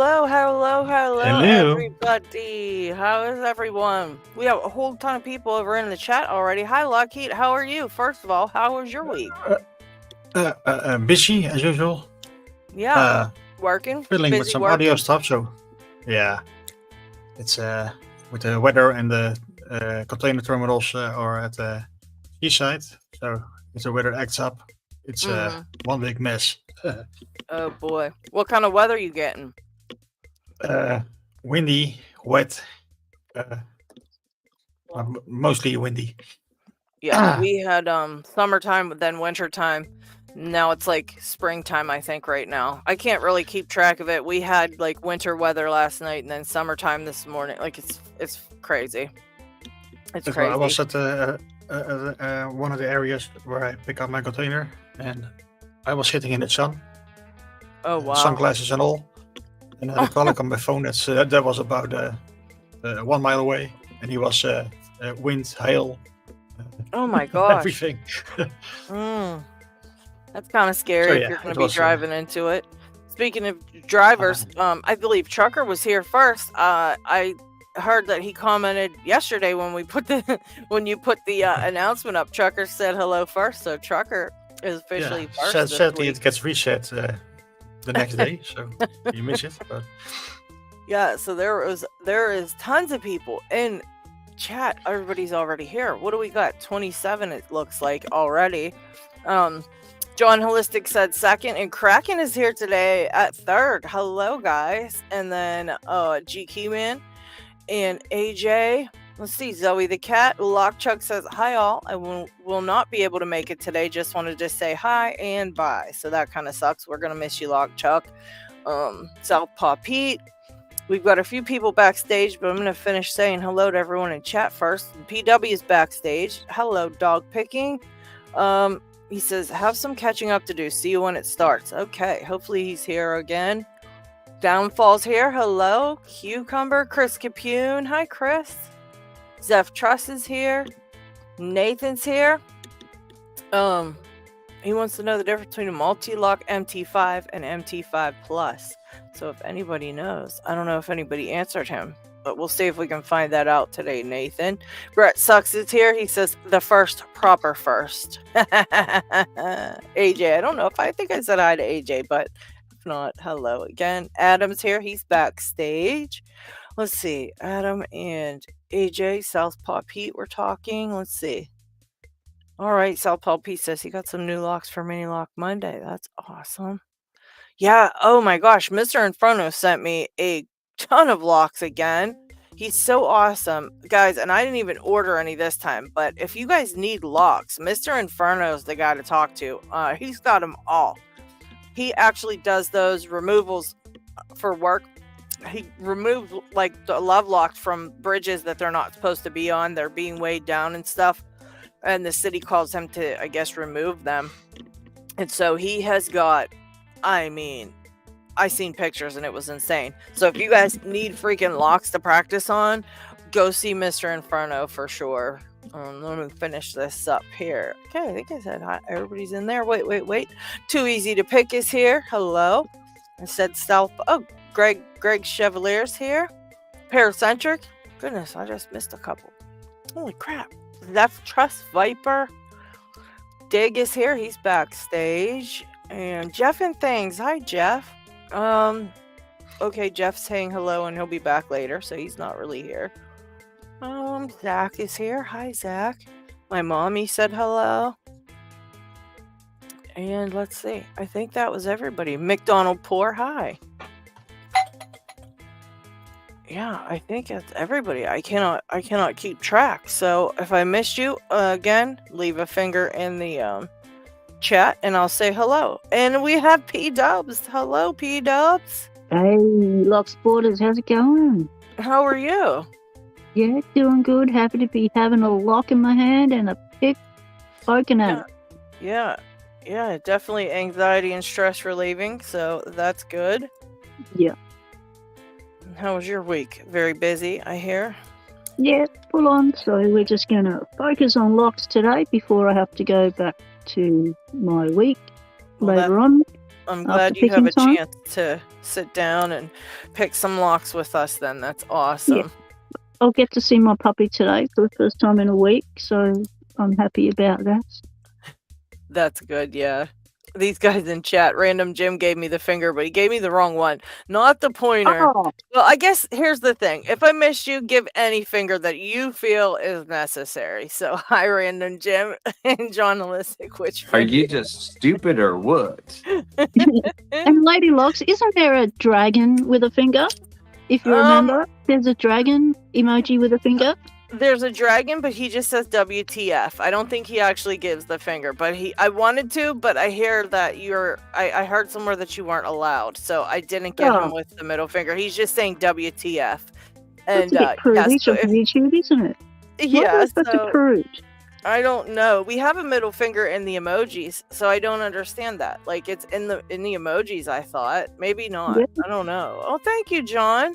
Hello, Hello. everybody. How is everyone? We have a whole ton of people over in the chat already. Hi, LockHeat. How are you? First of all, how was your week? Busy as usual. Yeah, working, Fiddling with busy some working. audio stuff. So, yeah, it's with the weather and the container terminals are at the seaside. So if the weather acts up, it's one big mess. Oh boy, what kind of weather are you getting? Windy, wet, mostly windy. Yeah, we had summertime, but then wintertime. Now it's like springtime, I think, right now. I can't really keep track of it. We had like winter weather last night and then summertime this morning. Like it's crazy. It's crazy. I was at one of the areas where I pick up my container, and I was sitting in the sun. Oh wow! Sunglasses and all. And I had a colleague on my phone that was about 1 mile away, and he was wind, hail. Oh my gosh! Everything. That's kind of scary if you're going to be driving into it. Speaking of drivers, I believe Trucker was here first. I heard that he commented yesterday when you put the announcement up. Trucker said hello first, so Trucker is officially first. Sadly, it gets reset the next day, so you miss it. But yeah, so there is tons of people in chat. Everybody's already here. What do we got? 27 it looks like already. John Holistic said second, and Kraken is here today at third. Hello guys. And then GQ Man and AJ. Let's see, Zoe the cat. Lockchuck says hi all. I will not be able to make it today. Just wanted to say hi and bye. So that kind of sucks. We're gonna miss you, Lockchuck. Southpaw Pete. We've got a few people backstage, but I'm gonna finish saying hello to everyone in chat first. PW is backstage. Hello, dog picking. He says, have some catching up to do. See you when it starts. Okay, hopefully he's here again. Downfall's here. Hello. Cucumber. Chris Capune. Hi, Chris. Zeph Truss is here. Nathan's here. He wants to know the difference between a multi-lock MT5 and MT5 Plus. So if anybody knows, I don't know if anybody answered him, but we'll see if we can find that out today, Nathan. Brett Sucks is here. He says, the proper first. AJ, I don't know if I think I said hi to AJ, but if not, hello again. Adam's here. He's backstage. Let's see. Adam and AJ, Southpaw Pete were talking. Let's see. All right. Southpaw Pete says he got some new locks for Mini Lock Monday. That's awesome. Yeah. Oh my gosh. Mr. Inferno sent me a ton of locks again. He's so awesome, guys, and I didn't even order any this time, but if you guys need locks, Mr. Inferno is the guy to talk to. He's got them all. He actually does those removals for work. He removed like the love locks from bridges that they're not supposed to be on. They're being weighed down and stuff, and the city calls him to, I guess, remove them. And so he has got, I seen pictures and it was insane. So if you guys need freaking locks to practice on, go see Mr. Inferno for sure. Let me finish this up here. Okay, I think I said hi. Everybody's in there. Wait. Too Easy to Pick is here. Hello. I said South. Oh, Greg Chevalier's here. Paracentric. Goodness, I just missed a couple. Holy crap. Zeph Trust Viper. Dig is here. He's backstage. And Jeff and Things. Hi, Jeff. Okay, Jeff's saying hello and he'll be back later, so he's not really here. Zach is here. Hi, Zach. My mommy said hello. And let's see. I think that was everybody. McDonald Poor, hi. Yeah, I think that's everybody. I cannot keep track. So if I missed you, again, leave a finger in the chat and I'll say hello. And we have P Dubs. Hello, P Dubs. Hey, Locks Borders, how's it going? How are you? Yeah, doing good. Happy to be having a lock in my hand and a pick poking at it. Yeah, definitely anxiety and stress relieving, so that's good. Yeah. How was your week? Very busy, I hear. Yeah, full on. So we're just going to focus on locks today before I have to go back to my week later on. I'm After glad you have picking a time? chance to sit down and pick some locks with us then. That's awesome. I'll get to see my puppy today for the first time in a week, so I'm happy about that. That's good, yeah. These guys in chat, Random Jim gave me the finger, but he gave me the wrong one. Not the pointer. Oh, Well, I guess here's the thing. If I missed you, give any finger that you feel is necessary. So, hi, Random Jim and John Holistic, which Are finger? you just stupid or what? and LadyLocks, isn't there a dragon with a finger? If you remember, there's a dragon emoji with a finger. There's a dragon, but he just says WTF. I don't think he actually gives the finger, but I wanted to, but I hear that I heard somewhere that you weren't allowed, so I didn't get him with the middle finger. He's just saying WTF. And That's a bit prudish of YouTube, isn't it? Yeah, That's a prude. I don't know. We have a middle finger in the emojis, so I don't understand that. Like, it's in the emojis, I thought. Maybe not. Yeah. I don't know. Oh, thank you, John.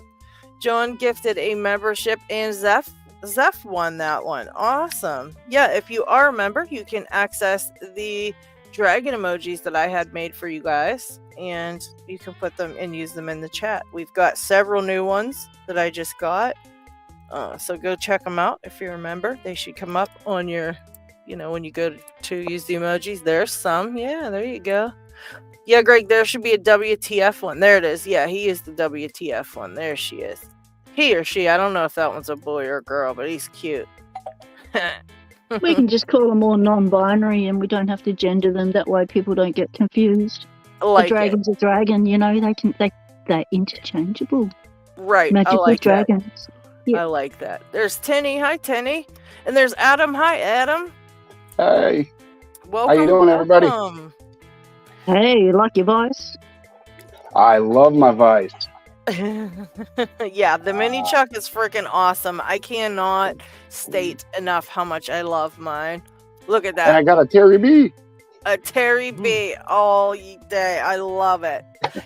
John gifted a membership, and Zeph won that one. Awesome. Yeah, if you are a member, you can access the dragon emojis that I had made for you guys, and you can put them and use them in the chat. We've got several new ones that I just got. So go check them out if you're a member. They should come up on your, when you go to use the emojis. There's some. Yeah, there you go. Yeah, Greg, there should be a WTF one. There it is. Yeah, he is the WTF one. There she is. He or she. I don't know if that one's a boy or a girl, but he's cute. We can just call them all non-binary and we don't have to gender them. That way people don't get confused. Like a dragon's a dragon, they're interchangeable. Right. Magical dragons. I like that. There's Tinny. Hi, Tinny. And there's Adam. Hi, Adam. Hey. Welcome. How you doing, everybody? Hey, you like your voice? I love my voice. Yeah, the mini chuck is freaking awesome. I cannot state enough how much I love mine. Look at that. And I got a Terry B. A Terry B all day. I love it.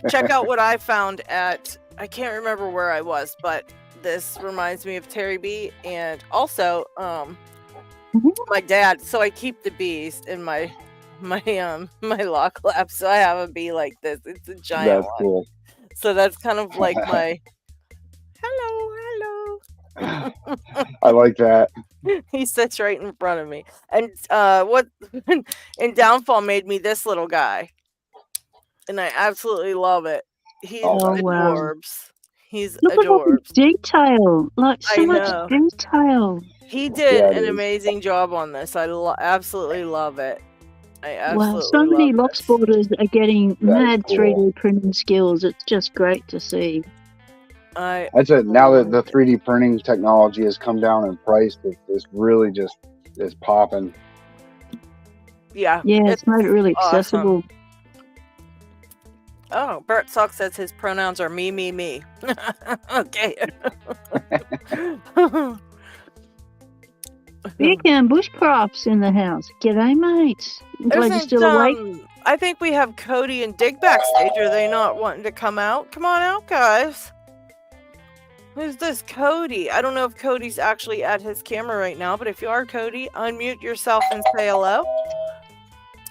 Check out what I found at, I can't remember where I was, but this reminds me of Terry B. And also, my dad. So I keep the bees in my lock lab. So I have a bee like this. It's a giant one. Cool. So that's kind of like my hello. I like that. He sits right in front of me. And and Downfall made me this little guy. And I absolutely love it. He's adorbs. Wow. He's Look at all the adorbs. detail. Like so much detail. He did an amazing job on this. I absolutely love it. Wow, so many lock sporters are getting mad 3D printing skills. It's just great to see. That's it. Now that the 3D printing technology has come down in price, it's really just is popping. Yeah. Yeah, it's made it really accessible. Awesome. Oh, Bert Sock says his pronouns are me. Okay. Big and Bushcrafts in the house. G'day, mate. Glad you're still awake. I think we have Cody and Dig backstage. Are they not wanting to come out? Come on out, guys. Who's this Cody? I don't know if Cody's actually at his camera right now, but if you are Cody, unmute yourself and say hello.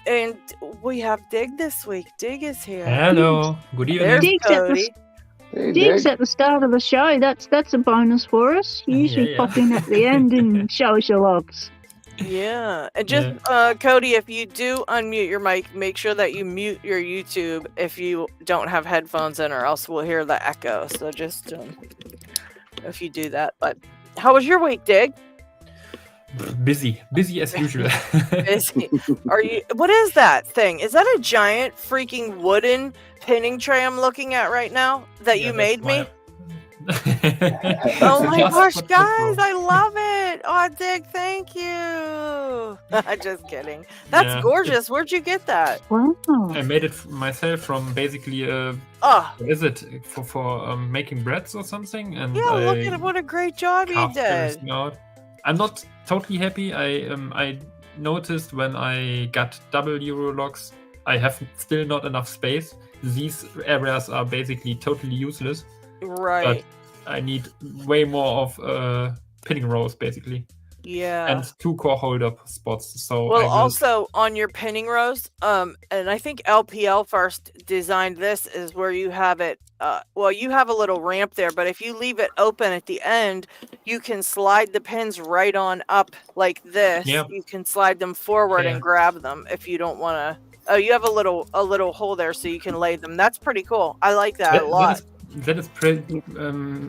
And we have Dig this week. Dig is here. Hello. Good evening. Dig's Cody. Dig's at the start of the show. That's a bonus for us. You usually pop in at the end and show us your logs. Yeah. And just, Cody, if you do unmute your mic, make sure that you mute your YouTube if you don't have headphones in, or else we'll hear the echo. So just if you do that. But how was your week, Dig? Busy as usual. Busy. What is that thing? Is that a giant freaking wooden pinning tray I'm looking at right now that you made me? Oh my gosh, guys, I love it. Oh, Dig, thank you. Just kidding. That's gorgeous. Where'd you get that? Wow. I made it myself from basically what is it for making breads or something? And look at what a great job you did. I'm not totally happy. I noticed when I got double LadyLocks, I have still not enough space. These areas are basically totally useless. Right. But I need way more of pinning rows, basically. Yeah. and 2 core holder spots. So Well, I will, also on your pinning rows, and I think LPL first designed this is where you have it. Well, you have a little ramp there, but if you leave it open at the end, you can slide the pins right on up like this. Yeah. You can slide them forward Yeah. and grab them if you don't want to. Oh, you have a little hole there so you can lay them. That's pretty cool. I like that a lot. That is pretty.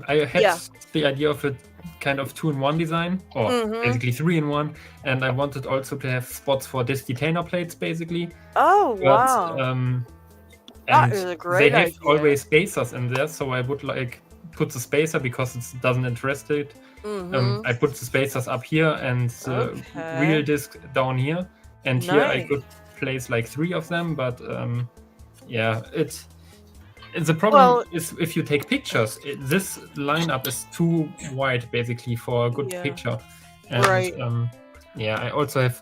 I had Yeah. the idea of a kind of 2-in-1 design, or basically 3-in-1, and I wanted also to have spots for disc detainer plates, basically. Oh, But, wow. That is a they great have idea. always spacers in there, so I would like put the spacer because it doesn't interest it. I put the spacers up here and the Okay. real disc down here, and here I Nice. could place like 3 of them, but yeah, the problem Well- is if you take pictures, this lineup is too wide basically for a good Yeah. picture. And, Right. yeah, I also have,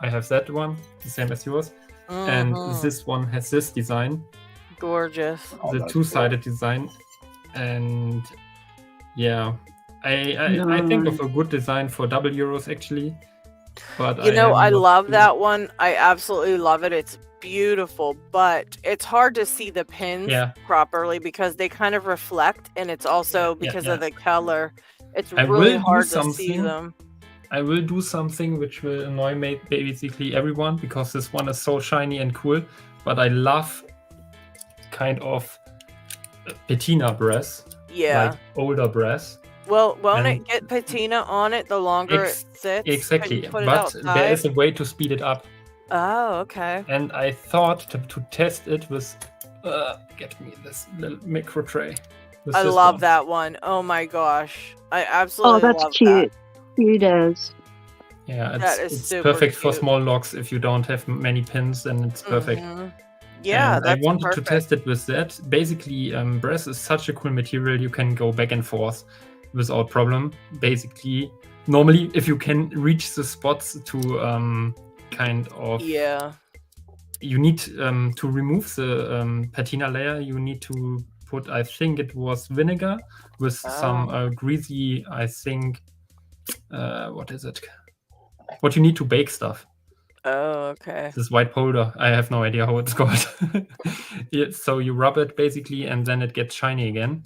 I have that one, the same as yours, and this one has this design, Gorgeous. Oh, the that's two-sided design, and yeah, I think of a good design for double euros actually, but You know, I am not love sure. that one. I absolutely love it. It's beautiful, but it's hard to see the pins Yeah. properly because they kind of reflect, and it's also because yeah. of the color. It's I really will do hard to see something. them. I will do something which will annoy basically everyone because this one is so shiny and cool, but I love kind of patina brass, Yeah. like older brass. Well, won't and- it get patina on it the longer it sits? Can Exactly, you put it but there is outside? a way to speed it up. Oh, okay. And I thought to test it with, get me this little micro tray. With I this love one. that one. Oh my gosh. I absolutely Oh, that's love cute. Cute as. Yeah, That is it's super perfect for cute. small locks. If you don't have many pins, then it's perfect. Mhm. Yeah, And I that's wanted perfect. to test it with that. Basically, brass is such a cool material. You can go back and forth without problem. Basically, normally, if you can reach the spots to kind of, Yeah. you need to remove the patina layer. You need to put, I think it was vinegar with some greasy, I think, what is it? What you need to bake stuff. Oh, okay. This white powder, I have no idea how it's called. Yeah, so you rub it basically, and then it gets shiny again.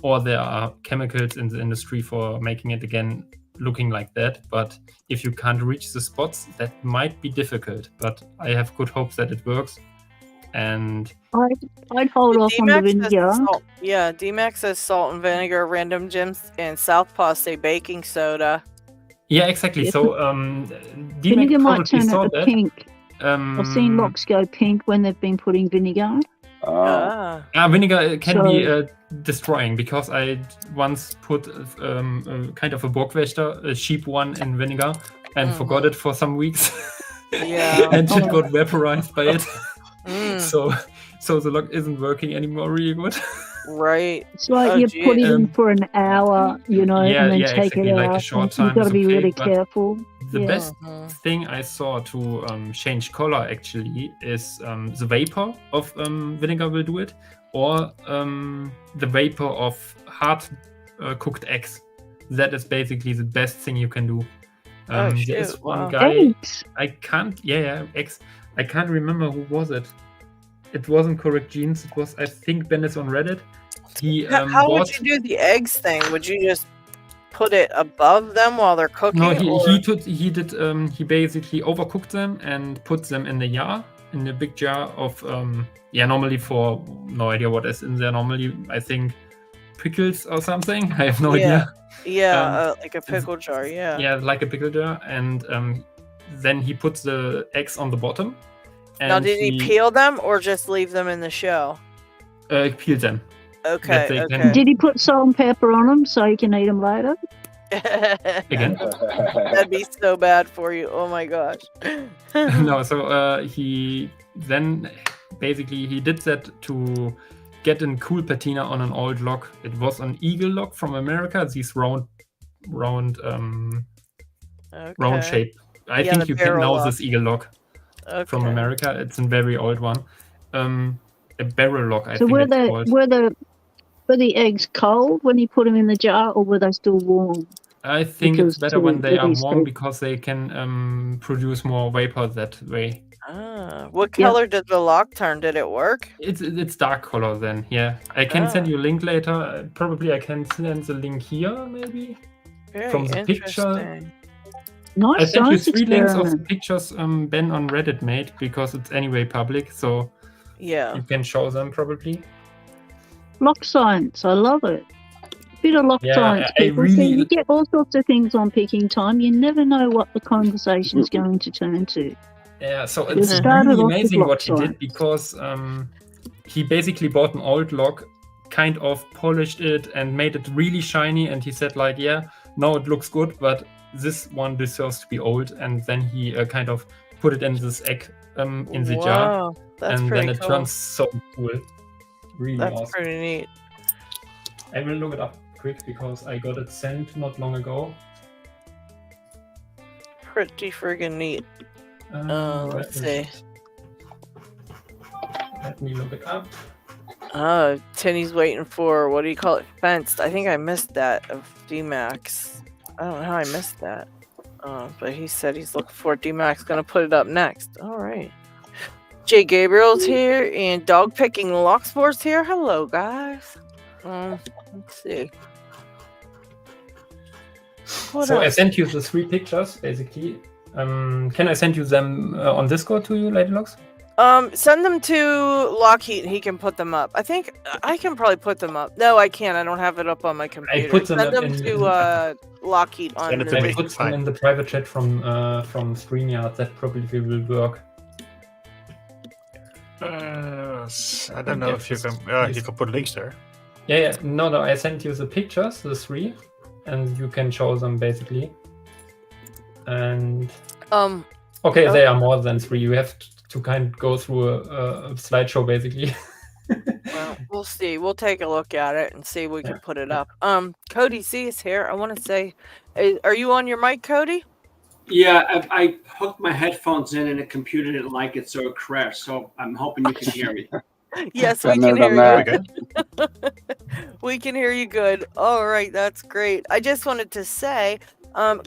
Or there are chemicals in the industry for making it again looking like that. But if you can't reach the spots, that might be difficult. But I have good hopes that it works. And I'd hold off on the D-Max says vinegar. salt. Yeah, D-Max says salt and vinegar, random gems, and Southpaw say baking soda. yeah, exactly. Yeah. So D-Mac Vinegar might probably turn saw it that. pink. I've seen locks go pink when they've been putting vinegar. Vinegar can be So- destroying because I once put kind of a Burgwächter, a cheap one, in vinegar and forgot it for some weeks. Yeah. And it got vaporized by it. Mm, So the lock isn't working anymore really good. right. It's like Oh, you gee. put it in for an hour, yeah, and then yeah, take exactly, it like a out. short and time you've got to is be okay, really but careful. The Yeah. best thing I saw to change color actually is the vapor of vinegar will do it, or the vapor of hard cooked eggs. That is basically the best thing you can do. Oh, There is shoot, one wow. guy, Eggs. I can't, eggs. I can't remember who was it. It wasn't Correct Jeans. It was, I think, Bennett on Reddit. He How would bought. you do the eggs thing? Would you just put it above them while they're cooking? No, or- he basically overcooked them and put them in the jar, in a big jar of normally for no idea what is in there. Normally, I think pickles or something. I have no idea. Yeah, like a pickle jar. Yeah. Yeah, like a pickle jar, and then he puts the eggs on the bottom. And Now, did he peel them or just leave them in the shell? Peel them. Okay. they Okay. can- Did he put salt and pepper on them so you can eat them later? Again. That'd be so bad for you. Oh my gosh. No, so he then basically he did that to get a cool patina on an old lock. It was an eagle lock from America. These round Okay. shape. I Yeah, think the you can barrel know lock. this eagle lock from Okay. America. It's a very old one. A barrel lock, I So think were it's called. the eggs cold when you put them in the jar, or were they still warm? I think it's Because better when they are release warm it. because they can produce more vapor that way. What Yeah. color did the lock turn? Did it work? It's dark color then. Yeah, I can send you a link later. Probably I can send the link here maybe Very from the picture. interesting. I Nice sent you science 3 links of experiment. pictures Ben on Reddit made because it's anyway public, so Yeah. you can show them probably. Lock science. I love it. Bit of lock Yeah, science, I people. really- See, you get all sorts of things on picking time. You never know what the conversation's going to turn to. Yeah, so It it's started really off with amazing lock what he did science. because he basically bought an old lock, kind of polished it and made it really shiny, and he said like, yeah, no, it looks good, but this one deserves to be old, and then he kind of put it in this egg in the jar, Wow, that's and pretty then it cool. turns so cool. Really That's awesome. pretty neat. I will look it up quick because I got it sent not long ago. Pretty friggin' neat. Where Let's is see. it? Let me look it up. Tinny's waiting for, what do you call it? Fenced. I think I missed that of D-Max. I don't know how I missed that. But he said he's looking for D-Max. Gonna put it up next. All right. Jay Gabriel's here and Dog Picking Lock Sports here. Hello, guys. Let's see. What So I else? sent you the 3 pictures, basically. Can I send you them on Discord to you, LadyLocks? Send them to LockHeat and he can put them up. I think I can probably put them up. No, I can't. I don't have it up on my computer. put them Send up them in- to LockHeat on Send it the to me. I put them in the private chat from StreamYard. That probably will work. I don't know if you can. You can put links there. Yeah. No. I sent you the pictures, the 3, and you can show them basically. And okay, they are more than 3. You have to kind of go through a slideshow basically. Well, we'll see. We'll take a look at it and see if we can put it up. Cody C is here. I want to say, are you on your mic, Cody? Yeah, I hooked my headphones in and the computer didn't like it, so it crashed. So I'm hoping you can hear me. Yes, Been we there, can done hear you. that. We can hear you good. All right, that's great. I just wanted to say,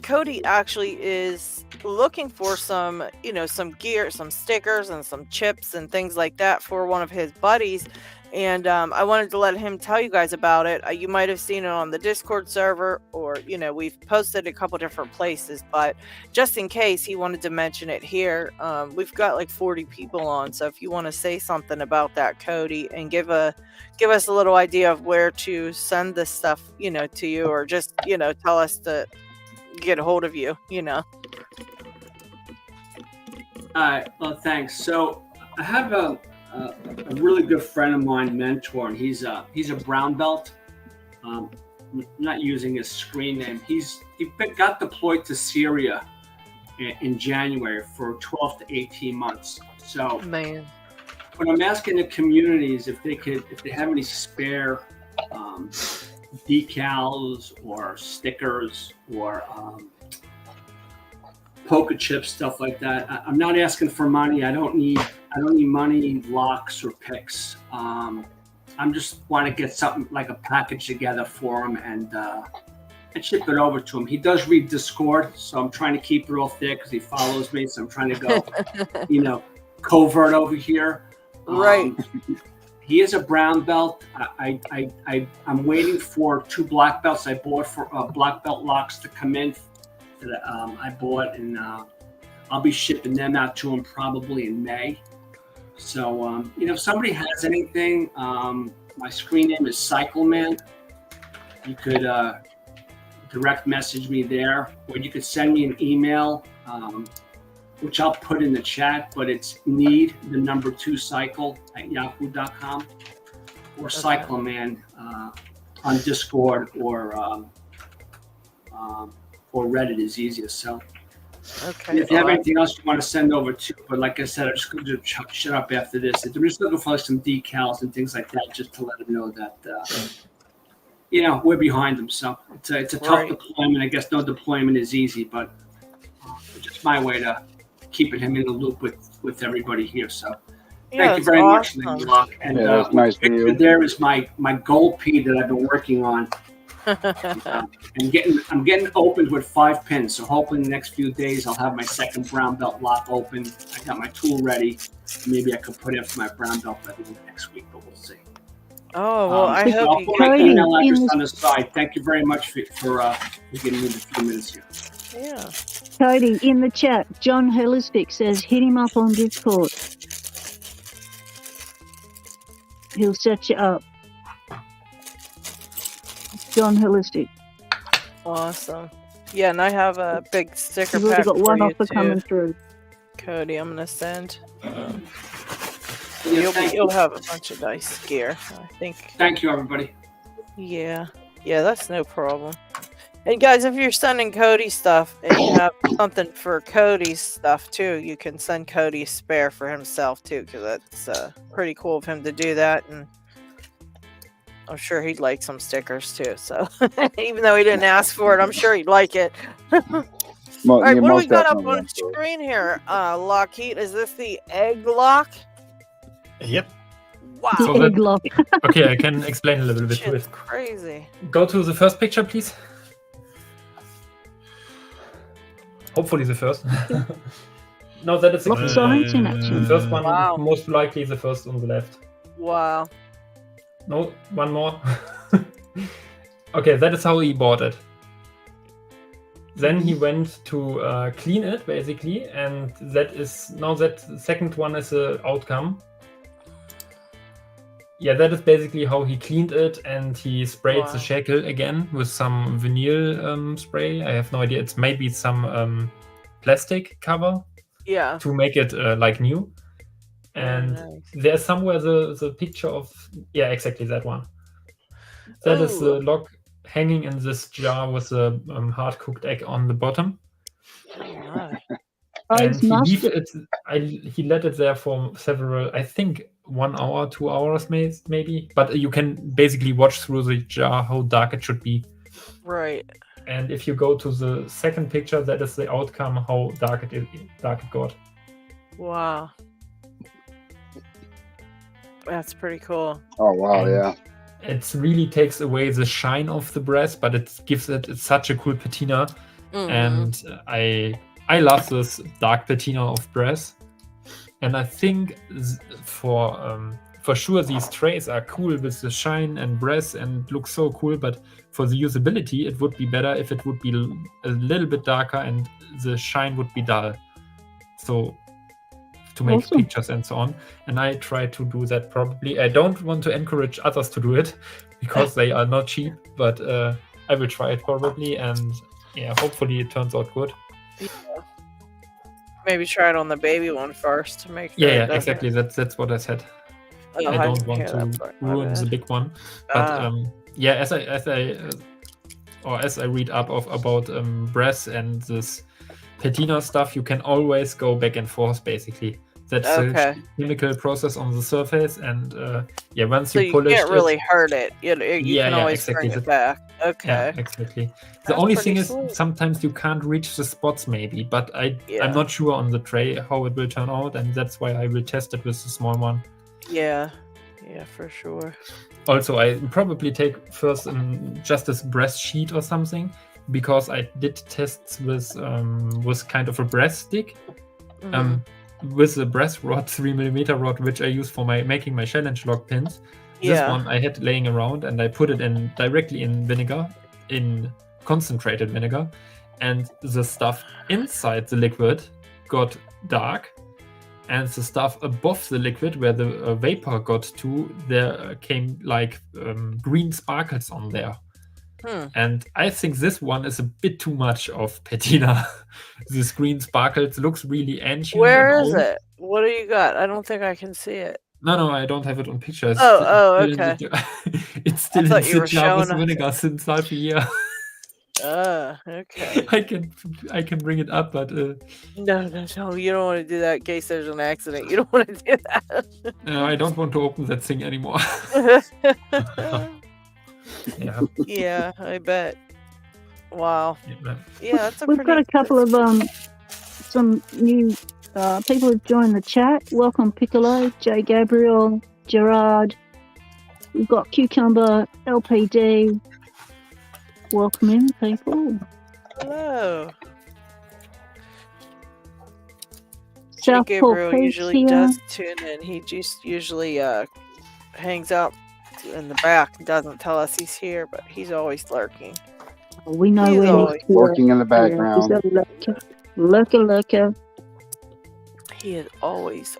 Cody actually is looking for some, some gear, some stickers and some chips and things like that for one of his buddies. And I wanted to let him tell you guys about it. You might have seen it on the Discord server or, we've posted a couple different places, but just in case he wanted to mention it here, we've got like 40 people on. So if you want to say something about that, Cody, and give us a little idea of where to send this stuff, to you, or just, tell us to get a hold of you, All right. Well, thanks. So I have a really good friend of mine, mentor, and he's a brown belt. Not using his screen name. He got deployed to Syria in January for 12 to 18 months. So, man. What I'm asking the communities if they have any spare decals or stickers or poker chips, stuff like that. I'm not asking for money. I don't need money, locks, or picks. I'm just want to get something like a package together for him and ship it over to him. He does read Discord, so I'm trying to keep it all thick because he follows me. So I'm trying to go, covert over here. Right. He is a brown belt. I'm waiting for 2 black belts I bought for black belt locks to come in. That I bought, and I'll be shipping them out to him probably in May. So, if somebody has anything, my screen name is Cycleman. You could direct message me there, or you could send me an email, which I'll put in the chat, but it's need2cycle@yahoo.com or Cycleman on Discord or Reddit is easiest. So Okay. if you have anything else you want to send over to, but like I said, I'm just going to shut up after this. I'm just looking for some decals and things like that, just to let them know that we're behind them. So it's a tough deployment. I guess no deployment is easy, but just my way to keeping him in the loop with everybody here. So thank you very much, LadyLocks. And that's nice for you. there is my gold P that I've been working on I'm getting opened with 5 pins. So hopefully in the next few days I'll have my second brown belt lock open. I got my tool ready. Maybe I could put in for my brown belt by the end of next week, but we'll see. Oh well, I so hope I'll you put my Cody, email address in- on the side. Thank you very much for giving me the few minutes here. Yeah. Cody, in the chat, John Hellistic says, hit him up on Discord. He'll set you up. John Hellistic. Awesome. Yeah, and I have a big sticker You've already pack got for one you offer too, coming through. Cody. I'm gonna send. Yeah, You'll have a bunch of nice gear, I think. Thank you, everybody. Yeah, that's no problem. And guys, if you're sending Cody stuff and you have something for Cody's stuff too, you can send Cody a spare for himself too, because that's pretty cool of him to do that. And I'm sure he'd like some stickers too. So even though he didn't ask for it, I'm sure he'd like it. All right, what do we got up on screen here? LockHeat, is this the egg lock? Yep. Wow. The So egg lock. Okay, I can explain a little bit to Shit's it. crazy. Go to the first picture, please. Hopefully the first. No, that is Lock the signs in action. first one. Wow. Most likely the first on the left. Wow. No, one more. Okay, that is how he bought it. Then he went to clean it, basically, and that is now that second one is the outcome. Yeah, that is basically how he cleaned it, and he sprayed Wow. the shackle again with some vinyl spray. I have no idea. It's maybe some plastic cover Yeah. to make it like new. And nice. there's somewhere the picture of, yeah, exactly that one. That is the Ooh. lock hanging in this jar with a hard cooked egg on the bottom. Oh my. Oh, And it's he leave mustard. it. He let it there for several, I think 1 hour, 2 hours maybe. But you can basically watch through the jar how dark it should be. Right. And if you go to the second picture, that is the outcome how dark it got. Wow. That's pretty cool. Oh wow, And yeah. it really takes away the shine of the brass, but it gives it such a cool patina. Mhm. And I love this dark patina of brass. And I think for sure these trays are cool with the shine and brass and look so cool, but for the usability it would be better if it would be a little bit darker and the shine would be dull. So to make Awesome. pictures and so on. And I try to do that probably. I don't want to encourage others to do it because they are not cheap, but I will try it probably, and yeah, hopefully it turns out good. Maybe try it on the baby one first to make sure. Yeah, it doesn't- exactly. That's what I said. Oh, I didn't don't want hear that to part. My ruin the bad. big one. But Ah. yeah, as I read up about brass and this patina stuff, you can always go back and forth basically. That's Okay. a chemical process on the surface, and yeah, once So you you polish can't really hurt it. You Yeah, can yeah, always exactly. bring it back. Okay. Yeah, exactly. The That's only pretty thing is sweet. sometimes you can't reach the spots maybe, but Yeah. I'm not sure on the tray how it will turn out, and that's why I will test it with the small one. Yeah. Yeah, for sure. Also, I probably take first just this brass sheet or something, because I did tests with kind of a brass stick. Mhm. With a brass rod, 3mm rod, which I use for making my challenge lock pins. This Yeah. one I had laying around, and I put it in directly in vinegar, in concentrated vinegar, and the stuff inside the liquid got dark, and the stuff above the liquid, where the vapor got to, there came like green sparkles on there. And I think this one is a bit too much of patina. This green sparkles looks really ancient. Where and is old. it? What do you got? I don't think I can see it. No, I don't have it on pictures. Oh, It's still in okay. the jar- It's still in thought you the were jar with showing us vinegar since half a year. Okay. I can bring it up, but No. You don't want to do that in case there's an accident. You don't want to do that. I don't want to open that thing anymore. Yeah. Yeah, I bet. Wow. Yeah. Yeah, that's a We've pretty. got a couple of some new people who've joined the chat. Welcome Piccolo, J Gabriel, Gerard. We've got Cucumber, LPD, Welcome in, people. Hello. South Gabriel Pole usually here. does tune in. He just usually hangs out in the back and doesn't tell us he's here, but he's always lurking. We know He's when always he's Working in the Yeah, he's background. a lurker. He is always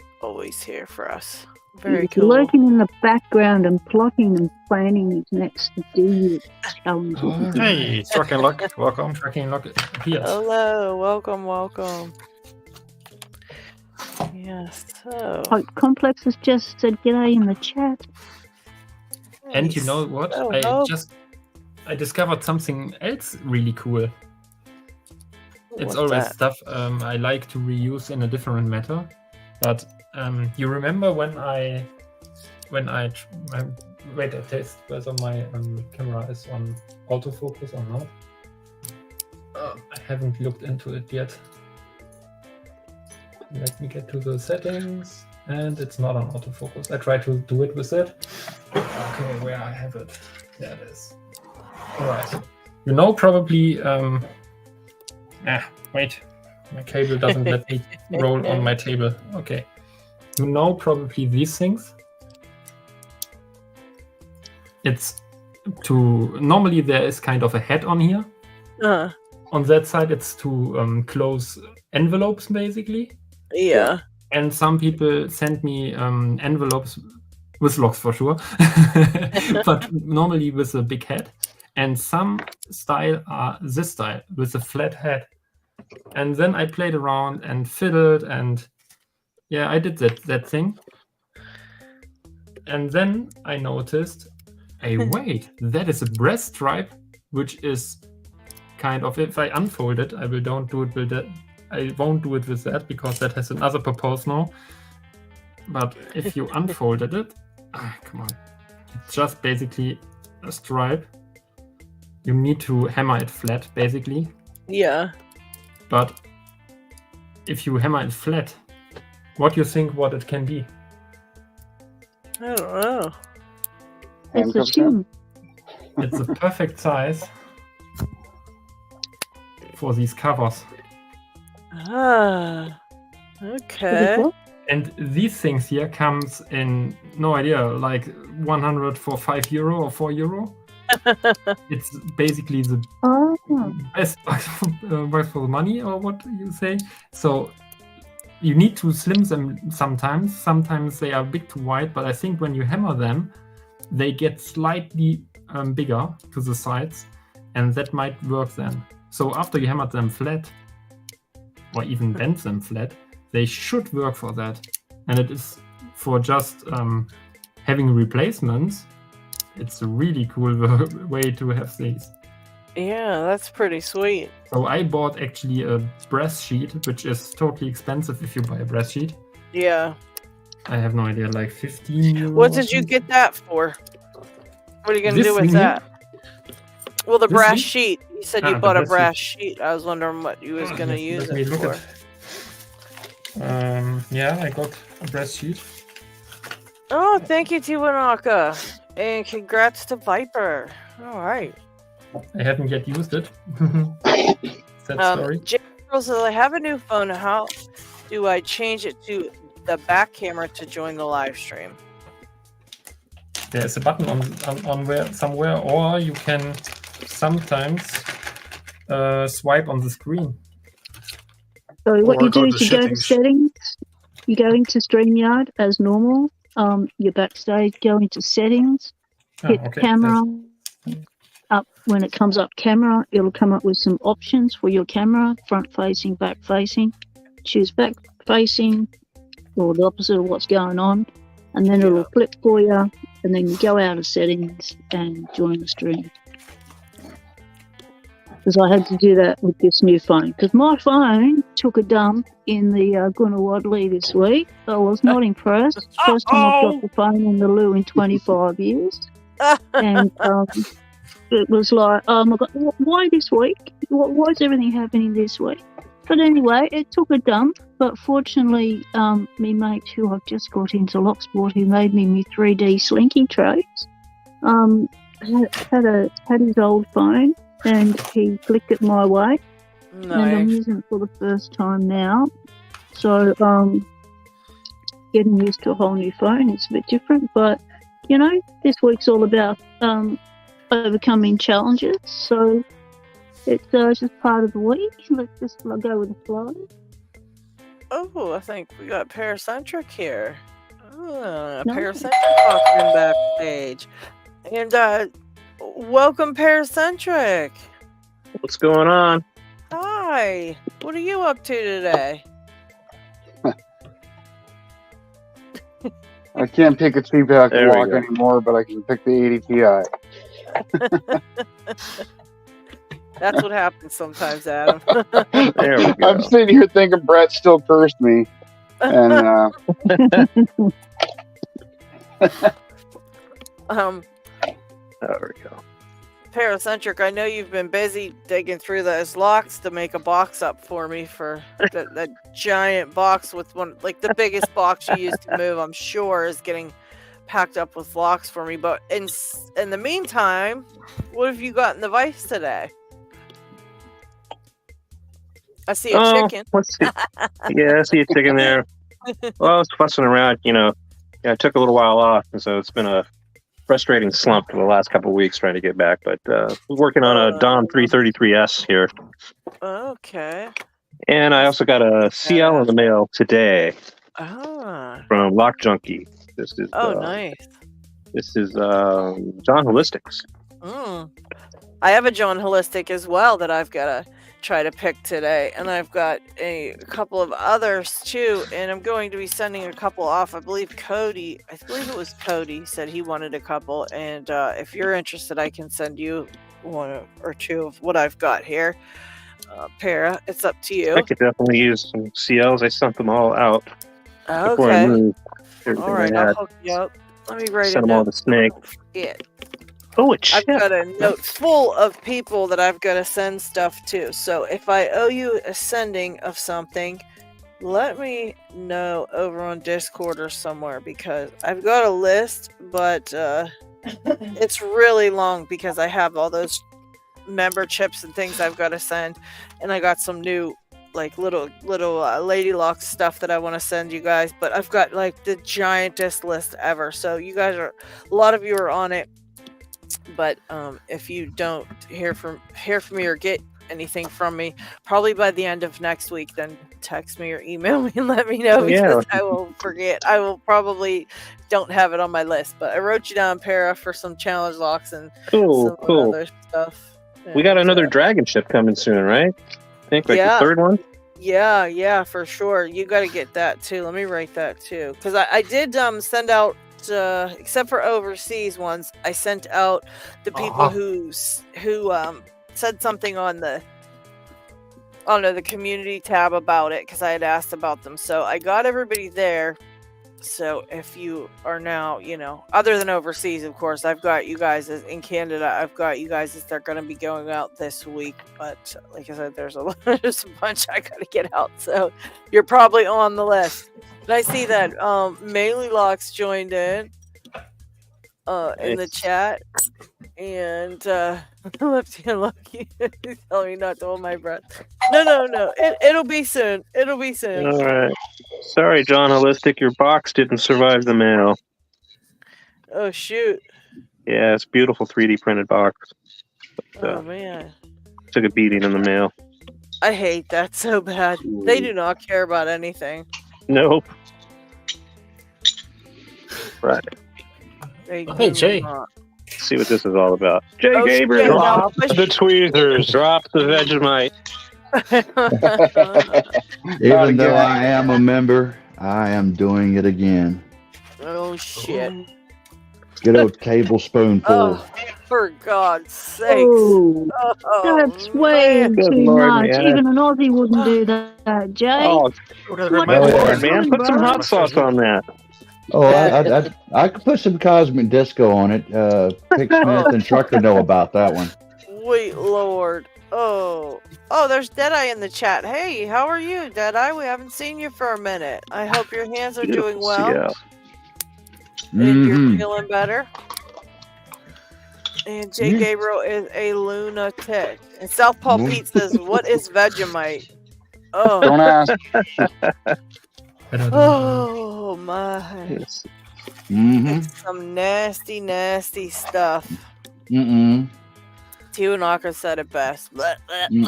here for us. Very He's cool. lurking in the background and plotting and planning his next deed challenge. Hey, Trucking Luck, welcome. Tracking lock appears. Hello, welcome. Yes, so. Complex has just said g'day in the chat. And you know what? Oh, I no. discovered something else really cool. It's What's always that? stuff I like to reuse in a different matter. But you remember when I wait, I test whether my camera is on autofocus or not. I haven't looked into it yet. Let me get to the settings, and it's not on autofocus. I try to do it with it. Okay, where I have it. There it is. Alright. You know probably wait. My cable doesn't let me roll on my table. Okay. You know probably these things. It's normally there is kind of a head on here. On that side it's to close envelopes basically. Yeah. And some people send me envelopes with locks for sure, but normally with a big head. And some style are this style with a flat head. And then I played around and fiddled, and yeah, I did that thing. And then I noticed, hey, wait, that is a breast stripe, which is kind of, if I unfold it, I won't do it with that because that has another purpose now. But if you unfolded it, come on, it's just basically a stripe. You need to hammer it flat, basically. Yeah. But if you hammer it flat, what do you think what it can be? I don't know. It's a shin. It's a perfect size for these covers. Ah. Okay. And these things here comes in, no idea, like 100 for €5 or €4. It's basically the best bucks for the money, or what you say. So you need to slim them sometimes. Sometimes they are a bit too wide, but I think when you hammer them, they get slightly bigger to the sides, and that might work then. So after you hammer them flat, or even bend them flat, they should work for that. And it is for just having replacements. It's a really cool way to have these. Yeah, that's pretty sweet. So I bought actually a brass sheet, which is totally expensive if you buy a brass sheet. Yeah. I have no idea, like €15. What did you get that for? What are you gonna do with that? Well, the brass sheet. You said you bought a brass sheet. I was wondering what you was gonna use it for. Yeah, I got a brass sheet. Oh, thank you, Tiwanaka. And congrats to Viper. All right. I haven't yet used it. Sad story. Gabriel says, I have a new phone. How do I change it to the back camera to join the live stream? There's a button on where somewhere, or you can sometimes swipe on the screen. So what you do is you go to settings, you go into StreamYard as normal. You're backstage, go into settings, hit camera. Up when it comes up camera, it'll come up with some options for your camera: front facing, back facing. Choose back facing, or the opposite of what's going on, and then it'll flip for you. And then you go out of settings and join the stream. Because I had to do that with this new phone. Because my phone took a dump in the Gunnawadley this week. I was not impressed. First time I've dropped the phone in the loo in 25 years. And it was like, oh my God, why this week? Why is everything happening this week? But anyway, it took a dump. But fortunately, me mate who I've just got into Locksport, who made me 3D slinky trays, had his old phone, and he flicked it my way. And I'm Nice. using it for the first time now. So, getting used to a whole new phone is a bit different. But, you know, this week's all about overcoming challenges. So, it's just part of the week. Let's just go with the flow. Oh, I think we got Paracentric here. Nice. Paracentric walking backstage. And welcome, Paracentric. What's going on? Hi. What are you up to today? I can't pick a CPAC There we lock go. anymore, but I can pick the 80 Ti. That's what happens sometimes, Adam. There we go. I'm sitting here thinking Brett still cursed me. And There we go. Paracentric, I know you've been busy digging through those locks to make a box up for me for that giant box with one, like the biggest box you used to move, I'm sure, is getting packed up with locks for me. But in the meantime, what have you got in the vise today? I see a chicken. Let's see. Yeah, I see a chicken there. Well, I was fussing around, you know. Yeah, I took a little while off, and so it's been a frustrating slump for the last couple of weeks trying to get back. But we're working on a Dom 333S here. Okay. And I also got a CL in the mail today from Lock Junkie. This is nice. This is John Holistics. I have a John Holistic as well that I've got to try to pick today, and I've got a couple of others too, and I'm going to be sending a couple off. I believe it was Cody said he wanted a couple, and if you're interested, I can send you one or two of what I've got here. Para, it's up to you. I could definitely use some CLs. I sent them all out before I Okay. moved. All right, I'll hook you up. Let me write Send a them all note. to Snake. Yeah. Oh, it's I've got a note full of people that I've got to send stuff to. So if I owe you a sending of something, let me know over on Discord or somewhere, because I've got a list, but it's really long because I have all those member chips and things I've got to send, and I got some new like little LadyLocks stuff that I want to send you guys. But I've got like the giantest list ever. So you guys a lot of you are on it. But if you don't hear from me or get anything from me, probably by the end of next week, then text me or email me and let me know, because I will forget. I will probably don't have it on my list, but I wrote you down, Para, for some challenge locks and some other stuff. We got another dragon ship coming soon, right? I think like the third one. Yeah, for sure. You got to get that too. Let me write that too, because I did send out. Except for overseas ones, I sent out the people who said something on the community tab about it, because I had asked about them. So I got everybody there. So if you are now, other than overseas, of course, I've got you guys in Canada. I've got you guys that are going to be going out this week. But like I said, there's a bunch I got to get out. So you're probably on the list. And I see that LadyLocks joined in the chat, and Lefty and Lucky telling me not to hold my breath. No. It'll be soon. It'll be soon. All right. Sorry, John Holistic, your box didn't survive the mail. Oh shoot. Yeah, it's a beautiful 3D printed box. But, oh man. Took a beating in the mail. I hate that so bad. They do not care about anything. Nope. Right. Hey, Jay. Not. Let's see what this is all about. Gabriel. Drop the tweezers. Drop the Vegemite. Even though I am a member, I am doing it again. Oh shit. Get a tablespoonful. Oh, for God's sakes. Oh, that's way Good too Lord, much. man. Even an Aussie wouldn't do that, Jay. Oh, What good are you Lord, man. doing, Put some bro? hot sauce on that. Oh, I could put some Cosmic Disco on it. Pick Smith and Trucker know about that one. Sweet Lord. Oh, there's Deadeye in the chat. Hey, how are you, Deadeye? We haven't seen you for a minute. I hope your hands are doing well. Yeah. And you're feeling better. And J. Gabriel is a lunatic. And Southpaw Pete says, "What is Vegemite?" Oh, Don't ask. Oh my! Mm-hmm. It's some nasty, nasty stuff. Mm-mm. Tio Knocker said it best. Did he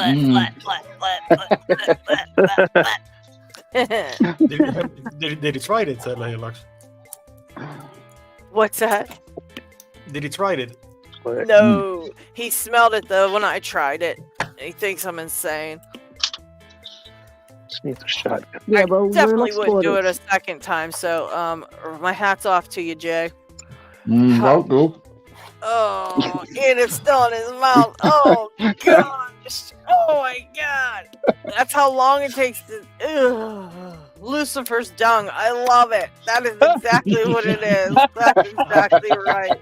try it, LadyLocks? What's that? Did he try it? No, he smelled it though when I tried it. He thinks I'm insane. Yeah, well, I definitely wouldn't do it a second time. So, my hat's off to you, Jay. Oh, and it's still in his mouth. Oh gosh! Oh my god! That's how long it takes to. Lucifer's dung. I love it. That is exactly what it is. That's exactly right.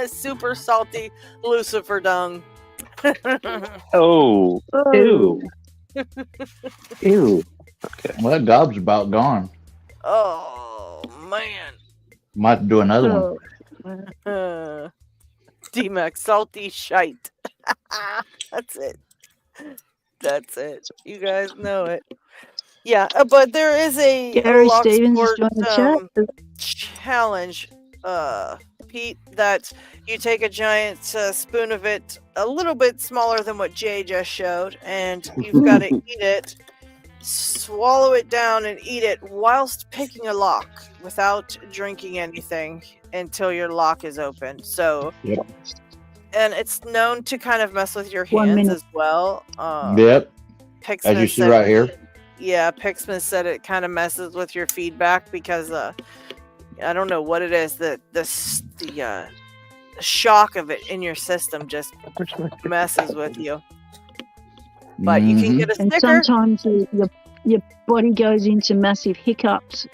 Super salty Lucifer dung. Oh. Ew. Ew. Okay. Well, that gob's about gone. Oh man. Might do another one. D-Mac, salty shite. That's it. That's it. You guys know it. Yeah, but there is a Gary Lock Stevens Sport, joined the chat. challenge, Pete, that you take a giant spoon of it, a little bit smaller than what Jay just showed, and you've got to eat it, swallow it down, and eat it whilst picking a lock without drinking anything until your lock is open. So, yep. And it's known to kind of mess with your hands as well. Yep. Pixman as you see right here. Yeah, Pixman said it kind of messes with your feedback because I don't know what it is, the shock of it in your system just messes with you. But you can get a sticker. And sometimes your body goes into massive hiccups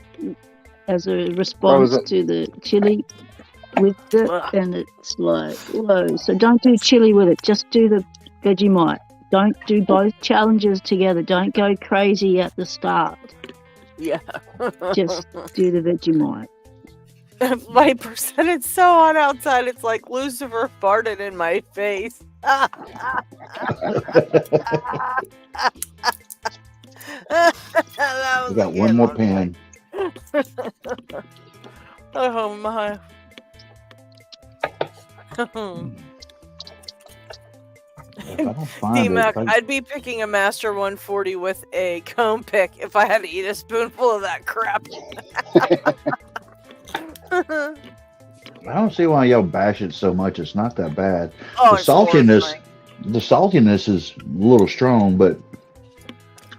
as a response to the chili with it, and it's like, whoa. So don't do chili with it. Just do the Vegemite. Don't do both challenges together. Don't go crazy at the start. Yeah. Just do the Vegemite. Viper said it's so hot outside. It's like Lucifer farted in my face. We got one more pan. Oh my. D-Mac, I'd be picking a Master 140 with a comb pick if I had to eat a spoonful of that crap. I don't see why y'all bash it so much. It's not that bad. Oh, the saltiness is a little strong, but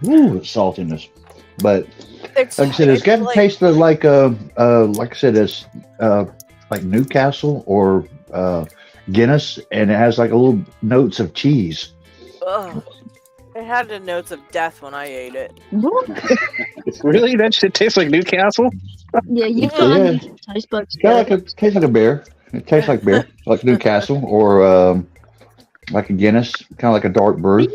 it's saltiness. But like I said, it's got to taste like I said, it's like Newcastle or Guinness, and it has like a little notes of cheese. Ugh. It had the notes of death when I ate it. Really? That shit tastes like Newcastle? Yeah, you got taste buds. It tastes like a beer. It tastes like beer, like Newcastle or like a Guinness, kind of like a dark brew.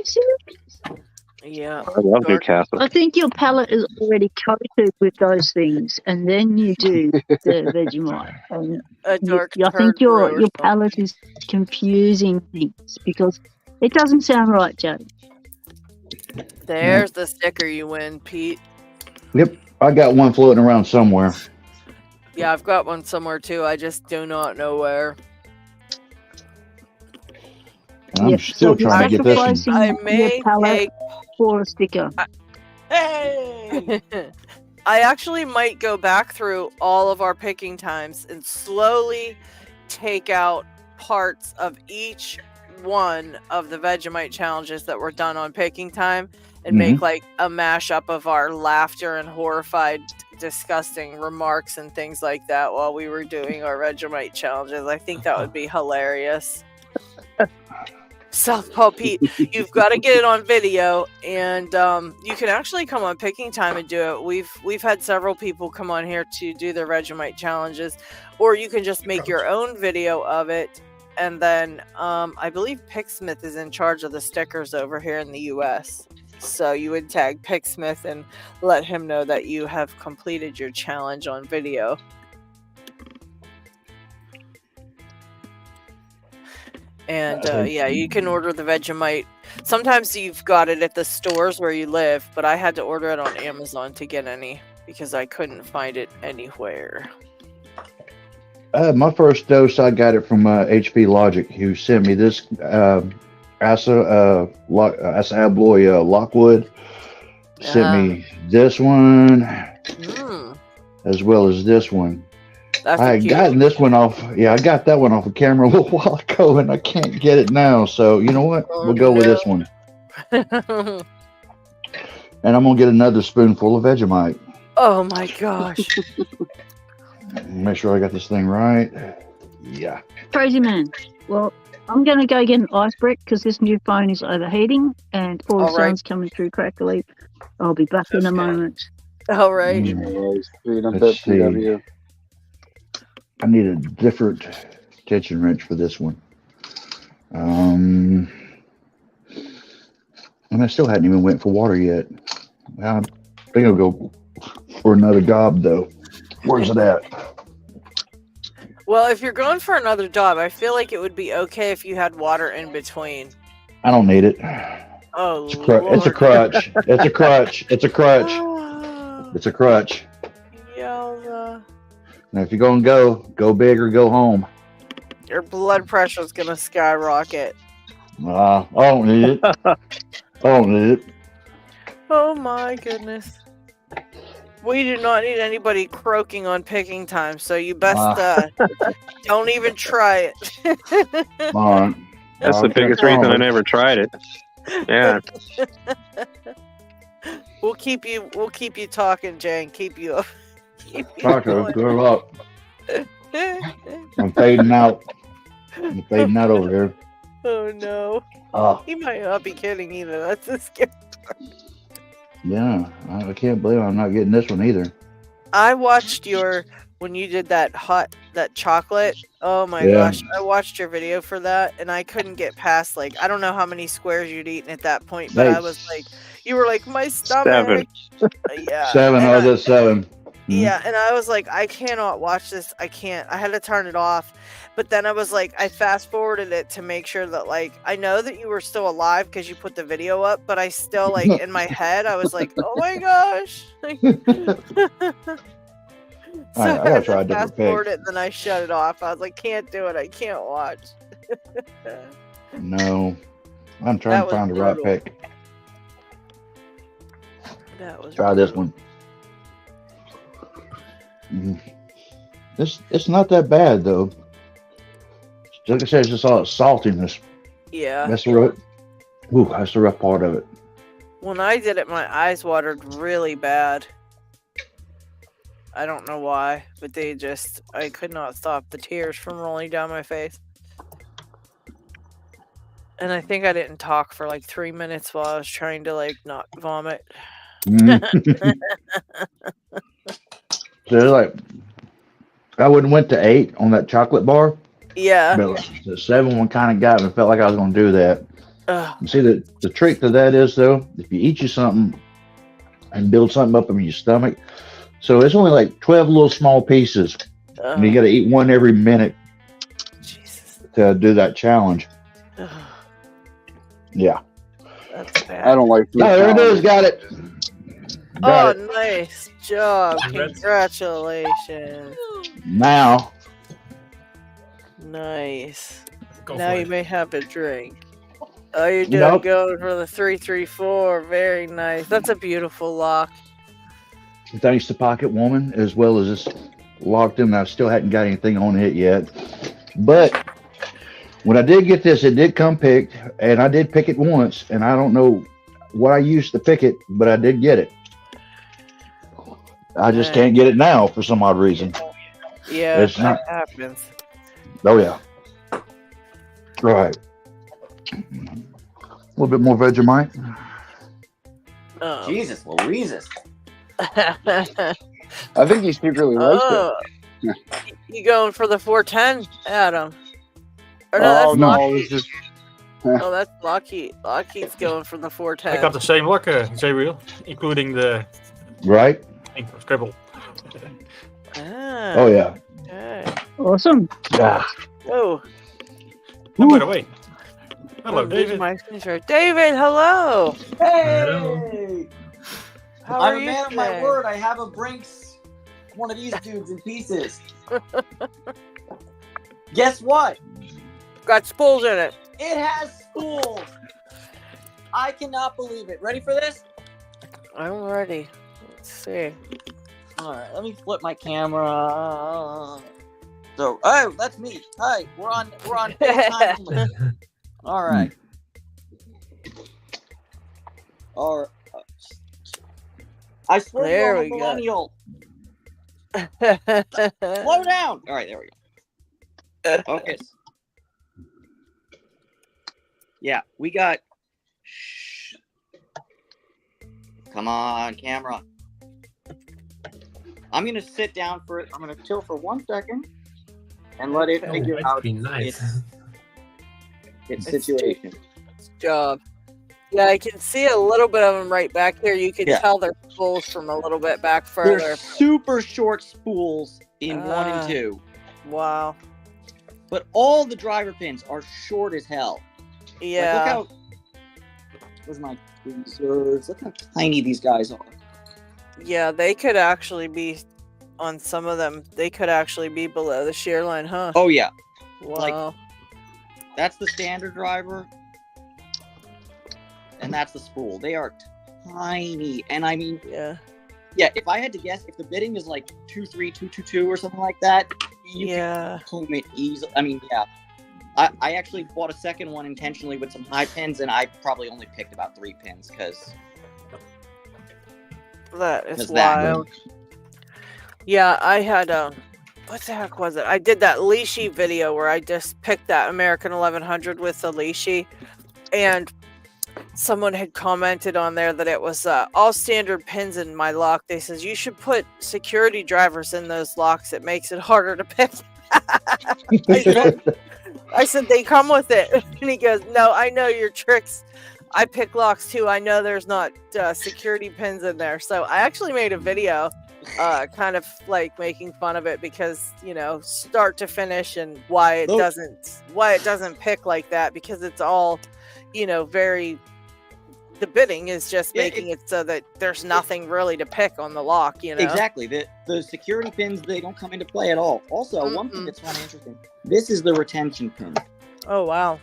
Yeah, I love Newcastle. I think your palate is already coated with those things, and then you do the Vegemite. And I think your palate is confusing things because it doesn't sound right, Joe. There's the sticker you win, Pete. Yep, I got one floating around somewhere. Yeah, I've got one somewhere too. I just do not know where. I'm still trying to get this one. I may take for a sticker. Hey! I actually might go back through all of our picking times and slowly take out parts of each one of the Vegemite challenges that were done on picking time and make like a mashup of our laughter and horrified, disgusting remarks and things like that while we were doing our Vegemite challenges. I think that would be hilarious. Southpaw Pete, you've got to get it on video, and you can actually come on picking time and do it. We've had several people come on here to do their Vegemite challenges, or you can just make your own video of it. And then I believe Picksmith is in charge of the stickers over here in the US. So you would tag Picksmith and let him know that you have completed your challenge on video. And yeah, you can order the Vegemite. Sometimes you've got it at the stores where you live, but I had to order it on Amazon to get any because I couldn't find it anywhere. My first dose, I got it from HP Logic, who sent me this Asa Abloy Lockwood. Sent me this one, as well as this one. I had gotten this one off. Yeah, I got that one off of camera a little while ago, and I can't get it now. So you know what? We'll go with this one. And I'm gonna get another spoonful of Vegemite. Oh my gosh! Make sure I got this thing right. Yeah. Crazy man. Well, I'm gonna go get an ice brick because this new phone is overheating and all the sounds coming through crackly. I'll be back in a moment. All right. Let's see. I need a different tension wrench for this one. And I still hadn't even went for water yet. I think I'll go for another gob though. Where's it at? Well, if you're going for another job, I feel like it would be okay if you had water in between. I don't need it. Oh, it's a crutch. It's a crutch. It's a crutch. It's a crutch. Yelda. Now, if you're gonna go big or go home. Your blood pressure is gonna skyrocket. I don't need it. I don't need it. Oh my goodness. We do not need anybody croaking on picking time, so you best don't even try it. All right. That's the biggest reason I never tried it. Yeah. We'll keep you talking, Jane. Keep you up. Taco, good luck. I'm fading out. I'm fading out over here. Oh no. He might not be kidding either. That's the scary part. Yeah, I can't believe I'm not getting this one either. I watched when you did that chocolate. Oh my gosh. I watched your video for that and I couldn't get past I don't know how many squares you'd eaten at that point, but I was like, you were like, my stomach. 7. Yeah. 7 out of 7. Yeah, and I was like, I cannot watch this. I can't. I had to turn it off. But then I was like, I fast forwarded it to make sure that I know that you were still alive because you put the video up, but I still in my head, I was like, oh my gosh. So I gotta try a different fast forward it, and then I shut it off. I was like, can't do it. I can't watch. No, I'm trying to find the right pick. That was try this one. It's not that bad though. Like I said, it's just all saltiness. Yeah. That's the rough part of it. When I did it, my eyes watered really bad. I don't know why, but I could not stop the tears from rolling down my face. And I think I didn't talk for 3 minutes while I was trying to not vomit. So I would have went to 8 on that chocolate bar. Yeah. But the 7 one kind of got me. Felt like I was going to do that. You see, the trick to that is, though, if you eat you something and build something up in your stomach, so it's only 12 little small pieces. And you got to eat one every minute to do that challenge. Yeah. That's bad. I don't like food. No, there it is. Got it. Got it. Nice job. Congratulations. Now. Nice. Go now for you it. may have a drink. Oh, you're Nope. going for the 334. Very nice. That's a beautiful lock. Thanks to Pocket Woman, as well as this locked in. I still hadn't got anything on it yet. But when I did get this, it did come picked, and I did pick it once, and I don't know what I used to pick it, but I did get it. I just can't get it now for some odd reason. Yeah, It's that not- happens. Oh, yeah. Right. A little bit more Vegemite. Jesus Louises. I think he secretly likes it. You going for the 410, Adam? Or no, that's no, LockHeat. it's just Oh, that's LockHeat. LockHeat's going for the 410. I got the same lock, Gabriel, including the Right? scribble. Oh, yeah. Okay. Awesome. Yeah. Whoa. And by the way, Hello, David. David, hello. Hey! How I'm are a you man of today? my word. I have a Brinks, one of these dudes in pieces. Guess what? Got spools in it. It has spools. I cannot believe it. Ready for this? I'm ready. Let's see. All right, let me flip my camera. So, oh, that's me. Hi, we're on FaceTime only. All right. All right. I swear There you're a we go. millennial. Slow down. All right, there we go. Focus. Yeah, we got. Shh. Come on, camera. I'm gonna sit down for it. I'm gonna chill for 1 second and let it figure out its situation. Good job. Yeah, I can see a little bit of them right back here. You can tell they're spools from a little bit back further. They're super short spools in 1 and 2. Wow. But all the driver pins are short as hell. Yeah. Like, look how. Where's my tweezers? Look how tiny these guys are. Yeah, they could actually be on some of them. They could actually be below the shear line, huh? Oh yeah. Wow. Like, that's the standard driver, and that's the spool. They are tiny, and I mean, yeah. If I had to guess, if the bidding is like 23222 or something like that, you can comb it easily. I mean, yeah. I actually bought a second one intentionally with some high pins, and I probably only picked about 3 pins because. That is wild. Yeah, I had what the heck was it? I did that leashy video where I just picked that American 1100 with the leashy, and someone had commented on there that it was all standard pins in my lock. They says you should put security drivers in those locks. It makes it harder to pick. I said they come with it, and he goes, "No, I know your tricks. I pick locks too. I know there's not security pins in there." So I actually made a video kind of like making fun of it because, you know, start to finish and why it doesn't pick like that, because it's all, you know, very, the bidding is just making it so that there's nothing really to pick on the lock, you know. Exactly. The security pins, they don't come into play at all. Also, one thing that's kind of interesting, this is the retention pin. Oh wow.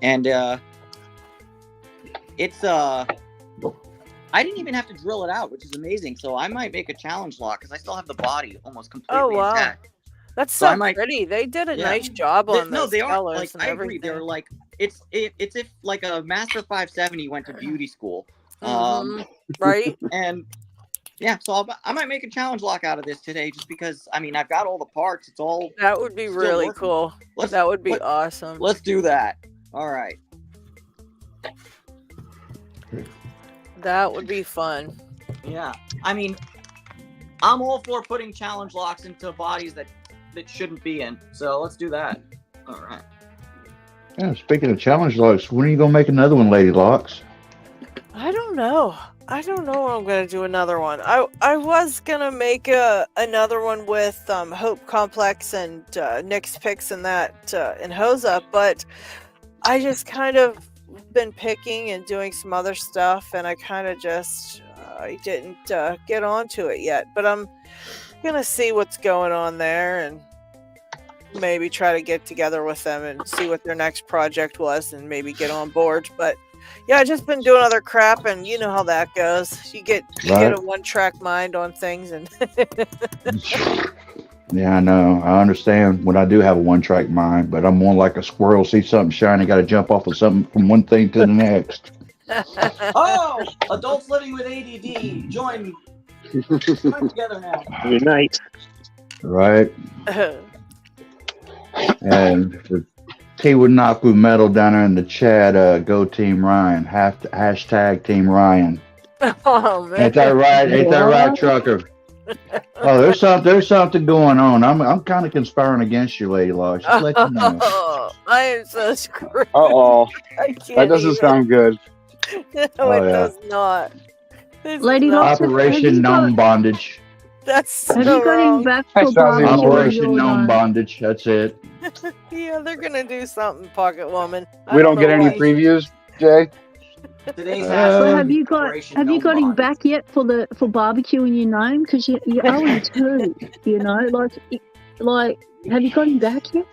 And it's I didn't even have to drill it out, which is amazing. So I might make a challenge lock because I still have the body almost completely intact. That's so pretty. They did a nice job on those they are colors like, and I everything. agree. They're like, it's if like a Master 570 went to beauty school, right? And yeah, so I might make a challenge lock out of this today, just because I mean I've got all the parts. It's all that would be really cool. That would be awesome. Let's do that. All right. That would be fun. Yeah, I mean, I'm all for putting challenge locks into bodies that shouldn't be in. So let's do that. All right. Yeah, speaking of challenge locks, when are you gonna make another one, LadyLocks? I don't know. I don't know when I'm gonna do another one. I was gonna make another one with Hope Complex and Nick's Picks and that and Hose Up, but I just kind of been picking and doing some other stuff, and I kind of just I didn't get onto it yet. But I'm gonna see what's going on there and maybe try to get together with them and see what their next project was and maybe get on board. But yeah, I just been doing other crap, and you know how that goes. You get a one-track mind on things, and yeah, I know. I understand when I do have a one-track mind, but I'm more like a squirrel. See something shiny, got to jump off of something from one thing to the next. Oh, adults living with ADD, join together now. Good night. Right. And for Tiwanaku Metal down there in the chat, go Team Ryan. Hashtag Team Ryan. Oh man, ain't that right? Ain't that right, Trucker? Oh, there's something going on. I'm kind of conspiring against you, LadyLocks. Just let you know. Oh, I am so screwed. Uh-oh. That doesn't sound good. No, it does not. LadyLocks, Operation Non Bondage. That's so Have you got him wrong. back for sounds even worse. Operation Gnome Bondage. That's it. Yeah, they're gonna do something, Pocket Woman. We don't get any previews, Jay. Today's Well, have you Operation got him Gnome back yet for barbecue in your gnome? Because you owe him two. You know, like have you got him back yet?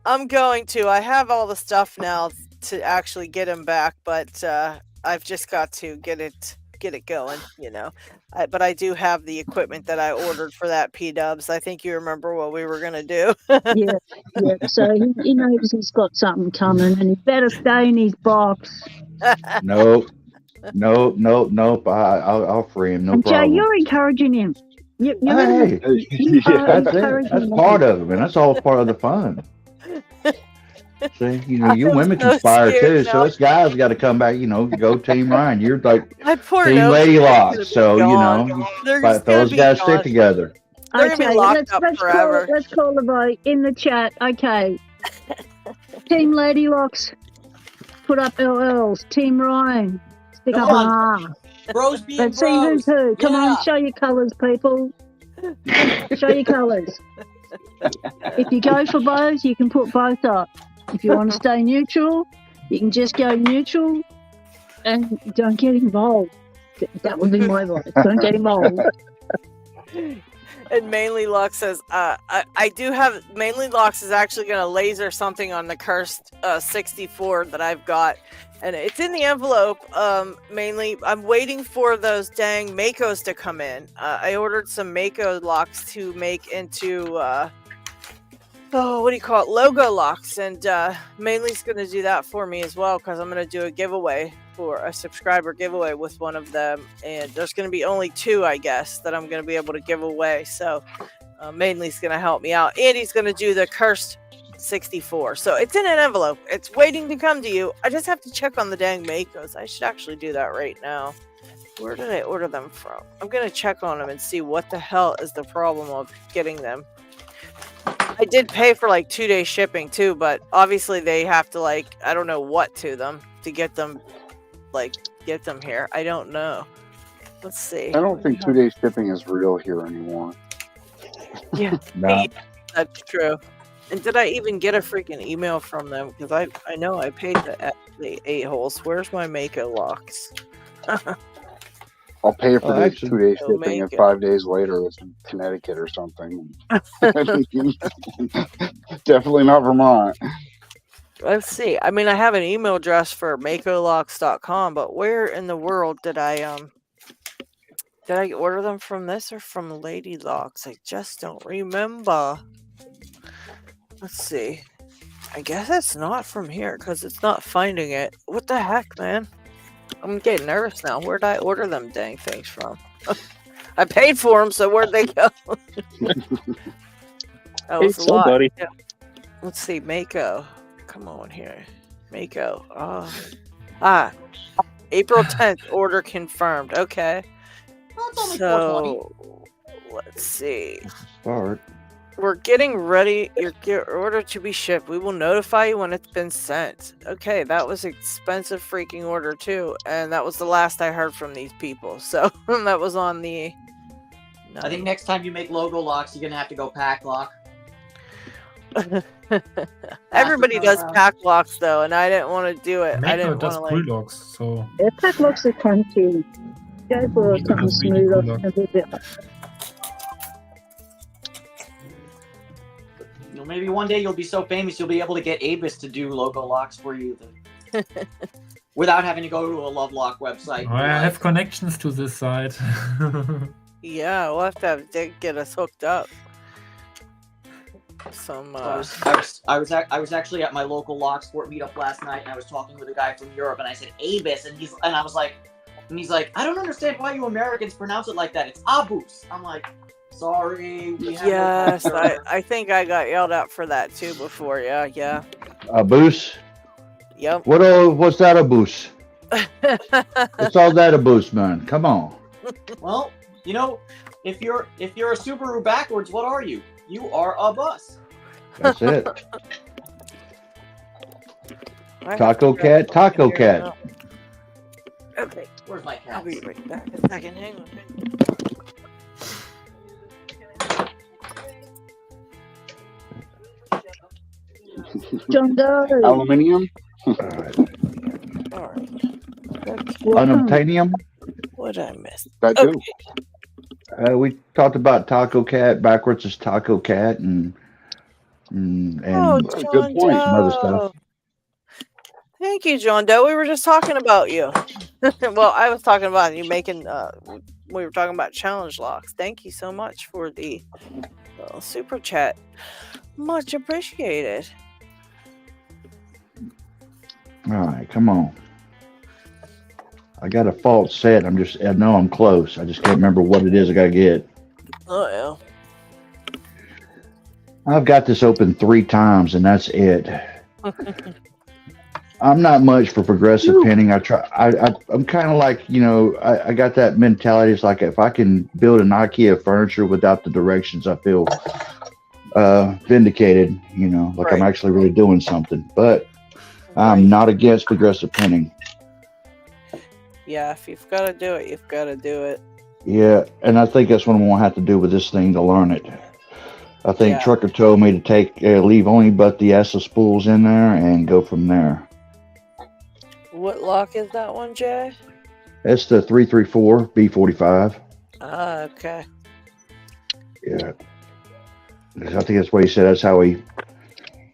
I'm going to. I have all the stuff now to actually get him back, but I've just got to get it going, you know. But I do have the equipment that I ordered for that P-dubs. I think you remember what we were gonna do. Yeah. So he knows he's got something coming, and he better stay in his box. Nope. I'll free him. No And Jay, problem. you're encouraging him. Hey, That's it. That's part of it, man. That's all part of the fun. See, you know, you women conspire too. So us guys got to come back. You know, go Team Ryan. You're like Team LadyLocks. So you know, those guys stick together. Okay, let's call the vote in the chat. Okay, Team LadyLocks, put up LLs. Team Ryan, stick up an R. Bros being Let's see who's who. Come on, show your colours, people. Show your colours. If you go for both, you can put both up. If you want to stay neutral, you can just go neutral and don't get involved. That would be my vote. Don't get involved. And Mainly Lux says, I do have, Mainly Lux is actually going to laser something on the cursed 64 that I've got. And it's in the envelope, mainly. I'm waiting for those dang Makos to come in. I ordered some Mako locks to make into, what do you call it? Logo locks. And Mainly's going to do that for me as well, because I'm going to do a giveaway for a subscriber giveaway with one of them. And there's going to be only 2, I guess, that I'm going to be able to give away. So Mainly's going to help me out. And he's going to do the cursed 64. So it's in an envelope. It's waiting to come to you. I just have to check on the dang Makos. I should actually do that right now. Where did I order them from? I'm going to check on them and see what the hell is the problem of getting them. I did pay for like 2-day shipping too, but obviously they have to like, I don't know what to them to get them, like get them here. I don't know. Let's see. I don't think 2-day shipping is real here anymore. Yeah, No. That's true. And did I even get a freaking email from them? Because I know I paid the 8 holes. Where's my Mako locks? I'll pay for the actually, 2-day shipping, and 5 days later it's in Connecticut or something. Definitely not Vermont. Let's see. I mean, I have an email address for MakoLocks.com, but where in the world did I order them from this or from LadyLocks? I just don't remember. Let's see. I guess it's not from here because it's not finding it. What the heck, man? I'm getting nervous now. Where'd I order them dang things from? I paid for them, so where'd they go? That was a lot. Buddy. Yeah. Let's see. Mako. Come on here. Mako. April 10th. Order confirmed. Okay. So, let's see. Start. We're getting ready. Your order to be shipped. We will notify you when it's been sent. Okay, that was an expensive freaking order too, and that was the last I heard from these people. So that was on the. I think next time you make logo locks, you're gonna have to go pack lock. Everybody does pack locks though, and I didn't want to do it. I Mako didn't does want pull to locks, so Yeah, pack locks are crunchy. Go for something smoother and a bit. Maybe one day you'll be so famous you'll be able to get Avis to do logo locks for you without having to go to a Love Lock website. I have connections to this site. Yeah, we'll have to get us hooked up. Some. I was actually at my local Locksport meetup last night, and I was talking with a guy from Europe, and I said Avis, and he's like, I don't understand why you Americans pronounce it like that. It's Abus. I'm like, sorry. Yes, I think I got yelled at for that too before. Yeah. A boost. Yep. What's that a boost? What's all that a boost, man? Come on. Well, you know, if you're a Subaru backwards, what are you? You are a bus. That's it. Taco cat. Okay. Where's my cat? I'll be right back. A second. Hang on. John Doe. Aluminium. All right. Unobtainium. What did I miss? That too. Okay. We talked about Taco Cat. Backwards is Taco Cat, and John good point. Some other stuff. Thank you, John Doe. We were just talking about you. Well, I was talking about you making. We were talking about challenge locks. Thank you so much for the super chat. Much appreciated. All right, come on. I got a false set. I know I'm close. I just can't remember what it is I got to get. Oh, yeah. I've got this open 3 times, and that's it. I'm not much for progressive pinning. I'm kind of like, I got that mentality. It's like if I can build an IKEA furniture without the directions, I feel vindicated, like I'm actually really doing something. But I'm not against progressive pinning. Yeah, if you've got to do it, you've got to do it. Yeah, and I think that's what I'm going to have to do with this thing to learn it. I think Trucker told me to leave only but the ESSA spools in there and go from there. What lock is that one, Jay? It's the 334 B45. Ah, okay. Yeah. I think that's what he said. That's how he...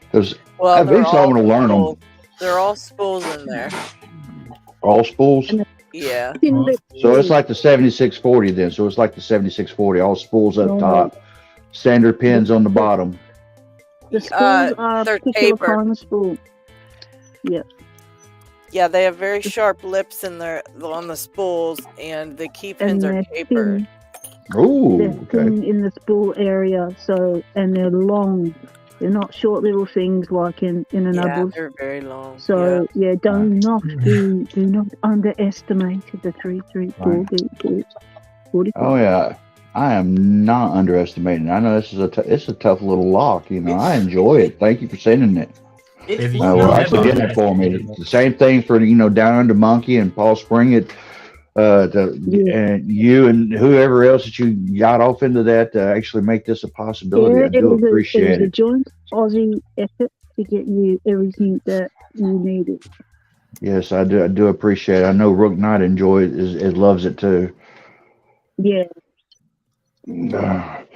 Because well, eventually I'm going to learn them. They're all spools in there. All spools? Yeah. So it's like the 7640 then. So it's like the 7640. All spools up top. Standard pins on the bottom. The spools are particular kind of spool. Yeah. Yeah, they have very sharp lips on the spools, and the key pins are tapered. Oh, okay. In the spool area, and they're long. They're not short little things like in a nubbles. They're very long. So do not underestimate the 334 B45. Oh yeah, I am not underestimating. I know this is it's a tough little lock. I enjoy it. Thank you for sending it. Well, actually did it for me. The same thing for Down Under Monkey and Paul Spring. And you and whoever else that you got off into that to actually make this a possibility. I do appreciate it. It was a joint Aussie effort to get you everything that you needed. Yes, I do appreciate it. I know Rook Knight enjoys it, loves it too. Yeah. D-Mac.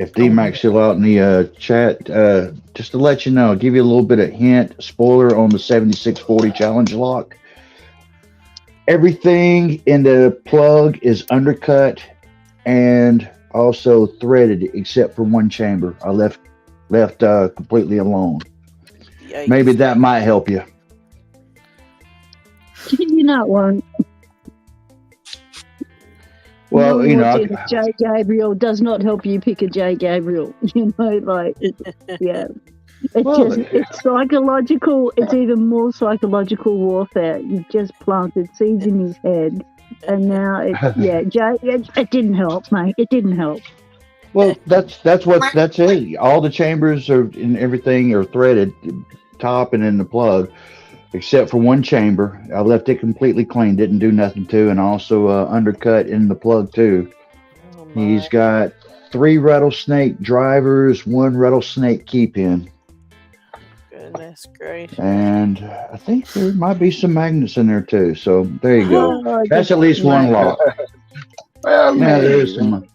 If D-Mac's still out in the chat, just to let you know, I'll give you a little bit of hint, spoiler on the 7640 challenge lock. Everything in the plug is undercut and also threaded except for one chamber. I left completely alone. Yikes. Maybe that might help you. You know what? Well, J. Gabriel does not help you pick a J. Gabriel. It's psychological. It's even more psychological warfare. You've just planted seeds in his head, and now it didn't help, mate. It didn't help. Well, that's it. All the chambers and everything are threaded, top and in the plug, except for one chamber. I left it completely clean. Didn't do nothing to, and also undercut in the plug too. He's got 3 rattlesnake drivers, 1 rattlesnake key pin. Goodness gracious. And I think there might be some magnets in there too. So there you go. That's at least one lock. Well, there's some.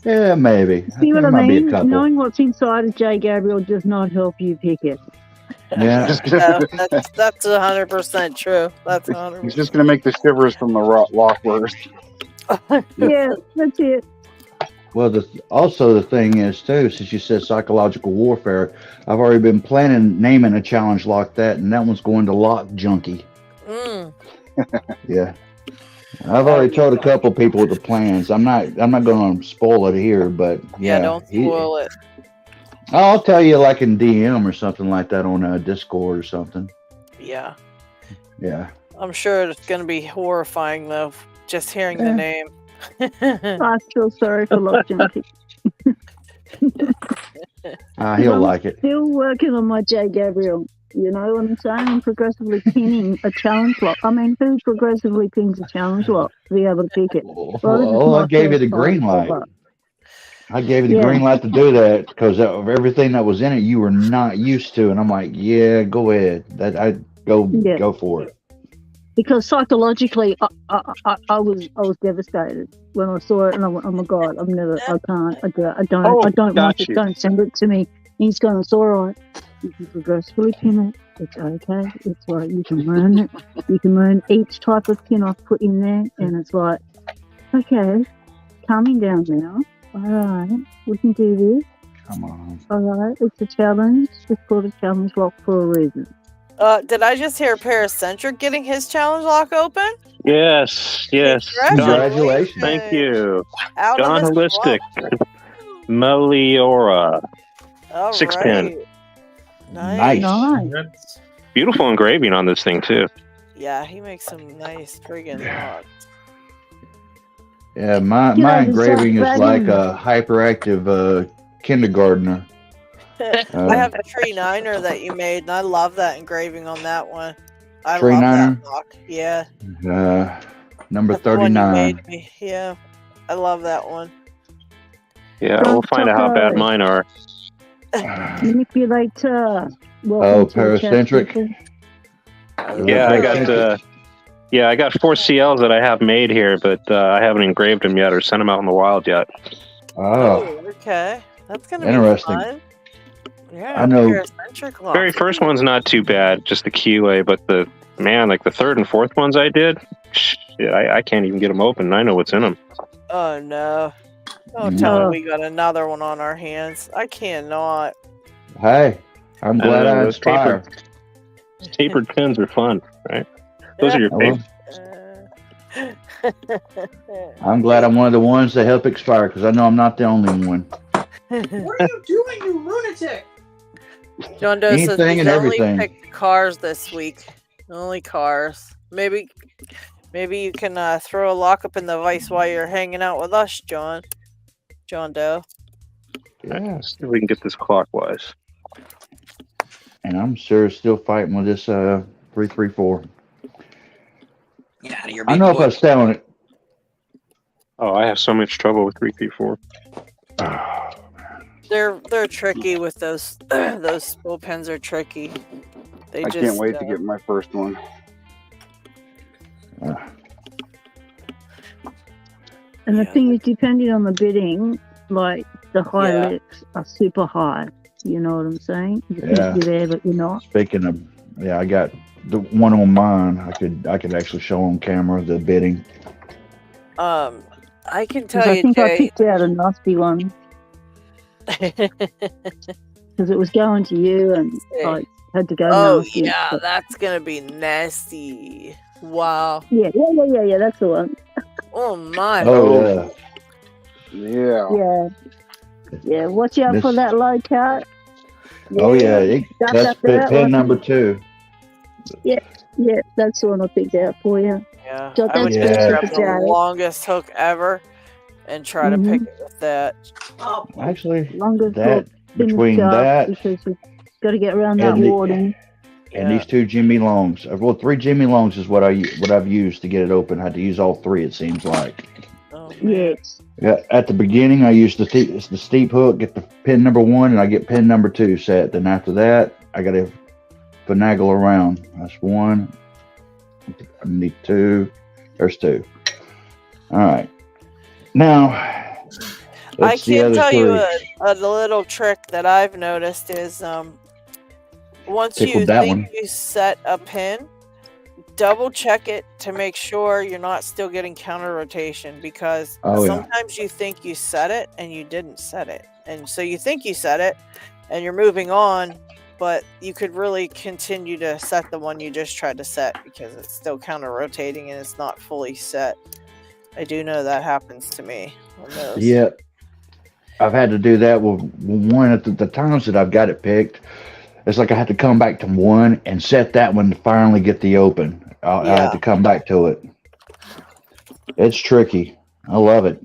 Yeah, maybe. See what I mean? Knowing what's inside of J. Gabriel does not help you pick it. Yeah, that's 100% true. That's 100%. He's just gonna make the shivers from the lock worse. Yeah, that's it. Well, also the thing is too, since you said psychological warfare, I've already been planning naming a challenge like that, and that one's going to Lock Junkie. Yeah, I've already told a couple people the plans. I'm not going to spoil it here, but don't spoil it. I'll tell you like in DM or something like that on Discord or something. Yeah. Yeah. I'm sure it's going to be horrifying though, just hearing the name. I feel sorry for Lock Junkie. He'll like it. Still working on my J. Gabriel. You know what I'm saying? I'm progressively pinning a challenge lock. I mean, who progressively pins a challenge lock to be able to pick it? Well, I gave you the green light. I gave you the green light to do that because of everything that was in it, you were not used to, and I'm like, yeah, go ahead. Go for it. Because psychologically, I was devastated when I saw it, and I went, "Oh my god, I don't want it. Don't send it to me." He's going, "It's all right. You can progressively pin it. It's okay. It's like you can learn it. You can learn each type of pin I've put in there, and it's like, okay, calming down now. All right, we can do this. Come on. All right, it's a challenge. It's called a challenge lock for a reason." Did I just hear Paracentric getting his challenge lock open? Yes. Congratulations. Thank you. Out John of this Holistic. Meliora. All 6-pin. Right. Nice. Beautiful engraving on this thing, too. Yeah, he makes some nice friggin' locks. Yeah, my engraving is like a hyperactive kindergartner. I have a tree niner that you made, and I love that engraving on that one. I Tree love niner? that lock. Yeah. Number That's the one you 39. made me. Yeah, I love that one. Yeah, we'll find out how bad mine are. Manipulator. Paracentric. Yeah, I got 4 CLs that I have made here, but I haven't engraved them yet or sent them out in the wild yet. Oh, okay. That's gonna interesting. be fun. Yeah, I know. Paracentric lock. Very first one's not too bad, just the keyway, but the third and fourth ones I did, shit, I can't even get them open. I know what's in them. Oh no! Don't tell me we got another one on our hands. I cannot. Hey, I'm glad I inspire. Tapered pins are fun, right? Those are your favorite. I'm glad I'm one of the ones that help expire because I know I'm not the only one. What are you doing, you lunatic? John Doe says Anything he's and only everything. picked cars this week. Only cars. Maybe you can throw a lock up in the vice while you're hanging out with us, John Doe. Yeah, see if we can get this clockwise. And I'm sure still fighting with this 334. Get out of here, I know if I stay on it. Oh, I have so much trouble with 334. They're tricky with those those spool pens are tricky. I can't wait to get my first one. And the thing is, depending on the bidding, like the high licks are super high. You know what I'm saying? You think you're there, but you're not. Speaking of, I got the one on mine. I could actually show on camera the bidding. I can tell you, I think Jay. I picked out a nasty one because it was going to you, and I had to go. Nasty, yeah, but... that's gonna be nasty. Wow. Yeah. That's the one. Oh my. Oh yeah. Yeah. Watch out for that low cut. Oh yeah, that's pin number 2. Yeah, that's the one I picked out for you. Yeah, So I would just grab the longest hook ever and try to pick it with that. Actually, longest that between that because we've got to get around that warding. And these 2 Jimmy Longs. Well, 3 Jimmy Longs is what I've used to get it open. I had to use all 3. It seems like. Yes. Yeah, at the beginning, I used the steep hook, get the pin number 1, and I get pin number 2 set. Then after that, I got to finagle around. That's 1. I need 2. There's 2. All right. Now, I can tell you a little trick that I've noticed is once you think you set a pin, double check it to make sure you're not still getting counter rotation, because sometimes you think you set it and you didn't set it, and so you think you set it and you're moving on, but you could really continue to set the one you just tried to set because it's still counter rotating and it's not fully set. I do know that happens to me on those. Yeah, I've had to do that with one at the times that I've got it picked. It's like I had to come back to 1 and set that one to finally get the open. I had to come back to it. It's tricky. I love it.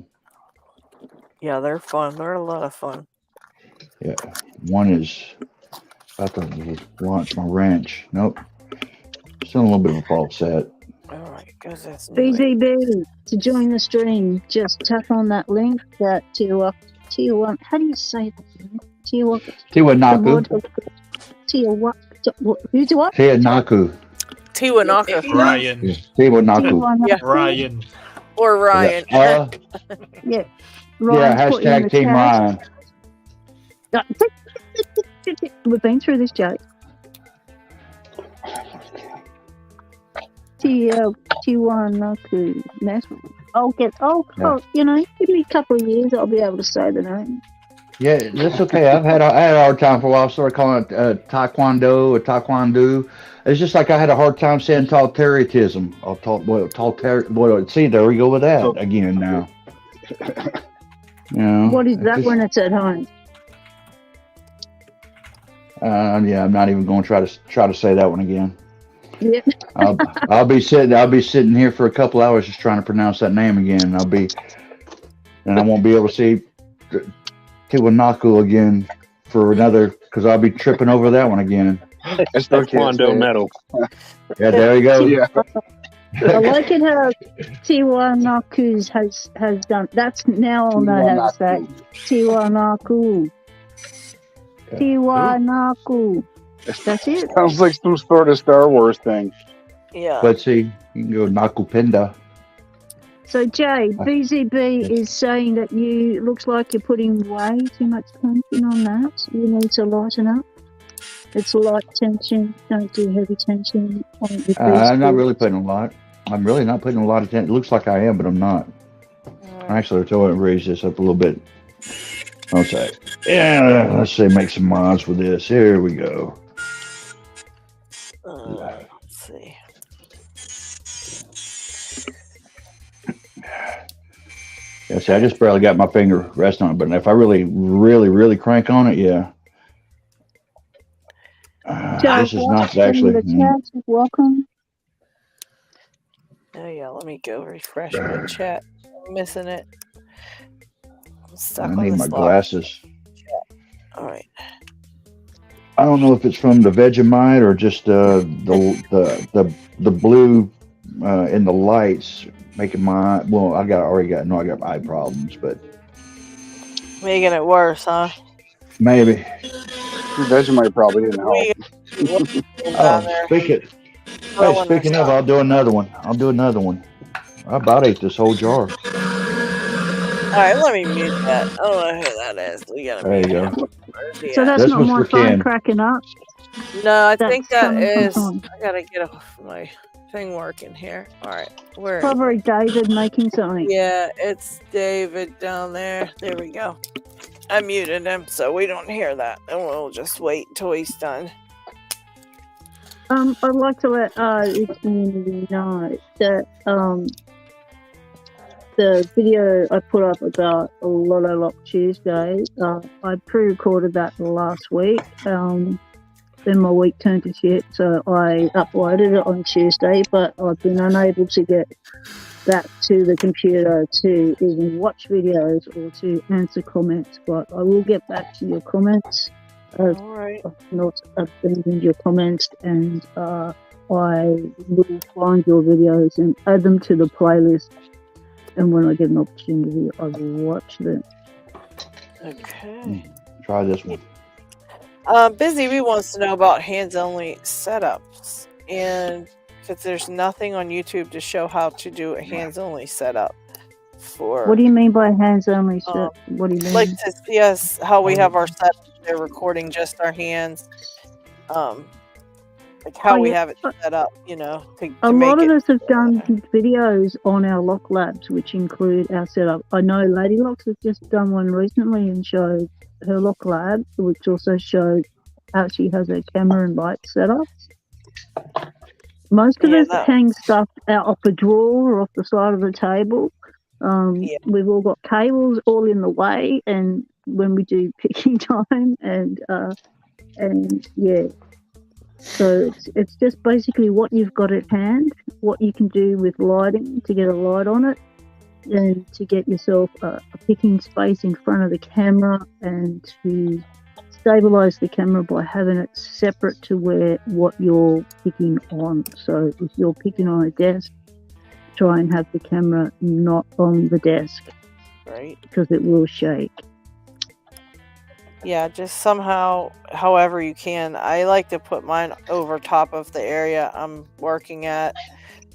Yeah, they're fun. They're a lot of fun. Yeah, 1 is about to launch my wrench. Nope. Still a little bit of a false set. All right, because that's BZB, to join the stream, just tap on that link that to Tijuana. How do you say that? Tiwanaku. Tijuana. Who's what? Tiwanaku. Tiwanaku. Ryan. Tiwanaku. Yeah. Ryan. Or Ryan. Yeah. Yeah, Ryan's put in the hashtag Team chat. Ryan. We've been through this, Jake. Tiwanaku. You know, give me a couple of years, I'll be able to say the name. Yeah, that's okay. I had a hard time for a while. I started calling it Taekwondo or Taekwondo. It's just like I had a hard time saying totalitarianism. See, there we go with that again now. You know, What is that when it's at home? Yeah, I'm not even going to try to say that one again. Yep. I'll be sitting here for a couple hours just trying to pronounce that name again. And I won't be able to see Tiwanaku again for another, because I'll be tripping over that one again. It's Taekwondo medal. Yeah, there you go. Yeah. I like it how Tiwanaku has done. That's now I'll know how to say Tiwanaku. Tiwanaku. That's it. Sounds like some sort of Star Wars thing. Yeah. But see, you can go Nakupenda. So Jay, BZB is saying that looks like you're putting way too much tension on that. You need to lighten up. It's light tension. Don't do heavy tension on the I'm not really putting a lot. I'm really not putting a lot of tension. It looks like I am, but I'm not. Actually, I'm going to raise this up a little bit. Okay. Yeah, let's say make some mods with this. Here we go. Let's see. Yeah, see, I just barely got my finger resting on it, but if I really, really, really crank on it, yeah. This is not actually. Welcome. Oh yeah, let me go refresh my chat. I'm missing it. I'm stuck I on need this my glasses. All right. I don't know if it's from the Vegemite or just the blue in the lights making my I got eye problems, but Making it worse, huh? maybe. Vegemite probably didn't help. Speaking of, I'll do another one. I about ate this whole jar. Alright, let me mute that. I don't know who that is. We gotta There you mute go. it. So that's not my phone Ken. cracking up. No, I think that coming from is. Tom. I gotta get off my thing working here. Alright, where? Probably David making something. Yeah, it's David down there. There we go. I muted him so we don't hear that, and we'll just wait until he's done. I'd like to let the community know that the video I put up about LadyLocks Tuesday, I pre-recorded that last week. Then my week turned to shit, so I uploaded it on Tuesday, but I've been unable to get back to the computer to even watch videos or to answer comments. But I will get back to your comments. Alright. I've not abandoned your comments, and I will find your videos and add them to the playlist. And when I get an opportunity, I will watch them. Okay. Try this one. Busy Bee wants to know about hands-only setups, and because there's nothing on YouTube to show how to do a hands-only setup. What do you mean by hands-only set? What do you mean? Like to see us how we have our setup. They're recording just our hands. Like how we have it set up, you know. A lot of us have done videos on our Lock Labs, which include our setup. I know LadyLocks has just done one recently and showed her Lock Lab, which also showed how she has her camera and light set up. Most of us hang stuff out off a drawer or off the side of the table. We've all got cables all in the way, and when we do picking time, and yeah. So it's just basically what you've got at hand, what you can do with lighting to get a light on it, and to get yourself a picking space in front of the camera, and to stabilize the camera by having it separate to what you're picking on. So if you're picking on a desk, try and have the camera not on the desk, right? Because it will shake. Yeah, just somehow, however you can. I like to put mine over top of the area I'm working at,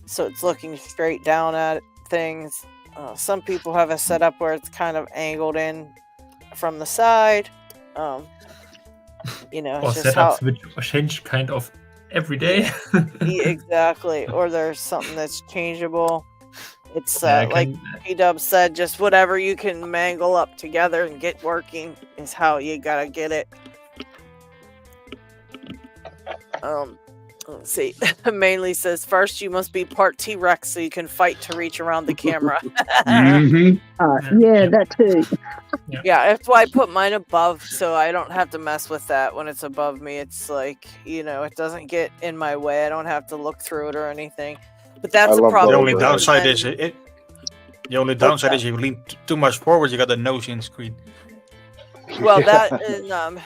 so it's looking straight down at things. Some people have a setup where it's kind of angled in from the side. You know, Or it's just how setups which change kind of every day. exactly. Or there's something that's changeable. It's Yeah, like P-Dub said, just whatever you can mangle up together and get working is how you gotta get it. Let's see. Mainly says first you must be part T-Rex so you can fight to reach around the camera. Yeah, that too. Yeah, that's why I put mine above so I don't have to mess with that when it's above me. It's like, you know, it doesn't get in my way. I don't have to look through it or anything. But that's a problem. The only downside is the only downside is you lean too much forward, you got the nose in screen. Well, that and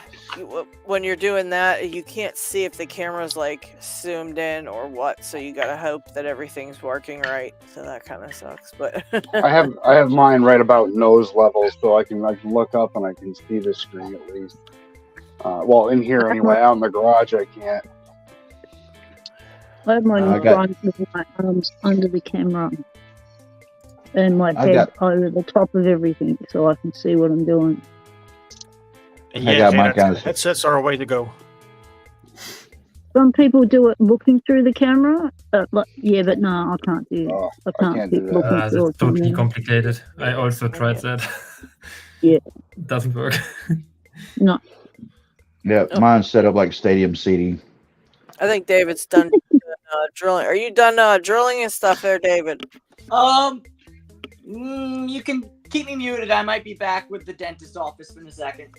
when you're doing that, you can't see if the camera's like zoomed in or what. So you gotta hope that everything's working right. So that kind of sucks. But I have mine right about nose level, so I can look up and I can see the screen at least. Well, in here anyway. Out in the garage, I can't. I have mine in front with my arms under the camera and my head over the top of everything, so I can see what I'm doing. Yeah, headsets are a way to go. Some people do it looking through the camera. Yeah, but no, I can't do. I can't keep looking through. That's totally complicated. I also tried that. Yeah, doesn't work. No. Yeah, mine's set up like stadium seating. I think David's done drilling. Are you done drilling and stuff there, David? You can keep me muted. I might be back with the dentist's office in a second.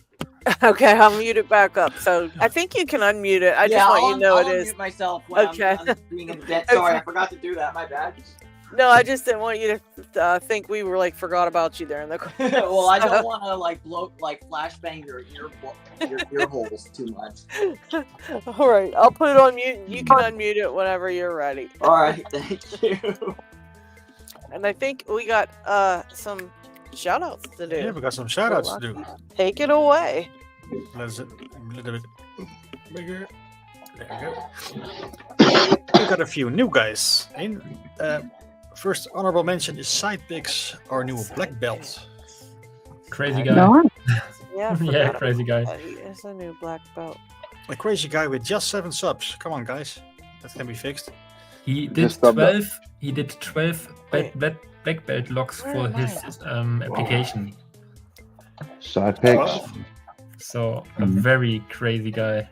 Okay, I'll mute it back up. So I think you can unmute it. I just want you to know I'll it is. unmute myself when Okay. I'm being in the dent. Sorry, I forgot to do that. My bad. No, I just didn't want you to think we were like forgot about you there in the. Well, I don't want to flashbang your ear holes too much. All right, I'll put it on mute. You can unmute it whenever you're ready. All right, thank you. And I think we got some shoutouts to do. Yeah, we got some shoutouts to do. Take it away. Let's a little bit bigger. There we go. We got a few new guys in. First honorable mention is Sidepicks, our new black belt. Crazy guy. No. Yeah, Yeah, crazy guy. He is a new black belt. A crazy guy with just 7 subs. Come on, guys, that can be fixed. He did 12. He did 12 black belt locks for his application. Sidepicks. So a very crazy guy,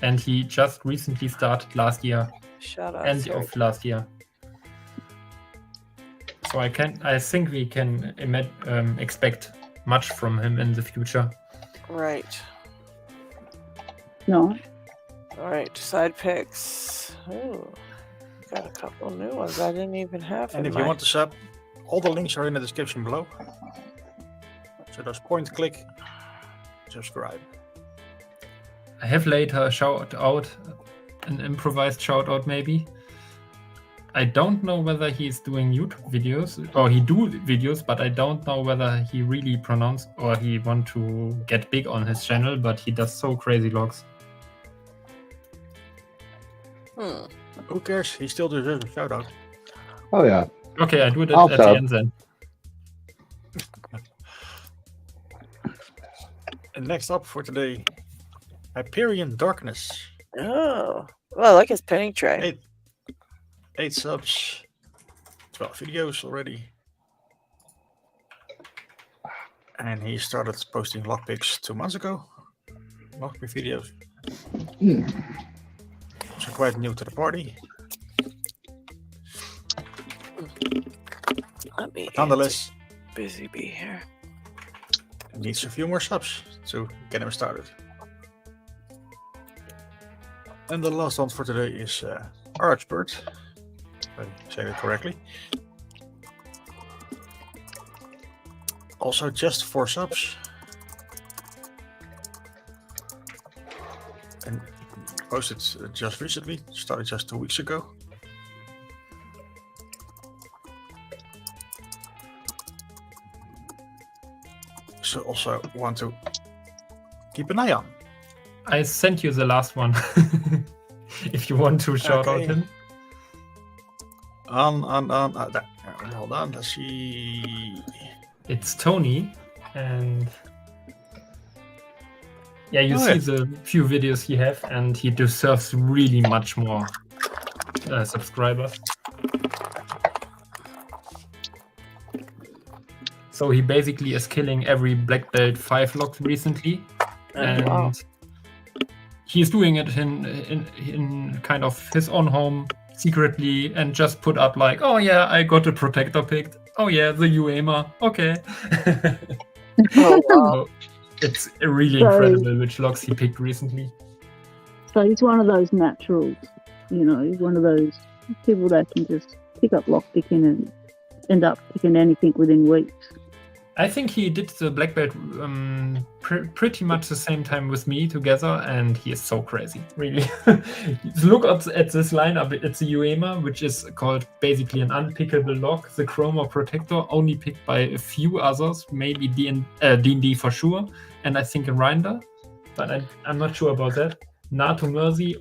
and he just recently started last year. End of last year. So I think we can expect much from him in the future. Right. No. All right, Sidepicks. Oh, got a couple new ones I didn't even have. And if you want to sub, all the links are in the description below. So just point, click, subscribe. I have later a shout out, an improvised shout out maybe. I don't know whether he's doing YouTube videos or he do videos, but I don't know whether he really pronounce or he want to get big on his channel, but he does so crazy logs. Who cares? He still deserves a shout out. Oh yeah. Okay, I do it I'll at the sub. end then. And next up for today, Hyperion Darkness. Oh, well, I like his penny tray. 8 subs, 12 videos already. And he started posting lockpicks 2 months ago. Lockpick videos. So quite new to the party. Nonetheless, busy be here. Needs a few more subs to get him started. And the last one for today is Archbird. If I say it correctly. Also just 4 subs. And posted just recently, started just 2 weeks ago. So also want to keep an eye on. I sent you the last one. If you want to shout out him. Hold on, let's see. It's Tony, and yeah, you see the few videos he have, and he deserves really much more subscribers. So he basically is killing every black belt 5 lock recently, and he's doing it in kind of his own home secretly, and just put up like, oh yeah, I got a protector picked. Oh yeah, the UEMA. Okay. So it's really incredible which locks he picked recently. So he's one of those naturals, you know. He's one of those people that can just pick up lockpicking and end up picking anything within weeks. I think he did the black belt pretty much the same time with me together, and he is so crazy, really. Look at this lineup. It's a UEMA, which is called basically an unpickable lock. The Chroma Protector, only picked by a few others, maybe D&D for sure, and I think a Rinder, but I'm not sure about that. NATO Mercy,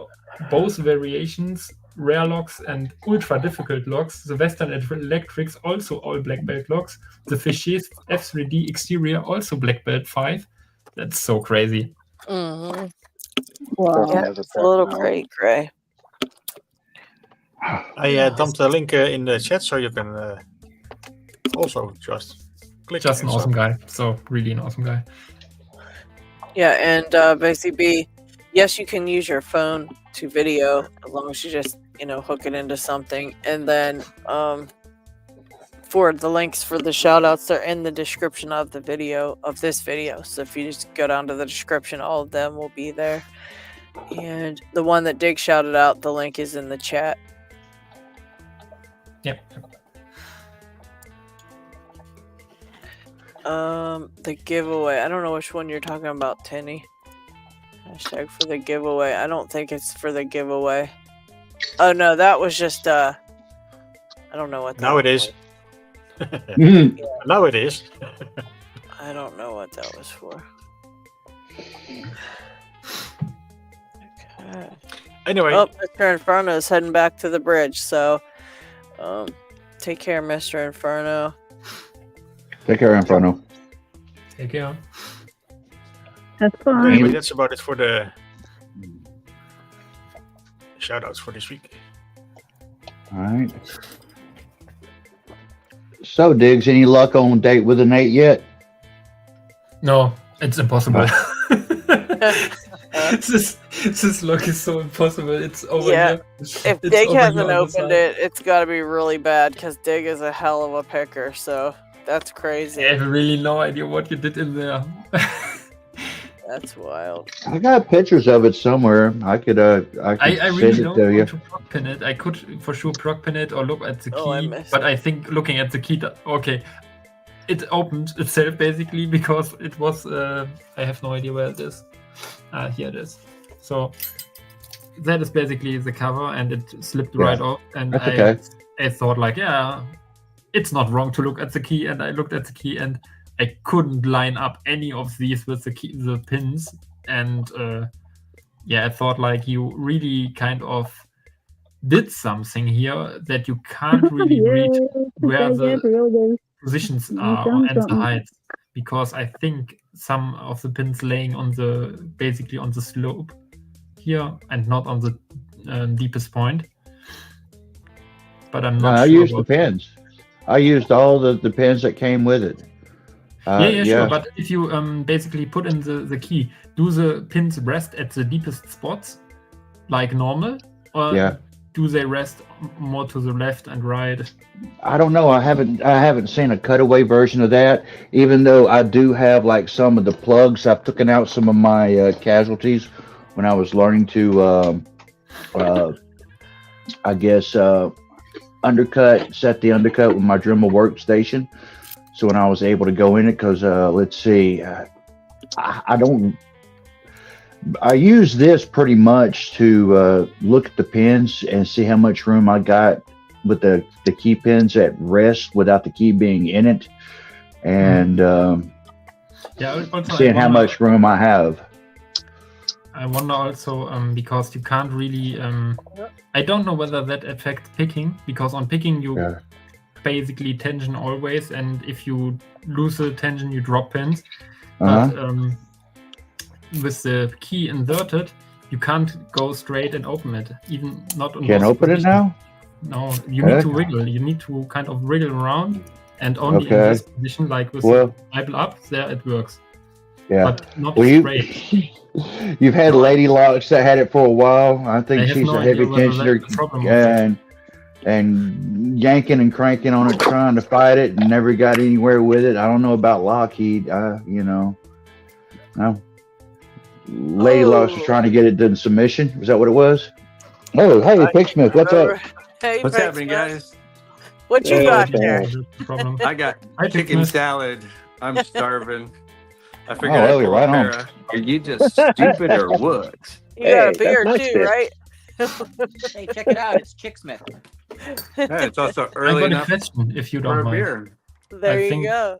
both variations, rare locks and ultra difficult locks. The Western Electrics, also all black belt locks. The Fishes F3D exterior, also black belt 5. That's so crazy. Mm-hmm. Wow. Yeah, it's a little gray. I dumped a link in the chat so you can also just click. Just an awesome guy. So really an awesome guy. Yeah, and basically, yes, you can use your phone to video as long as you just hook it into something, and then for the links for the shoutouts, they're in the description of the video of this video. So if you just go down to the description, all of them will be there. And the one that Dig shouted out, the link is in the chat. Yep. The giveaway. I don't know which one you're talking about, Tinny. Hashtag for the giveaway. I don't think it's for the giveaway. Oh no, that was just I don't know what that now it is. Yeah. Now it is. I don't know what that was for. Okay. Anyway. Oh, Mr. Inferno is heading back to the bridge, so take care, Mr. Inferno. Take care, Inferno. Take care. Have fun. Anyway, that's about it for the shoutouts for this week. All right. So, Diggs, any luck on date with an 8 yet? No, it's impossible. This lock is so impossible. It's over here. If Dig hasn't opened it, it's got to be really bad because Dig is a hell of a picker. So that's crazy. I have really no idea what you did in there. That's wild. I got pictures of it somewhere. I could I send really it don't to you. want to proc pin it. I could for sure proc pin it or look at the key, but I think looking at the key, okay, it opened itself basically because it was. I have no idea where it is. Here it is. So that is basically the cover, and it slipped right off. And I thought like, yeah, it's not wrong to look at the key, and I looked at the key and I couldn't line up any of these with the pins, and I thought like you really kind of did something here that you can't really read where the positions are and the heights, because I think some of the pins laying on basically on the slope here and not on the deepest point. But I'm not sure. I used the pins. I used all the pins that came with it. Sure. But if you basically put in the key, do the pins rest at the deepest spots, like normal, or do they rest more to the left and right? I don't know. I haven't seen a cutaway version of that. Even though I do have like some of the plugs, I've taken out some of my casualties when I was learning to, I guess, set the undercut with my Dremel workstation. So when I was able to go in it, because let's see, I use this pretty much to look at the pins and see how much room I got with the key pins at rest without the key being in it, and seeing how much room I have. I wonder also because you can't really. I don't know whether that affects picking, because on picking you basically tension always, and if you lose the tension, you drop pins. But with the key inverted, you can't go straight and open it, even not on. Can't open it now? No, you need to wriggle. You need to kind of wriggle around, and only in this position, like with the Bible up, there it works. Yeah, but not straight. You've had LadyLocks that had it for a while. I think she's a heavy tensioner and yanking and cranking on it, trying to fight it, and never got anywhere with it. I don't know about LockHeat. No. LadyLocks was trying to get it to submission. Was that what it was? Oh, hey, Picksmith, what's up? Hey, what's happening, guys? What you got there? I got chicken salad. I'm starving. I figured right on. Are you just stupid or what? You got a beer too, right? Hey, check it out. It's Chicksmith. Yeah, it's also early I got enough a question, if you don't for a mind. beer. There you go.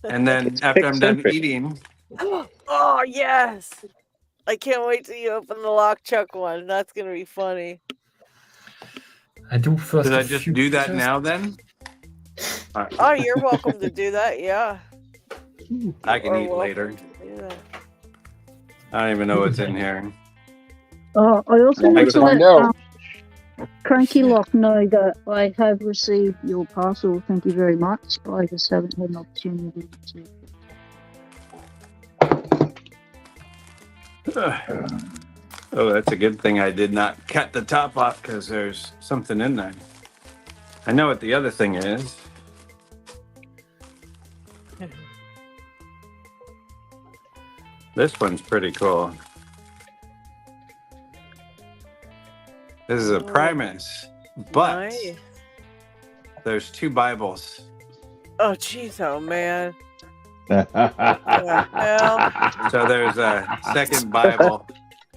And then after I'm done eating. Oh, yes. I can't wait till you open the Lock Chuck one. That's going to be funny. I do first. Did I just do that now then? Right. Oh, you're welcome to do that. Yeah. I can eat later. I don't even know what's in here. I also want to let Cranky Lock know that I have received your parcel. Thank you very much. I just haven't had an opportunity to. Oh, that's a good thing I did not cut the top off because there's something in there. I know what the other thing is. This one's pretty cool. This is a Primus, but there's 2 Bibles. Oh, jeez, oh, man. So there's a second Bible.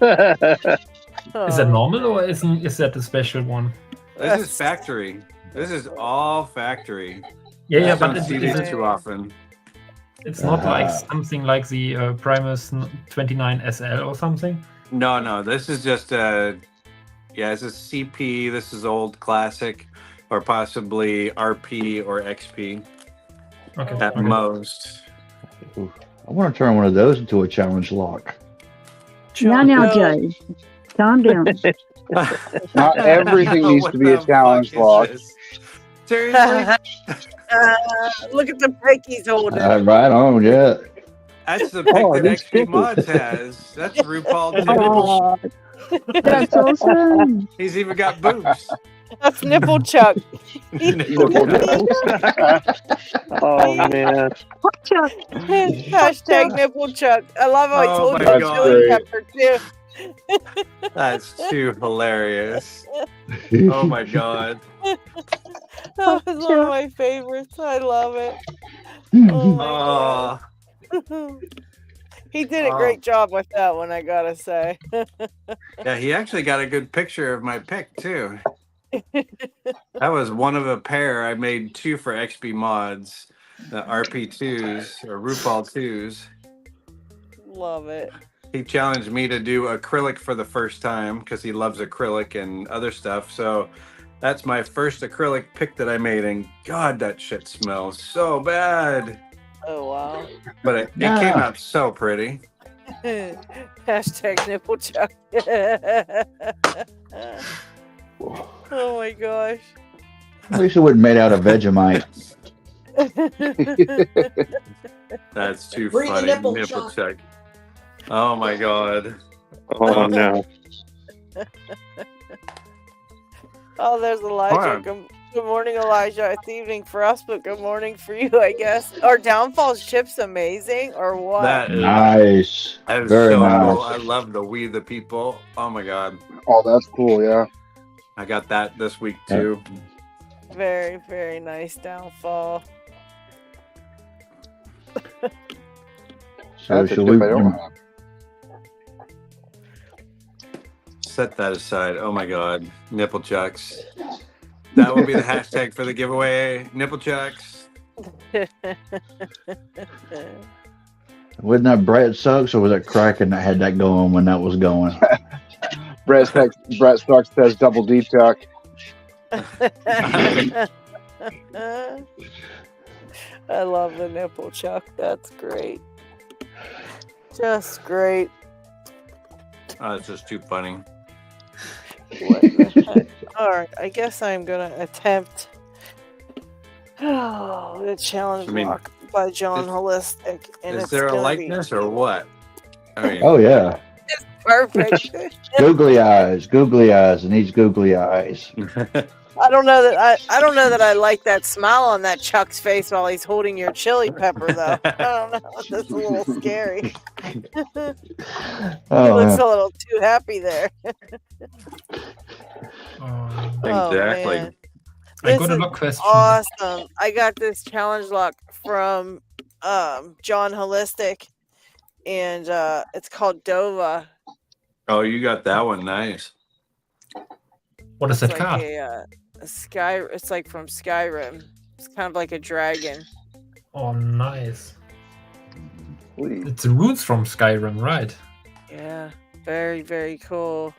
Is that normal or is that a special one? This is factory. This is all factory. Yeah, I but don't see these too often. It's not like something like the Primus 29 SL or something? No. This is just this is CP. This is old classic, or possibly RP or XP. Okay. At most. I want to turn one of those into a challenge lock. Now, Jay. Calm down. Not everything needs to be a challenge lock. Seriously? Look at the break he's holding. Right on, yeah. That's the pick that XP Mods has. That's RuPaul. That's awesome. He's even got boobs. That's Nipple Chuck. Oh, man. Chuck. Hashtag Nipple Chuck. I love how he told you chili pepper, too. That's too hilarious. Oh, my God. That was one of my favorites. I love it. Oh my God. He did a great job with that one, I gotta say. Yeah, he actually got a good picture of my pick too. That was one of a pair. I made 2 for XP Mods, the RP2s or RuPaul 2s. Love it. He challenged me to do acrylic for the first time because he loves acrylic and other stuff. So that's my first acrylic pick that I made, and God, that shit smells so bad. Oh, wow. But it came out so pretty. Hashtag Nipple Chuck. Oh my gosh. At least it wasn't made out of Vegemite. That's too funny. Nipple check. Oh my God. Oh no. Oh, there's Elijah. Good morning, Elijah. It's evening for us, but good morning for you, I guess. Our Downfall's chip's amazing, or what? That is nice. That is very so nice. cool. I love the We the People. Oh my God. Oh, that's cool, yeah. I got that this week too. Very, very nice Downfall. So should we set that aside? Oh my God. Nipple chucks. That will be the hashtag for the giveaway. Nipple chucks. Wasn't that Brett Sucks, or was it Kraken that had that going when that was going? Brett Sucks says double deep duck. I love the nipple chuck. That's great. Just great. Oh, it's just too funny. What the heck? Alright, I guess I'm gonna attempt the challenge lock by John Holistic. And Is it's there a gonna likeness or what? I mean, Oh yeah. It's perfect. Googly eyes, and these googly eyes. I don't know that I like that smile on that Chuck's face while he's holding your chili pepper though. I don't know. That's a little scary. He looks a little too happy there. I Exactly. Man. got a This lock is question. awesome. I got this challenge lock from John Holistic, and it's called Dova. Oh, you got that one. Nice. What is It's that like card? a it's like from Skyrim. It's kind of like a dragon. Oh, nice. It's runes from Skyrim, right? Yeah, very, very cool.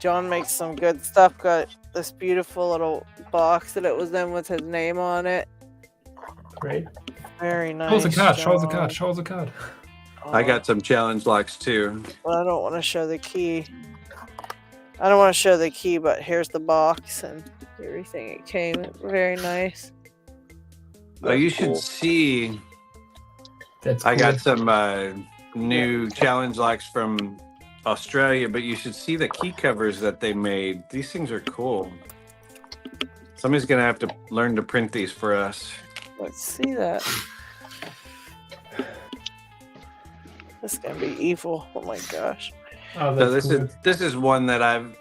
John makes some good stuff. Got this beautiful little box that it was in with his name on it. Great. Very nice. Show the card, show the John. card, show the card. I got some challenge locks too. Well, I don't want to show the key. I don't want to show the key, but here's the box and everything it came. Very nice. Oh, you should see. That's I cool. got some new challenge locks from Australia, but you should see the key covers that they made. These things are cool. Somebody's gonna have to learn to print these for us. Let's see that. This is gonna be evil. Oh my gosh. Oh, So that's this is one that I've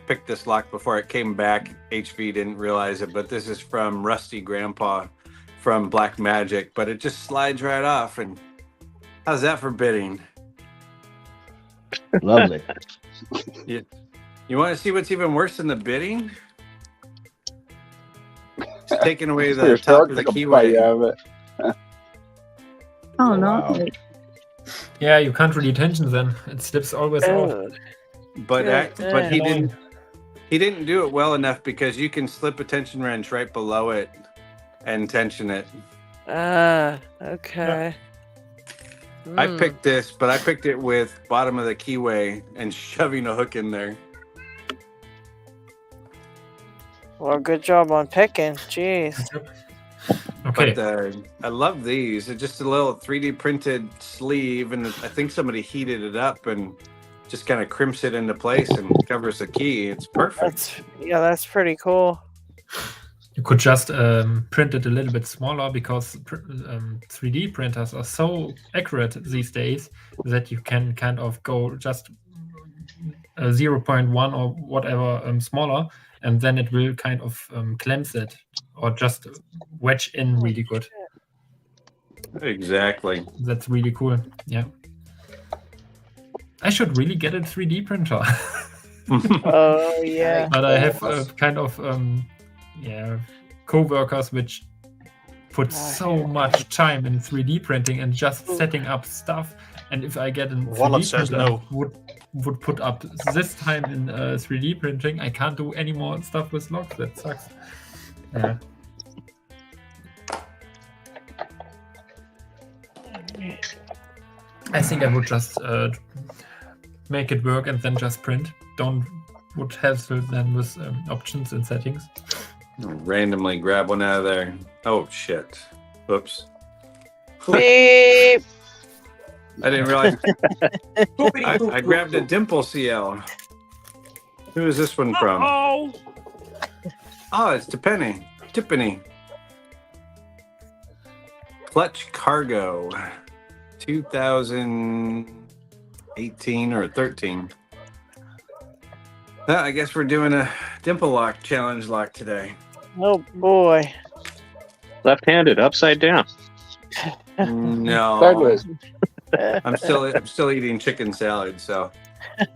picked this lock before it came back. HV didn't realize it, but this is from Rusty Grandpa from Black Magic, but it just slides right off. And how's that for bidding? Lovely. You want to see what's even worse than the bidding? It's taking away the top of the keyway. Oh, no. Yeah, you can't really tension then. It slips always off. But he didn't do it well enough because you can slip a tension wrench right below it and tension it. Okay. I picked this, but I picked it with bottom of the keyway and shoving a hook in there. Well, good job on picking. Jeez. Okay. But I love these. It's just a little 3D printed sleeve, and I think somebody heated it up and just kind of crimps it into place and covers the key. It's perfect. That's pretty cool. You could just print it a little bit smaller because 3D printers are so accurate these days that you can kind of go just 0.1 or whatever smaller, and then it will kind of cleanse it or just wedge in really good. Exactly. That's really cool. Yeah. I should really get a 3D printer. Oh yeah. But I have kind of co-workers which put so much time in 3D printing and just setting up stuff. And if I get a 3D printer would put up this time in 3D printing, I can't do any more stuff with locks. That sucks. Yeah. I think I would just make it work and then just print. Would hassle then with options and settings. Randomly grab one out of there. Oh shit! Oops. Beep. I didn't realize. I grabbed a Dimple CL. Who is this one from? Oh, it's Tiffany. Clutch Cargo, 2018 or 13. I guess we're doing a Dimple Lock challenge lock today. Oh boy. Left-handed, upside down. No. Sideways. I'm still eating chicken salad, so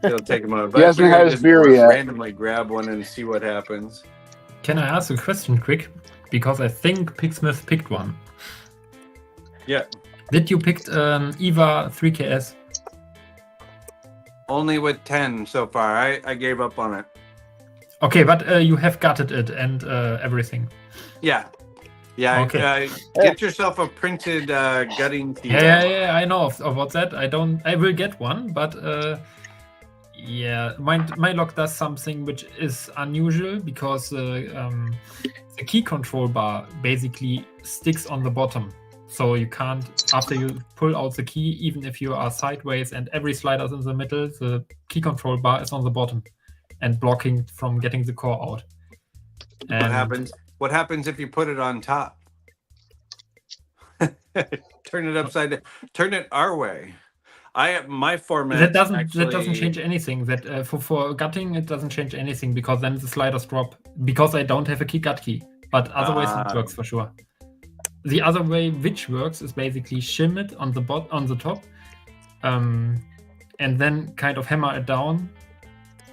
it'll take a moment. He hasn't had his beer yet. Randomly grab one and see what happens. Can I ask a question quick? Because I think Pigsmith picked one. Yeah. Did you pick EVA 3KS? Only with 10 so far. I gave up on it. Okay, but you have gutted it and everything. Yeah. Yeah. Okay. Get yourself a printed gutting key. Yeah, I know about that. I will get one, but yeah, my lock does something which is unusual because the key control bar basically sticks on the bottom. So you can't, after you pull out the key, even if you are sideways and every slider is in the middle, the key control bar is on the bottom and blocking from getting the core out. And What happens if you put it on top? Turn it upside down. Turn it our way. My format that doesn't change anything. That for gutting it doesn't change anything because then the sliders drop because I don't have a gut key. But otherwise it works for sure. The other way which works is basically shim it on the top, and then kind of hammer it down,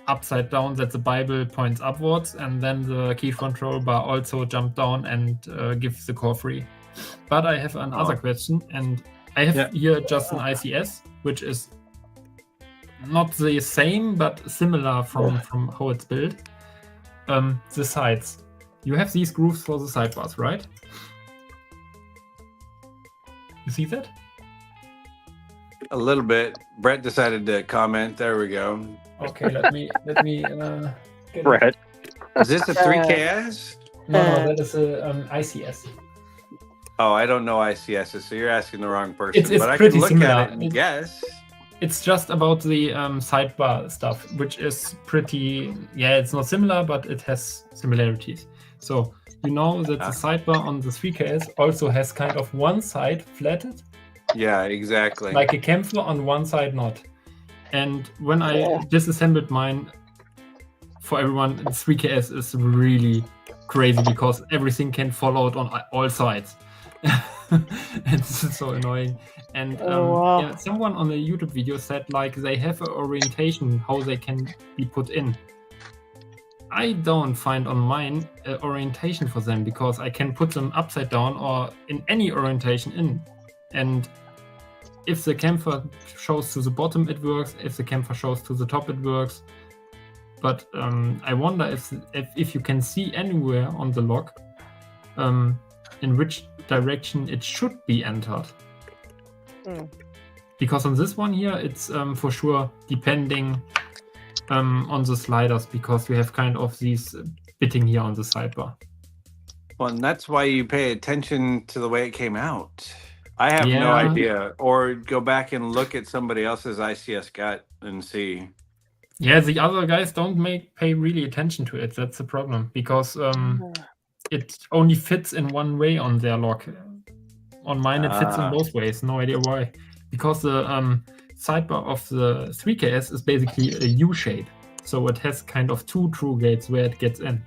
upside down, that the Bible points upwards, and then the key control bar also jump down and gives the core free. But I have another question, and I have here just an ICS, which is not the same but similar from how it's built. The sides. You have these grooves for the sidebars, right? You see that? A little bit. Brett decided to comment. There we go. Okay, let me get Brett. Is this a 3KS? No, that is a ICS. Oh, I don't know ICSs, so you're asking the wrong person. It's but I pretty can look similar. at it and guess. It's just about the sidebar stuff, which is pretty... Yeah, it's not similar, but it has similarities. So you know that the sidebar on the 3KS also has kind of one side flatted. Yeah, exactly. Like a chamfer on one side not. And when I disassembled mine, for everyone, the 3KS is really crazy because everything can fall out on all sides. It's so annoying. And yeah, someone on the YouTube video said like they have an orientation how they can be put in. I don't find on mine orientation for them because I can put them upside down or in any orientation in. And if the chamfer shows to the bottom, it works. If the chamfer shows to the top, it works. But I wonder if you can see anywhere on the lock in which direction it should be entered. Because on this one here, it's for sure depending on the sliders because you have kind of these bitting here on the sidebar. Well, and that's why you pay attention to the way it came out. I have no idea. Or go back and look at somebody else's ICS gut and see. Yeah, the other guys don't pay really attention to it. That's the problem because it only fits in one way on their lock. On mine, it fits in both ways. No idea why. Because the sidebar of the 3KS is basically a U shape. So it has kind of two true gates where it gets in.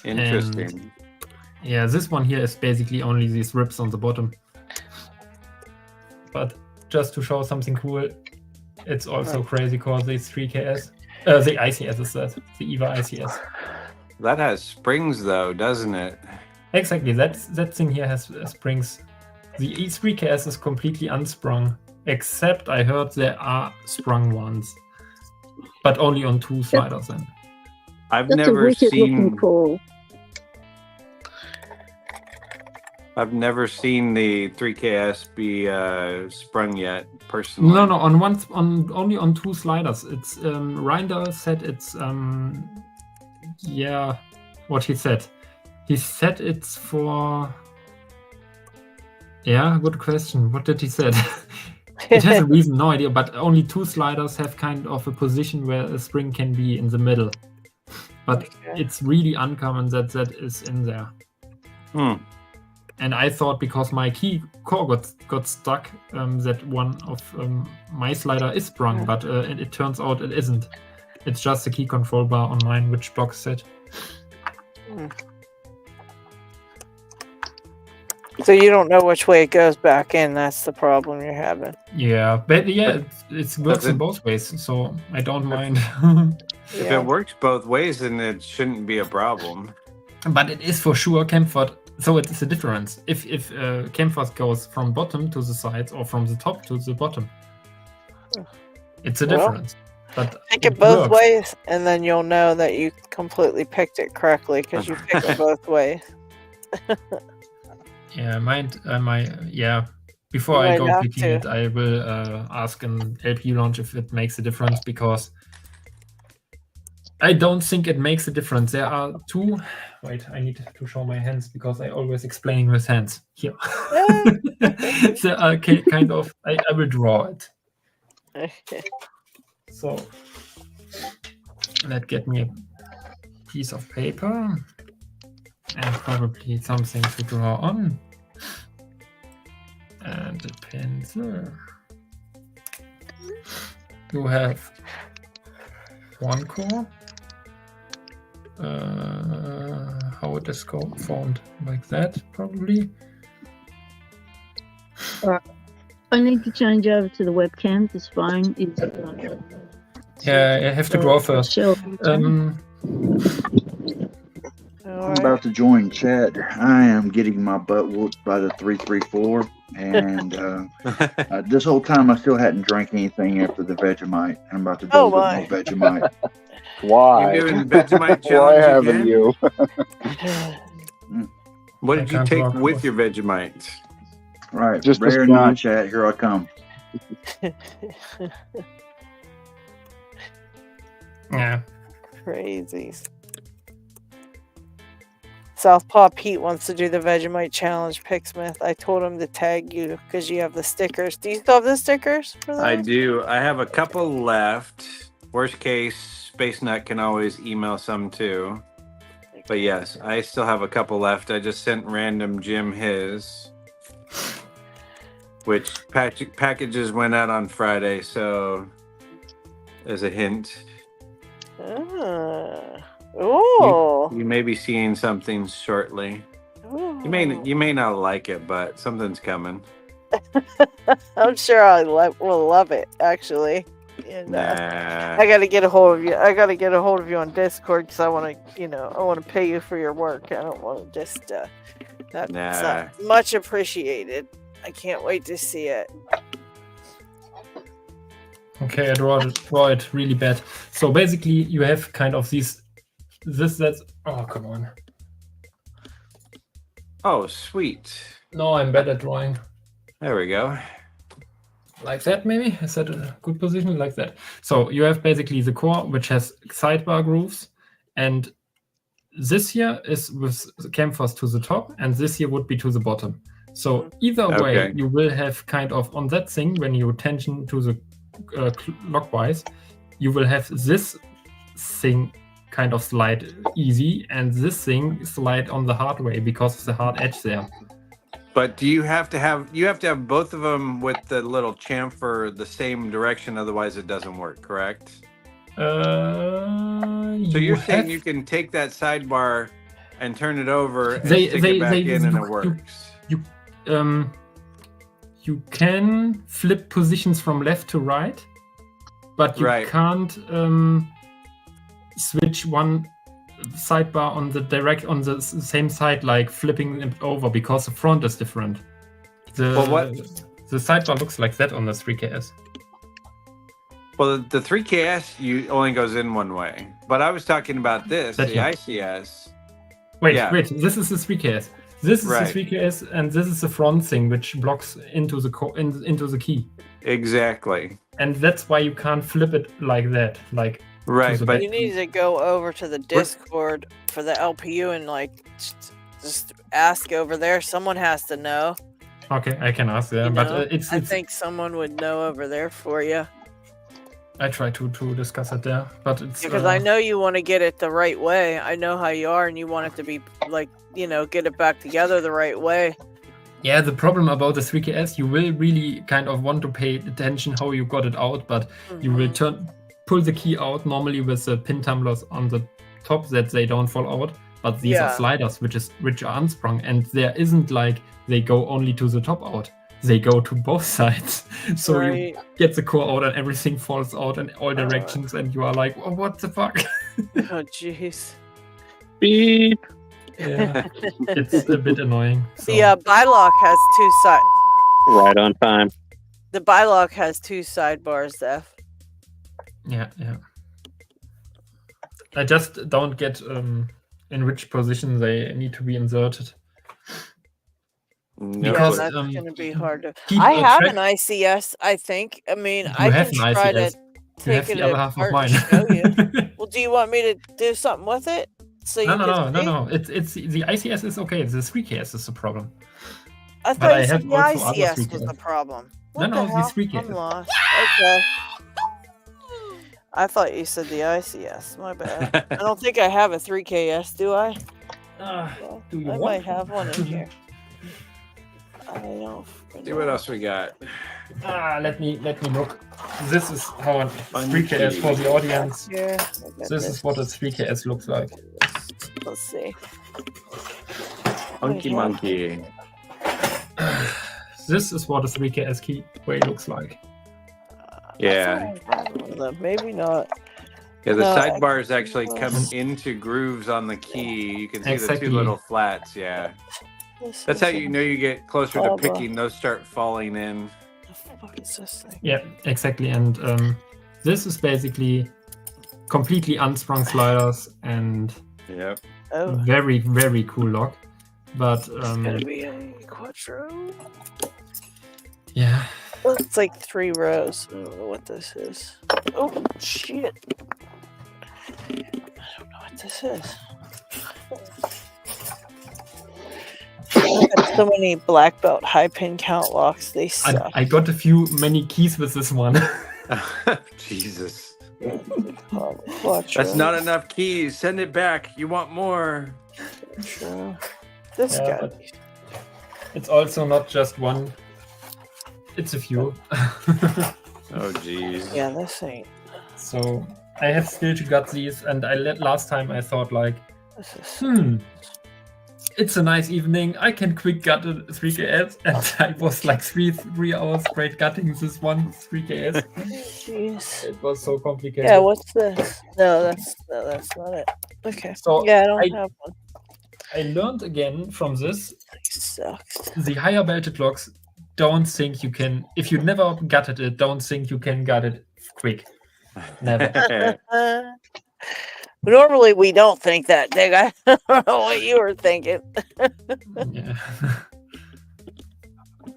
Interesting. And, yeah, this one here is basically only these ribs on the bottom. But just to show something cool, it's also crazy because these 3KS, the ICS is that, the EVA ICS. That has springs though, doesn't it? Exactly, that thing here has springs. The E3KS is completely unsprung, except I heard there are sprung ones, but only on two sliders then. I've never seen the 3KS be sprung yet, personally. No, only on two sliders. It's Reinder said it's what he said. He said it's for... Yeah, good question. What did he say? It has a reason, no idea, but only two sliders have kind of a position where a spring can be in the middle. But it's really uncommon that is in there. And I thought because my key core got stuck, that one of my slider is sprung, but it turns out it isn't. It's just the key control bar on mine which blocks it. So you don't know which way it goes back in. That's the problem you're having. Yeah, but yeah, it works in both ways, so I don't mind. If it works both ways, then it shouldn't be a problem. But it is for sure chamfered So it's a difference. If canvas goes from bottom to the sides or from the top to the bottom, it's a difference. But pick it both ways, and then you'll know that you completely picked it correctly because you picked it both ways. Yeah, before I go picking it, I will ask an LP launch if it makes a difference, because I don't think it makes a difference. There are two. Wait, I need to show my hands because I always explain with hands. Here. There are kind of. I will draw it. Okay. So let's get me a piece of paper and probably something to draw on. And a pencil. You have one core. How it is formed, like that, probably. I need to change over to the webcam. This phone is. Yeah, I have to draw first. I'm about to join chat. I am getting my butt whooped by the 334, and this whole time I still hadn't drank anything after the Vegemite. I'm about to do more Vegemite. Why? You're doing Vegemite Why challenge haven't again? you? What did you take with your Vegemite? Right, Just rare the not chat. Here I come. Yeah. Crazies. Southpaw Pete wants to do the Vegemite challenge, Picksmith. I told him to tag you because you have the stickers. Do you still have the stickers for that? I do. I have a couple left. Worst case, Space Nut can always email some too. But yes, I still have a couple left. I just sent Random Jim his, which packages went out on Friday. So as a hint. Oh. You may be seeing something shortly. Ooh. You may not like it, but something's coming. I'm sure I will love it, actually. And, I gotta get a hold of you. I gotta get a hold of you on Discord because I want to, I want to pay you for your work. I don't want to just. That's much appreciated. I can't wait to see it. Okay, I draw it really bad. So basically, you have kind of that's. Oh, come on. Oh, sweet. No, I'm bad at drawing. There we go. Like that, maybe? Is that a good position? Like that. So you have basically the core, which has sidebar grooves. And this here is with the canvas to the top, and this here would be to the bottom. So either way, you will have kind of on that thing, when you tension to the clockwise, you will have this thing kind of slide easy, and this thing slide on the hard way because of the hard edge there. But do you have to have both of them with the little chamfer the same direction, otherwise it doesn't work, correct? So you're saying you can take that sidebar and turn it over and stick it back in and it works. You can flip positions from left to right, but you can't switch one sidebar on the same side, like flipping it over, because the front is different. The sidebar looks like that on the 3KS. Well, the 3KS only goes in one way, but I was talking about this, the ICS. Wait, this is the 3KS. This is the 3KS, and this is the front thing which blocks into the key. Exactly. And that's why you can't flip it like that, like. Right, but you need to go over to the Discord for the LPU and just ask over there. Someone has to know. Okay, I can ask them, but I think someone would know over there for you. I try to discuss it there, but it's because I know you want to get it the right way. I know how you are, and you want it to be get it back together the right way. Yeah, the problem about the 3KS, you will really kind of want to pay attention how you got it out, but you will pull the key out normally with the pin tumblers on the top that they don't fall out, but these are sliders which are unsprung, and there isn't like they go only to the top out, they go to both sides. So you get the core out and everything falls out in all directions, and you are like, oh, what the fuck? Oh jeez. Beep. Yeah, it's a bit annoying. So. The Bylock has 2 sides. Right on time. The Bylock has 2 sidebars, Zeph. Yeah. I just don't get in which position they need to be inserted. Because that's going to be hard to. I have an ICS, I think. I mean, I can try to take it apart and show you. Well, do you want me to do something with it? So No. It's the ICS is okay. The 3KS is the problem. I thought you said the ICS was the problem. What no, the hell? the 3KS. I'm lost. Okay. I thought you said the ICS. My bad. I don't think I have a 3KS, do I? Do you I might have one in here. I don't know. See what else we got. Let me look. This is how a 3KS for the audience. Yeah. This is what a 3KS looks like. Let's see. Funky monkey. This is what a 3KS keyway looks like. Yeah. Maybe not. Yeah, the sidebars actually come into grooves on the key. You can see the 2 little flats. Yeah. That's how you know you get closer to picking. Those start falling in. The fuck is this thing? Yeah, exactly. And this is basically completely unsprung sliders and very, very cool lock. But it's gonna be a quattro. Yeah. Well, it's like 3 rows. I don't know what this is. Oh shit! I don't know what this is. I got so many black belt high pin count locks. They suck. I got many keys with this one. Jesus. Quattro. That's not enough keys. Send it back. You want more. Sure. This guy. It's also not just one. It's a few. Oh geez. Yeah, this ain't. So I have still got these, and last time I thought like, it's a nice evening. I can quick gut a 3KS, and I was like three hours straight gutting this one 3KS. Jeez. It was so complicated. Yeah, what's this? No, that's not it. Okay. So yeah, I don't have one. I learned again from this. Sucks. The higher belted locks, don't think you can. If you never gutted it, don't think you can gut it quick. Never. Normally, we don't think that, Dig. I don't know what you were thinking. Yeah.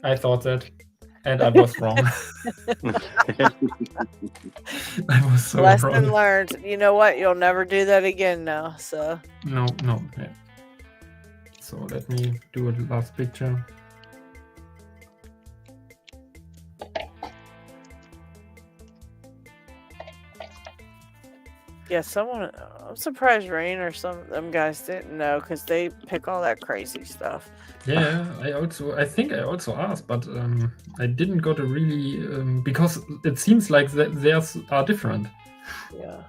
I thought that, and I was wrong. I was so Lesson wrong. learned. You know what? You'll never do that again now. So. No. Yeah. So let me do a last picture. Yeah, I'm surprised Rain or some of them guys didn't know because they pick all that crazy stuff. Yeah, I think I also asked, but I didn't got a really because it seems like theirs are different. Yeah.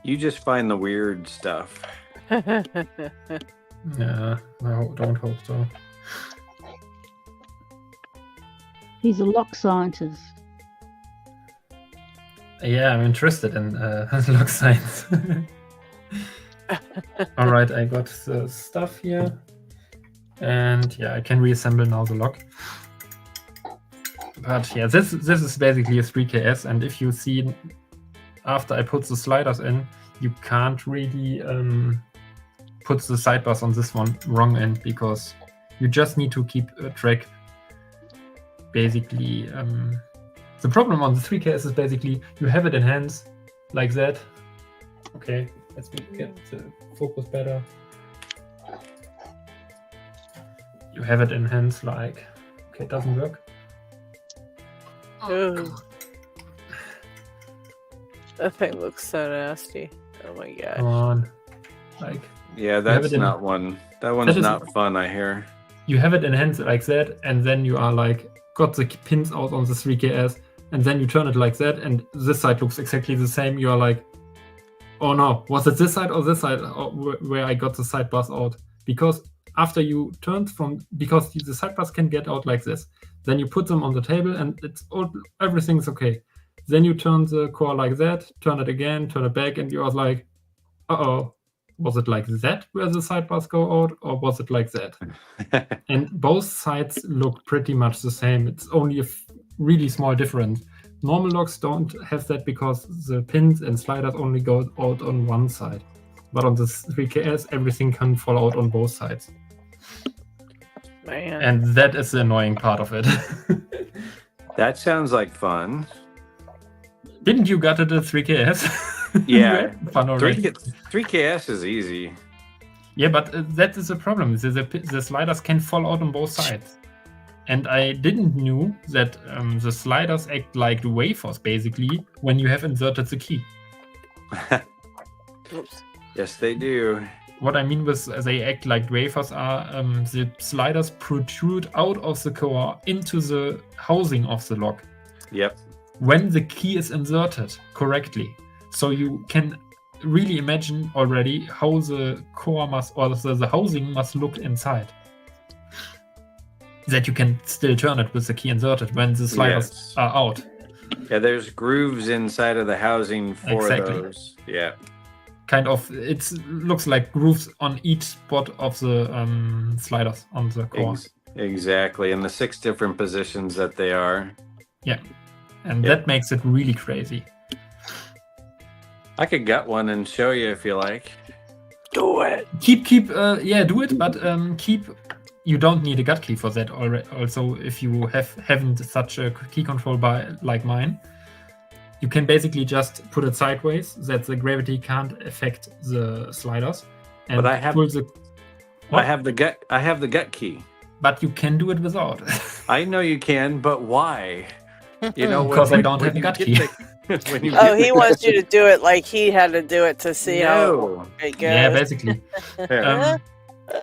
You just find the weird stuff. Yeah, no, don't hope so. He's a lock scientist. Yeah, I'm interested in lock science. All right, I got the stuff here, and yeah, I can reassemble now the lock. But yeah, this is basically a 3KS, and if you see after I put the sliders in, you can't really put the sidebars on this one wrong end because you just need to keep track. Basically, the problem on the 3KS is basically you have it in hands like that. Okay, let's get the focus better. You have it in hands like, okay, it doesn't work. Ooh. That thing looks so nasty. Oh my god. Come on. Like, yeah, that's not one. That one's not fun, I hear. You have it in hands like that, and then you are like, got the pins out on the 3KS, and then you turn it like that, and this side looks exactly the same. You are like, oh no, was it this side or this side where I got the sidebars out? Because after you turned because the sidebars can get out like this, then you put them on the table and everything's okay. Then you turn the core like that, turn it again, turn it back, and you are like, uh-oh, was it like that where the sidebars go out, or was it like that? And both sides look pretty much the same. It's only a really small difference. Normal locks don't have that because the pins and sliders only go out on one side. But on the 3KS, everything can fall out on both sides. Man. And that is the annoying part of it. That sounds like fun. Didn't you get it at 3KS? Yeah. Fun already. 3KS is easy. Yeah, but that is the problem. The sliders can fall out on both sides. And I didn't knew that the sliders act like wafers, basically, when you have inserted the key. Oops. Yes, they do. What I mean with they act like wafers are the sliders protrude out of the core into the housing of the lock. Yep. When the key is inserted correctly. So you can really imagine already how the core must, or the housing must look inside. That you can still turn it with the key inserted when the sliders are out. Yeah, there's grooves inside of the housing for those. Yeah. Kind of, it looks like grooves on each spot of the sliders on the core. Exactly, in the 6 different positions that they are. Yeah, and that makes it really crazy. I could get one and show you if you like. Do it. Do it, but keep. You don't need a gut key for that already. Also, if you haven't such a key control bar like mine, you can basically just put it sideways that the gravity can't affect the sliders. And but I have the gut key. But you can do it without. I know you can, but why? You know, because I don't have a gut key. He wants you to do it like he had to do it to see how it goes. Yeah, basically.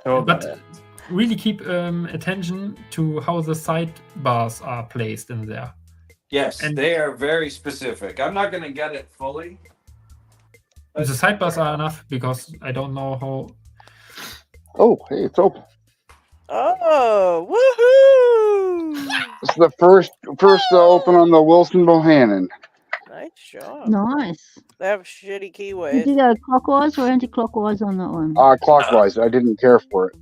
But really keep attention to how the sidebars are placed in there. Yes, and they are very specific. I'm not going to get it fully. The sidebars are enough because I don't know how. Oh, hey, it's open. Oh, woohoo! It's the first to open on the Wilson Bohannon. Nice job. Nice. They have shitty keyways. Did you go clockwise or anti-clockwise on that one? Clockwise. I didn't care for it.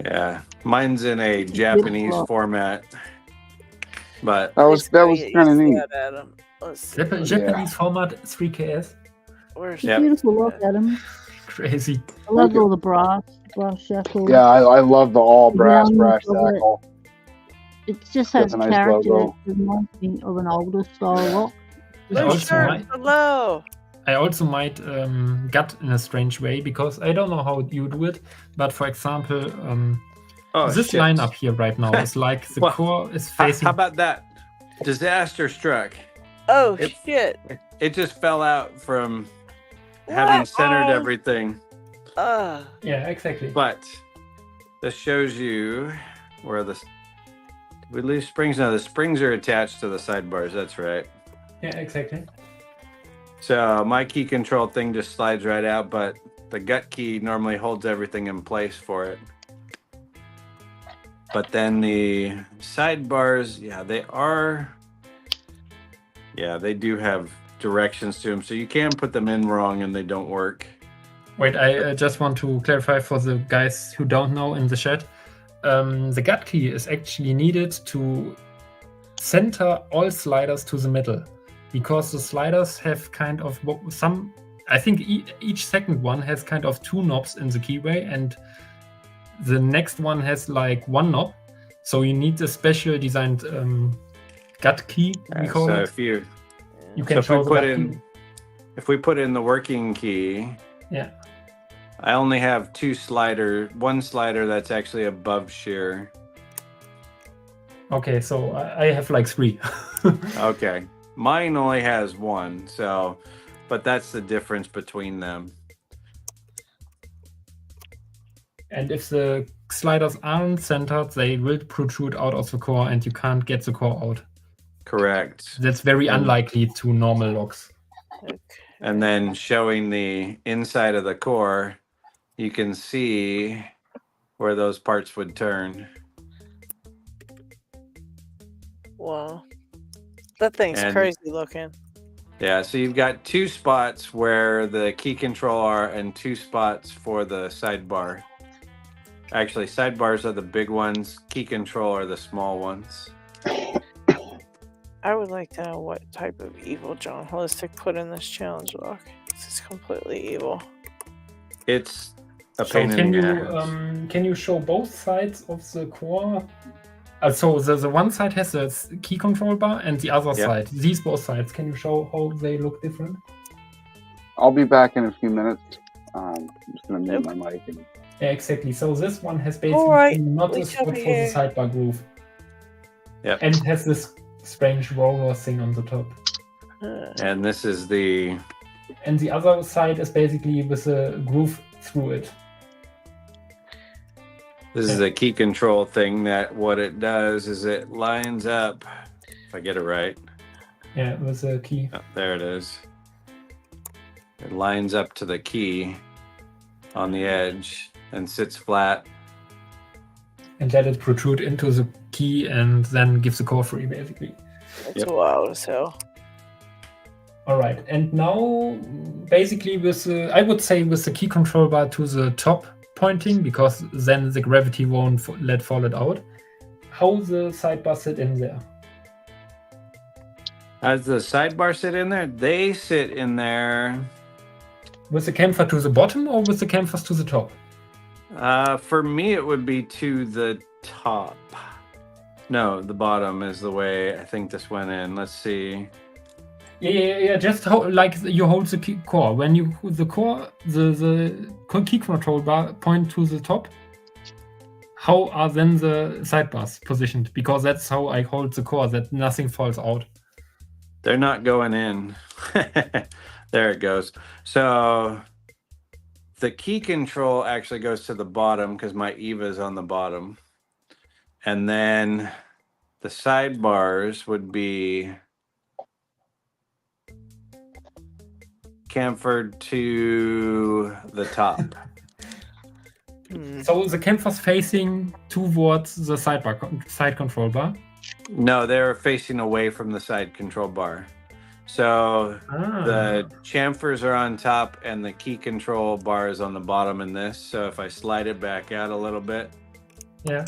Yeah, mine's in a Japanese format, but that was kind of neat. Japanese format 3KS. It's a beautiful look, Adam. Crazy. I love all the brass shackles. Yeah, I love the all brass shackle. It just has nice character. logo. It reminds me of an older style lock. Hello. I also might gut in a strange way because I don't know how you do it. But for example, this line up here right now is like the core is facing. How about that? Disaster struck. Oh shit! It just fell out from having centered everything. Yeah, exactly. But this shows you where the we leave springs. Now the springs are attached to the sidebars. That's right. Yeah, exactly. So my key control thing just slides right out, but the gut key normally holds everything in place for it. But then the sidebars, they do have directions to them, so you can put them in wrong and they don't work. Wait, I just want to clarify for the guys who don't know in the chat. The gut key is actually needed to center all sliders to the middle. Because the sliders have kind of some, I think each second one has kind of 2 knobs in the keyway, and the next one has like 1 knob. So you need a special designed gut key. We call it. If we put in the working key, I only have 2 sliders. 1 slider that's actually above shear. Okay, so I have like 3. Okay. Mine only has 1, but that's the difference between them. And if the sliders aren't centered, they will protrude out of the core and you can't get the core out. Correct. That's very unlikely to normal locks. Okay. And then showing the inside of the core, you can see where those parts would turn. Wow. That thing's crazy looking. Yeah, so you've got 2 spots where the key control are and 2 spots for the sidebar. Actually, sidebars are the big ones. Key control are the small ones. I would like to know what type of evil John Holistic put in this challenge log. This is completely evil. It's a pain in the ass. Can you show both sides of the core? So the one side has a key control bar and the other side. These both sides. Can you show how they look different? I'll be back in a few minutes. I'm just going to mute my mic. Yeah, exactly. So this one has basically not a spot for the sidebar groove. Yep. And it has this strange roller thing on the top. And this is the... And the other side is basically with a groove through it. This is a key control thing that what it does is it lines up, if I get it right. Yeah, with a key. Oh, there it is. It lines up to the key on the edge and sits flat. And let it protrude into the key and then gives the core free, basically. That's wild, so. All right, and now basically with the, I would say with the key control bar to the top pointing, because then the gravity won't let fall it out. How the sidebar sit in there? As the sidebar sit in there, they sit in there. With the chamfer to the bottom or with the chamfers to the top? For me, it would be to the top. No, the bottom is the way I think this went in. Let's see. Yeah. Just like you hold the key core. When you the core, the key control bar point to the top. How are then the sidebars positioned? Because that's how I hold the core, that nothing falls out. They're not going in. There it goes. So the key control actually goes to the bottom because my EVA is on the bottom. And then the sidebars would be chamfered to the top. So the chamfer's facing towards the side control bar? No, they're facing away from the side control bar. So the chamfers are on top and the key control bar is on the bottom in this. So if I slide it back out a little bit, yeah,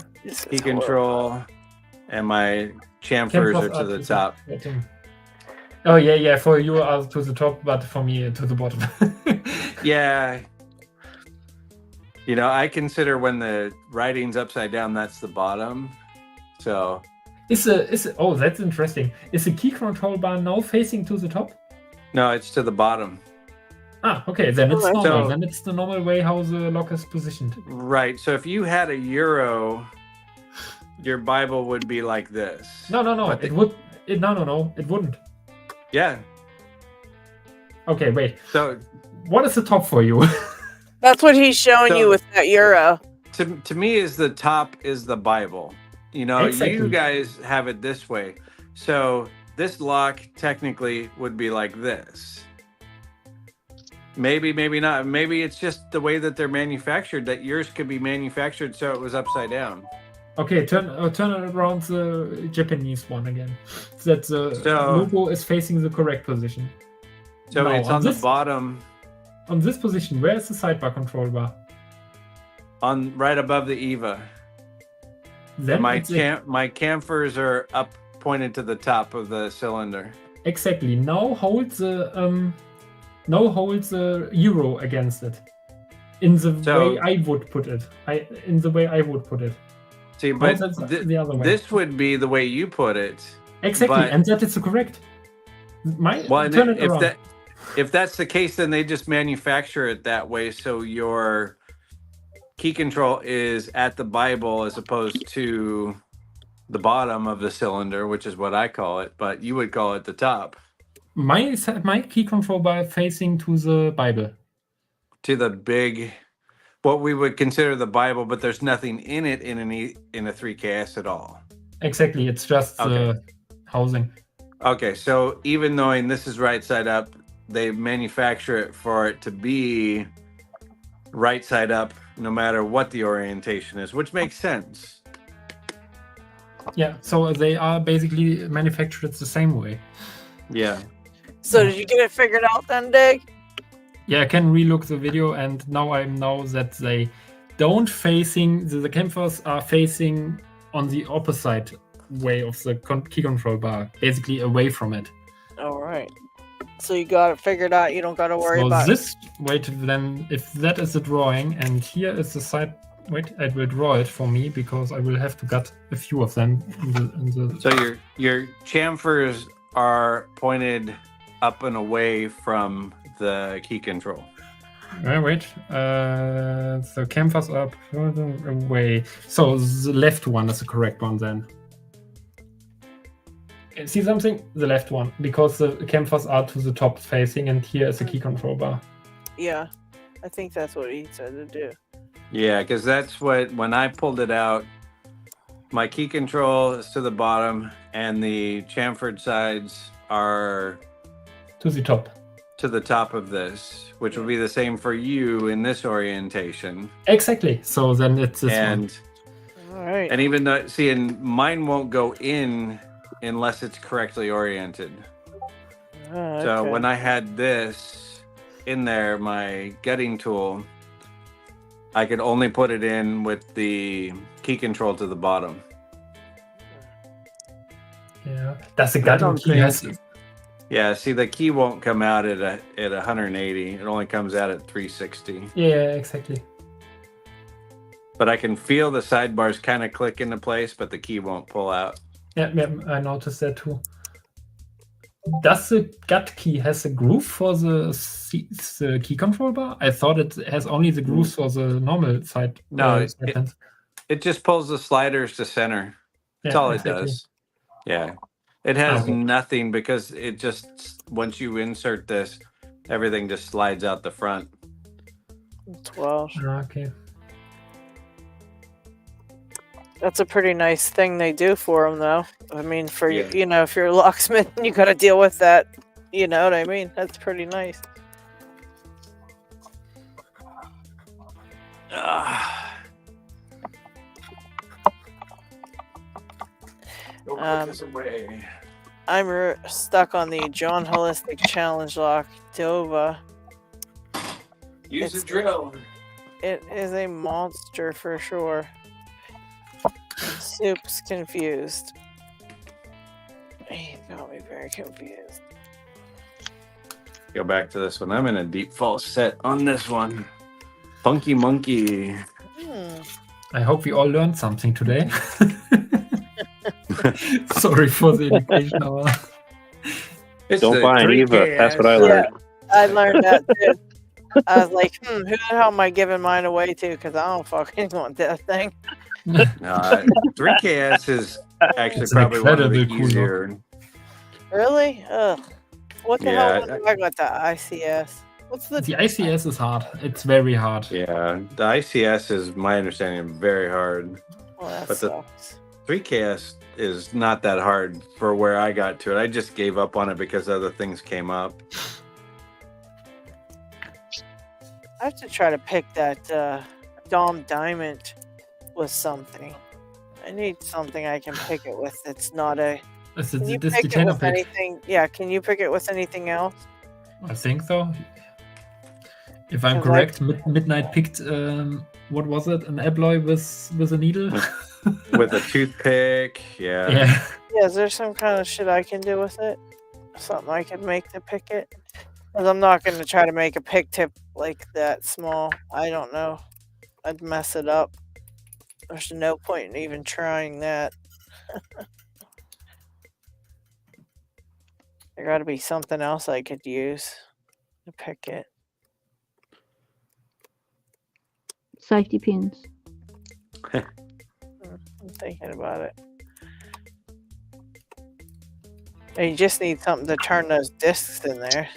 key control and my chamfers are to the top. Oh yeah, for you are to the top, but for me to the bottom. Yeah. You know, I consider when the writing's upside down, that's the bottom. So oh, that's interesting. Is the key control bar now facing to the top? No, it's to the bottom. Ah, okay, then it's normal. So, then it's the normal way how the lock is positioned. Right. So if you had a euro, your Bible would be like this. No. It wouldn't. Yeah. Okay, wait. So what is the top for you? That's what he's showing you with that euro. To me, is the top is the Bible. You know, exactly. You guys have it this way. So this lock technically would be like this. Maybe not. Maybe it's just the way that they're manufactured, that yours could be manufactured so it was upside down. Okay, turn around the Japanese one again. That the logo is facing the correct position. So now, it's on the bottom. On this position, where is the sidebar control bar? On right above the EVA. Then my chamfers are up, pointed to the top of the cylinder. Exactly. Now hold the euro against it. In the way I would put it. See, but the other way. This would be the way you put it. Exactly, and that is correct. Turn it around. If that's the case, then they just manufacture it that way, so your key control is at the Bible as opposed to the bottom of the cylinder, which is what I call it, but you would call it the top. My key control bar facing to the Bible. To the big, what we would consider the Bible, but there's nothing in it in a 3KS at all. Exactly, it's just housing. Okay, so even knowing this is right side up, they manufacture it for it to be right side up no matter what the orientation is, which makes sense. Yeah, so they are basically manufactured the same way. Yeah. So did you get it figured out then, Dig? Yeah, I can relook the video, and now I know that they don't facing the campers are facing on the opposite way of the key control bar, basically away from it. All right. So you got it figured out. You don't got to worry about this. Wait, then if that is the drawing, and here is the side. Wait, I will draw it for me because I will have to cut a few of them. So your chamfers are pointed up and away from the key control. Wait. The campers are further away. So the left one is the correct one then. See something? The left one, because the campers are to the top facing, and here is the key control bar. Yeah, I think that's what he said to do. Yeah, because that's what, when I pulled it out, my key control is to the bottom, and the chamfered sides are to the top. To the top of this, which will be the same for you in this orientation. Exactly. So then it's this one. All right. And even though, see, and mine won't go in unless it's correctly oriented. Oh, So okay. when I had this in there, my gutting tool, I could only put it in with the key control to the bottom. Yeah, that's the gutting key. Yeah, see, the key won't come out at 180. It only comes out at 360. Yeah, exactly. But I can feel the sidebars kind of click into place, but the key won't pull out. Yeah, I noticed that too. Does the gut key has a groove for the key control bar? I thought it has only the grooves for the normal side. No, it just pulls the sliders to center. That's all it does. Yeah. It has nothing, because it just, once you insert this, everything just slides out the front. 12. Okay. That's a pretty nice thing they do for them, though. I mean, for you know, if you're a locksmith, you got to deal with that. You know what I mean? That's pretty nice. I'm stuck on the John Holistic Challenge lock, Dova. Use the drill. It is a monster for sure. Soup's confused. He got me very confused. Go back to this one. I'm in a deep false set on this one. Funky Monkey. I hope we all learned something today. Sorry for the education hour. Don't buy an Eva. That's what I learned. Yeah, I learned that too. I was like, who the hell am I giving mine away to? Because I don't fucking want that thing. 3KS is actually probably one of the easier. Really? Ugh. What the hell was I got the ICS? What's the ICS is hard. It's very hard. Yeah, the ICS is, my understanding, very hard. Well, that but sucks. The 3KS is not that hard for where I got to it. I just gave up on it because other things came up. I have to try to pick that Dom Diamond with something. I need something I can pick it with that's not a... Can you pick it with anything? Yeah, can you pick it with anything else? I think so. If I'm correct, Midnight picked, what was it? An alloy with a needle? With a toothpick, yeah. Yeah, is there some kind of shit I can do with it? Something I can make to pick it? Because I'm not going to try to make a pick tip like that small. I don't know. I'd mess it up. There's no point in even trying that. There got to be something else I could use to pick it. Safety pins. I'm thinking about it. You just need something to turn those discs in there.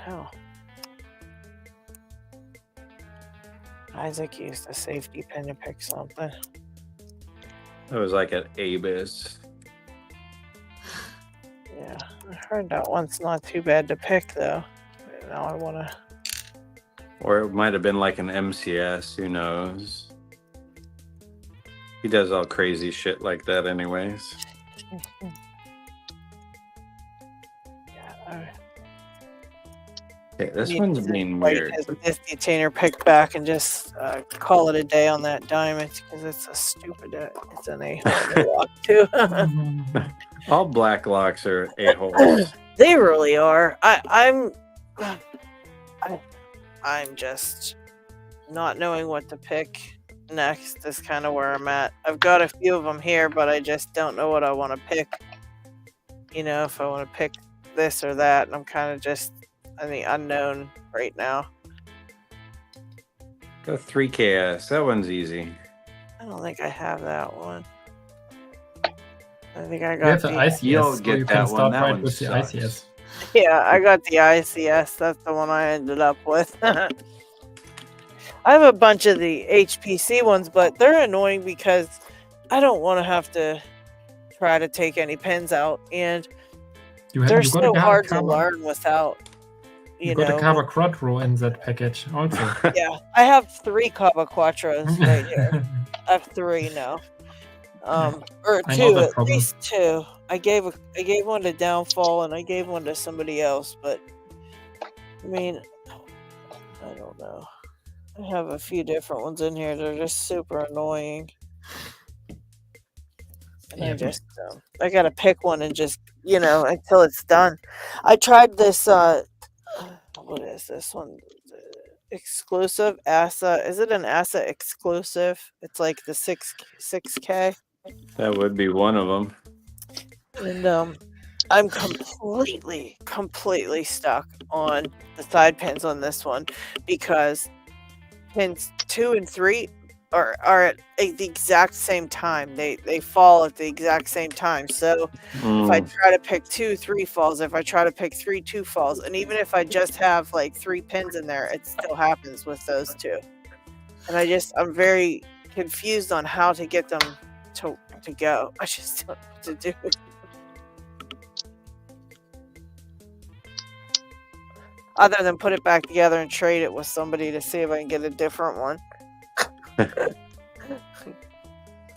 Hell. Isaac used a safety pin to pick something. It was like an Abis. Yeah, I heard that one's not too bad to pick though. Now I want to. Or it might have been like an MCS, who knows? He does all crazy shit like that anyways. Okay, this one's being weird. His Misty Tainer pick back and just call it a day on that diamond because it's a stupid. It's an 8-hole lock too. All black locks are 8-holes. They really are. I'm just not knowing what to pick next is kind of where I'm at. I've got a few of them here, but I just don't know what I want to pick. You know, if I want to pick this or that, and I'm kind of just in the unknown right now. Go 3KS. That one's easy. I don't think I have that one. I think I You have got the the ICS, You'll so get you that can one. start That right one with the sucks. ICS. Yeah, I got the ICS. That's the one I ended up with. I have a bunch of the HPC ones, but they're annoying because I don't want to have to try to take any pins out, and they're so hard to learn without, you got a Cava Quattro in that package also. Yeah, I have 3 Cava Quattros right here. I have 3 now. Or I know 2, that at problem. least 2. I gave one to Downfall and I gave one to somebody else, but I mean, I don't know. I have a few different ones in here. They're just super annoying. And I just, I gotta pick one and just, until it's done. I tried this, what is this one? Exclusive ASA. Is it an ASA exclusive? It's like the 6K. That would be one of them. And I'm completely stuck on the side pins on this one because pins 2 and 3 are at the exact same time. They fall at the exact same time. So if I try to pick 2, 3 falls. If I try to pick 3, 2 falls. And even if I just have like 3 pins in there, it still happens with those 2. And I'm very confused on how to get them to go. I just don't know what to do. Other than put it back together and trade it with somebody to see if I can get a different one.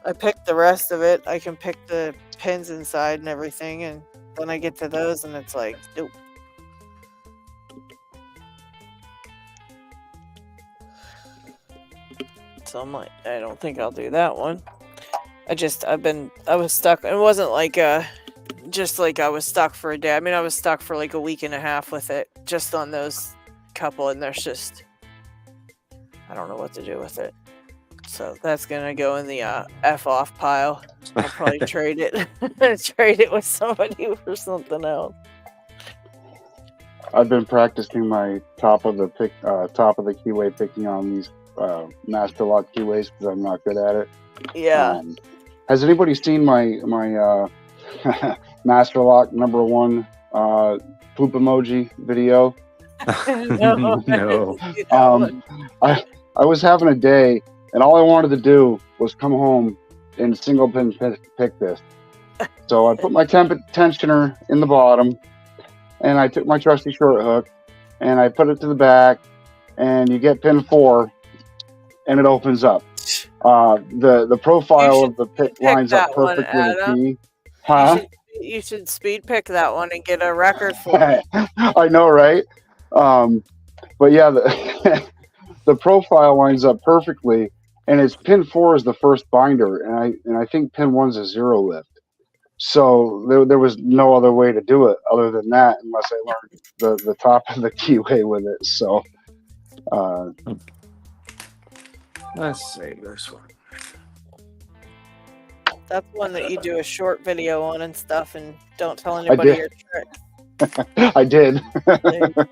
I picked the rest of it. I can pick the pins inside and everything, and then I get to those and it's like, nope. So I'm like, I don't think I'll do that one. I was stuck. It wasn't like just like I was stuck for a day. I mean, I was stuck for like a week and a half with it, just on those couple, and there's just, I don't know what to do with it. So that's gonna go in the F off pile. I'll probably trade it with somebody for something else. I've been practicing my top of the keyway picking on these master lock keyways because I'm not good at it. Yeah. Has anybody seen my master lock #1 poop emoji video? No. I was having a day, and all I wanted to do was come home and single pin pick this. So I put my tensioner in the bottom, and I took my trusty short hook, and I put it to the back, and you get pin 4, and it opens up. The profile of the pick lines up perfectly with the key. Huh? You should speed pick that one and get a record for it. I know, right? But yeah, the profile lines up perfectly, and it's pin 4 is the first binder, and I think pin 1's a 0 lift. So there was no other way to do it other than that, unless I learned the top of the keyway with it. So let's save this one. That's one that you do a short video on and stuff, and don't tell anybody your trick. I did. There you go.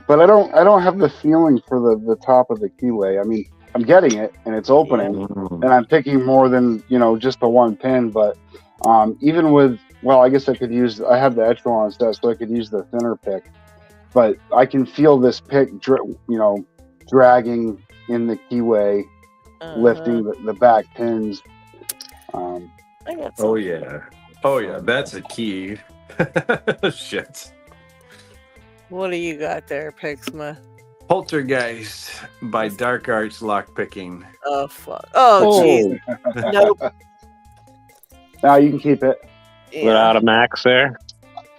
But I don't have the feeling for the top of the keyway. I mean, I'm getting it and it's opening, and I'm picking more than just the one pin. But even with, well, I guess I have the echelon set, so I could use the thinner pick. But I can feel this pick, dragging in the keyway, lifting the back pins. Oh yeah, that's a key. Shit. What do you got there, Pixma? Poltergeist by Dark Arts Lockpicking. Oh fuck! Oh jeez. Nope. Now you can keep it. Without a max there.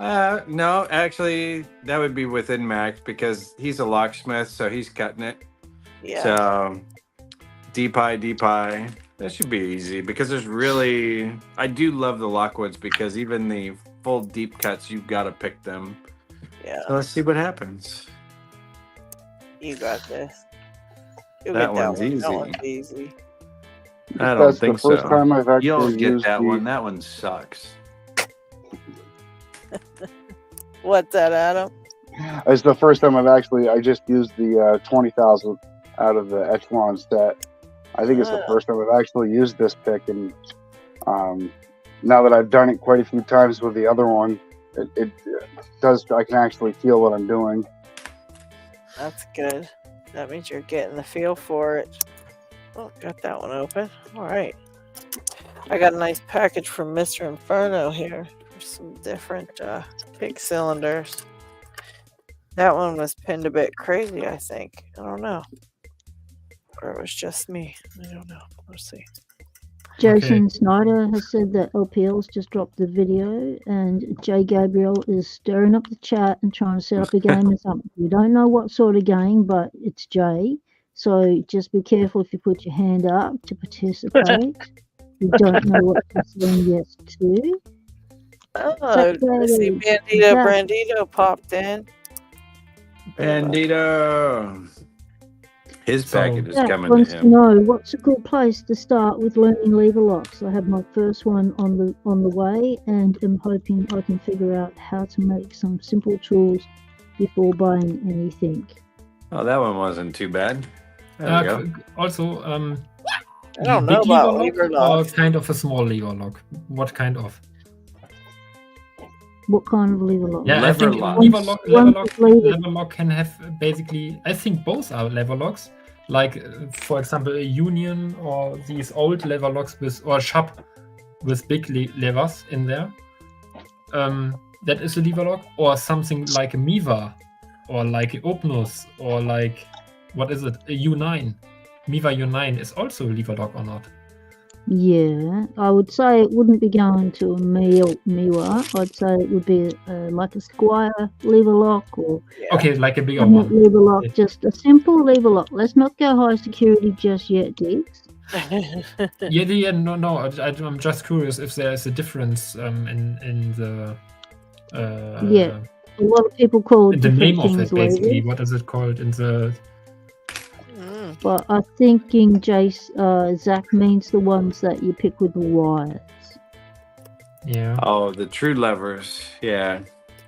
No, actually, that would be within Max because he's a locksmith, so he's cutting it. Yeah. So, D-pie. That should be easy because there's really... I do love the Lockwoods because even the full deep cuts, you've got to pick them. Yeah. So let's see what happens. You got this. You'll That get one's easy. That one's easy. I don't think so. That's the first time I've actually You'll get used that the- one. That one sucks. What's that, Adam? It's the first time I just used the 20,000 out of the echelon set. I think it's the first time I've actually used this pick, and now that I've done it quite a few times with the other one, it does. I can actually feel what I'm doing. That's good. That means you're getting the feel for it. Oh, got that one open. All right. I got a nice package from Mr. Inferno here for some different pig cylinders. That one was pinned a bit crazy, I think. I don't know. Or it was just me. I don't know. Let's see. Jason Snyder has said that LPL's just dropped the video, and Jay Gabriel is stirring up the chat and trying to set up a game or something. We don't know what sort of game, but it's Jay. So just be careful if you put your hand up to participate. You don't know what you're saying yes to. Oh, I see Bandito popped in. Bandito. His package is coming wants to to him. know what's a good place to start with learning lever locks. I have my first one on the way, and am hoping I can figure out how to make some simple tools before buying anything. Oh, that one wasn't too bad. There we go. Also, I don't know big about lever lever lock or locks. kind of a small lever lock. What kind of? What kind of lever lock? Yeah, I Lever think lock. lever lock can have basically. I think both are lever locks. Like, for example, a Union or these old lever locks or shop with big levers in there. That is a lever lock, or something like a Miva, or like a Opnus, or like what is it? A U9. Miva U9 is also a lever lock or not? Yeah, I would say it wouldn't be going to a Miwa. I'd say it would be like a Squire lever lock, or Okay, like a bigger not one. lever lock, just a simple lever lock. Let's not go high security just yet, Diggs. Yeah, no. I'm just curious if there is a difference in the. Yeah, a lot of people call In the different name of things it, basically. levers. What is it called in the? But I think in Zach means the ones that you pick with the wires. Yeah. Oh, the true levers. Yeah.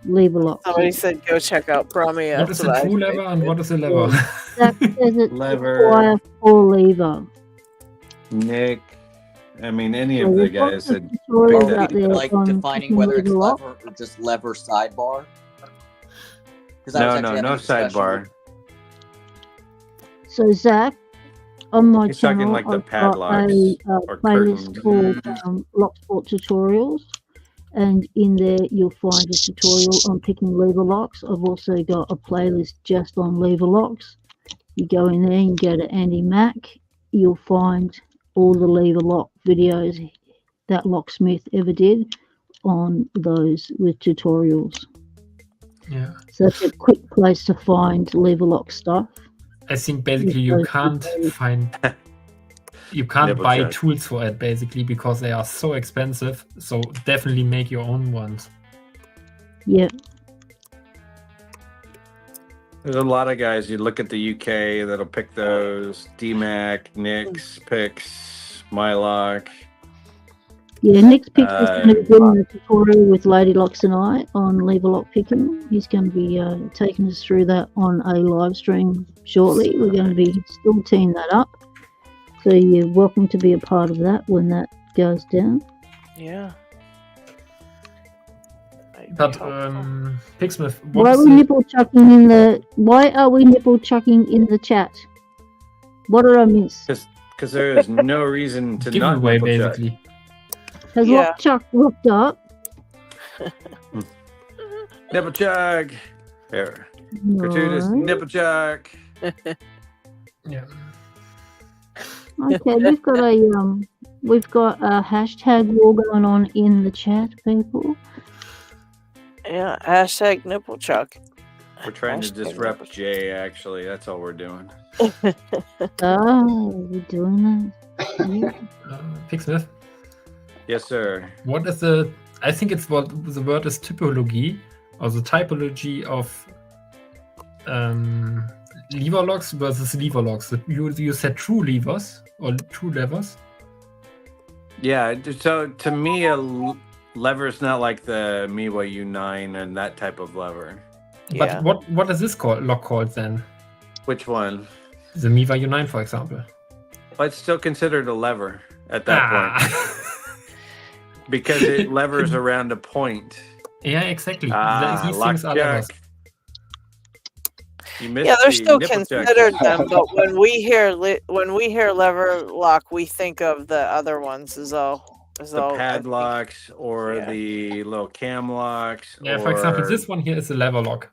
Lever lock. Somebody said go check out Brahmi. What is a true lever and what is a lever? Zach says it's Lever. wire for lever. Nick. I mean, any So of the we've got guys the that tutorials picked out that. there Like on defining picking whether it's lever lock. lever or just lever sidebar. 'Cause I was No, actually no having a discussion sidebar. So Zach, on my He's talking channel, like the I've got padlocks a or playlist curtains. called Locksport Tutorials, and in there you'll find a tutorial on picking lever locks. I've also got a playlist just on lever locks. You go in there and go to Andy Mack, you'll find all the lever lock videos that Locksmith ever did on those with tutorials. Yeah. So that's a quick place to find lever lock stuff. I think basically you can't Double buy check. tools for it basically because they are so expensive. So definitely make your own ones. Yeah. There's a lot of guys. You look at the UK that'll pick those. DMAC, Nix picks, Mylock. Yeah, Nick's picks is going to be doing a tutorial with LadyLocks and I on lever lock picking. He's going to be taking us through that on a live stream shortly. We're going to be still teeing that up. So you're welcome to be a part of that when that goes down. Yeah. But Pigsmith, Why are we nipple chucking in the? Why are we nipple chucking in the chat? What did I miss? Because there is no reason to not giveaway nipple check. basically? Has Yeah. Lockchuck looked up? Nipple check. Here. Gratuitous No. nipple check. Yeah. Okay, we've got a hashtag war going on in the chat, people. Yeah, hashtag nipple chuck. We're trying to disrupt Jay, actually. That's all we're doing. Oh, we're doing that. Pigsmith? Yes, sir. What is the... I think it's what the word is typology, or the typology of lever locks versus lever locks. You said true levers, or true levers? Yeah, so to me, a lever is not like the Miwa U9 and that type of lever. But what is this lock called then? Which one? The Miwa U9, for example. Well, it's still considered a lever at that point. Because it levers around a point. Yeah, exactly. These things are levers. Yeah, they're still considered them, but when we hear lever lock, we think of the other ones as all. The padlocks or the little cam locks. Yeah, for example, this one here is a lever lock.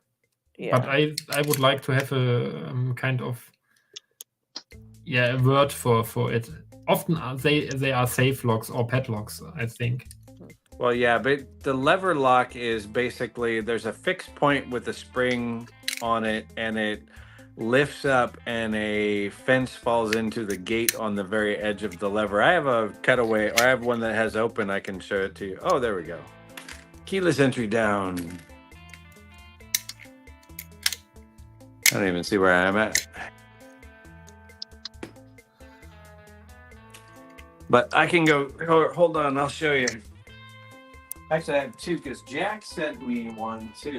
Yeah. But I would like to have a kind of a word for it. Often they are safe locks or padlocks, I think. Well, yeah, but the lever lock is basically there's a fixed point with a spring on it, and it lifts up, and a fence falls into the gate on the very edge of the lever. I have a cutaway, or I have one that has open. I can show it to you. Oh, there we go. Keyless entry down. I don't even see where I'm at. But I can go, hold on, I'll show you. Actually, I have two, because Jack sent me one too.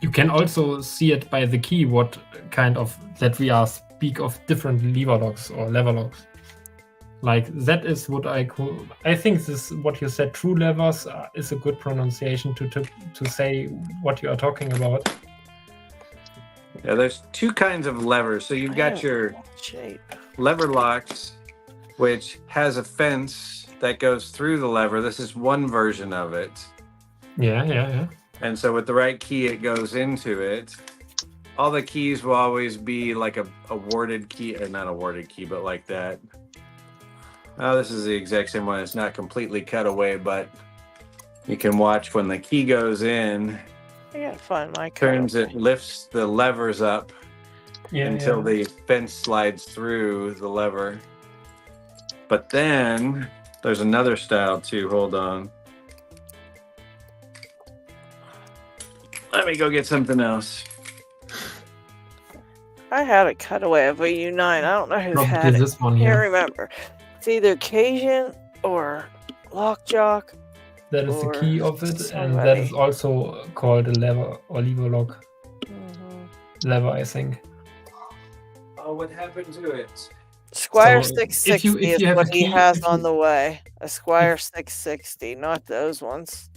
You can also see it by the key, what kind of, that we are speak of different lever locks or lever locks. Like, that is what I think this, what you said, true levers is a good pronunciation to say what you are talking about. Yeah, there's two kinds of levers. So you've got your lever locks, which has a fence that goes through the lever. This is one version of it. Yeah. And so with the right key, it goes into it. All the keys will always be like a warded key, or not a warded key, but like that. Oh, this is the exact same one. It's not completely cut away, but you can watch when the key goes in. I gotta find my turns it, lifts the levers up until the fence slides through the lever. But then there's another style too. Hold on. Let me go get something else. I had a cutaway of a U9. I don't know who had it. This one I here. can't remember. It's either Cajun or Lockjock. That is the key of it, and that is also called a lever or lever lock. Lever, I think. Oh, what happened to it? Squire So 660 if you is have what a he key- has if on you- the way. A Squire 660, not those ones.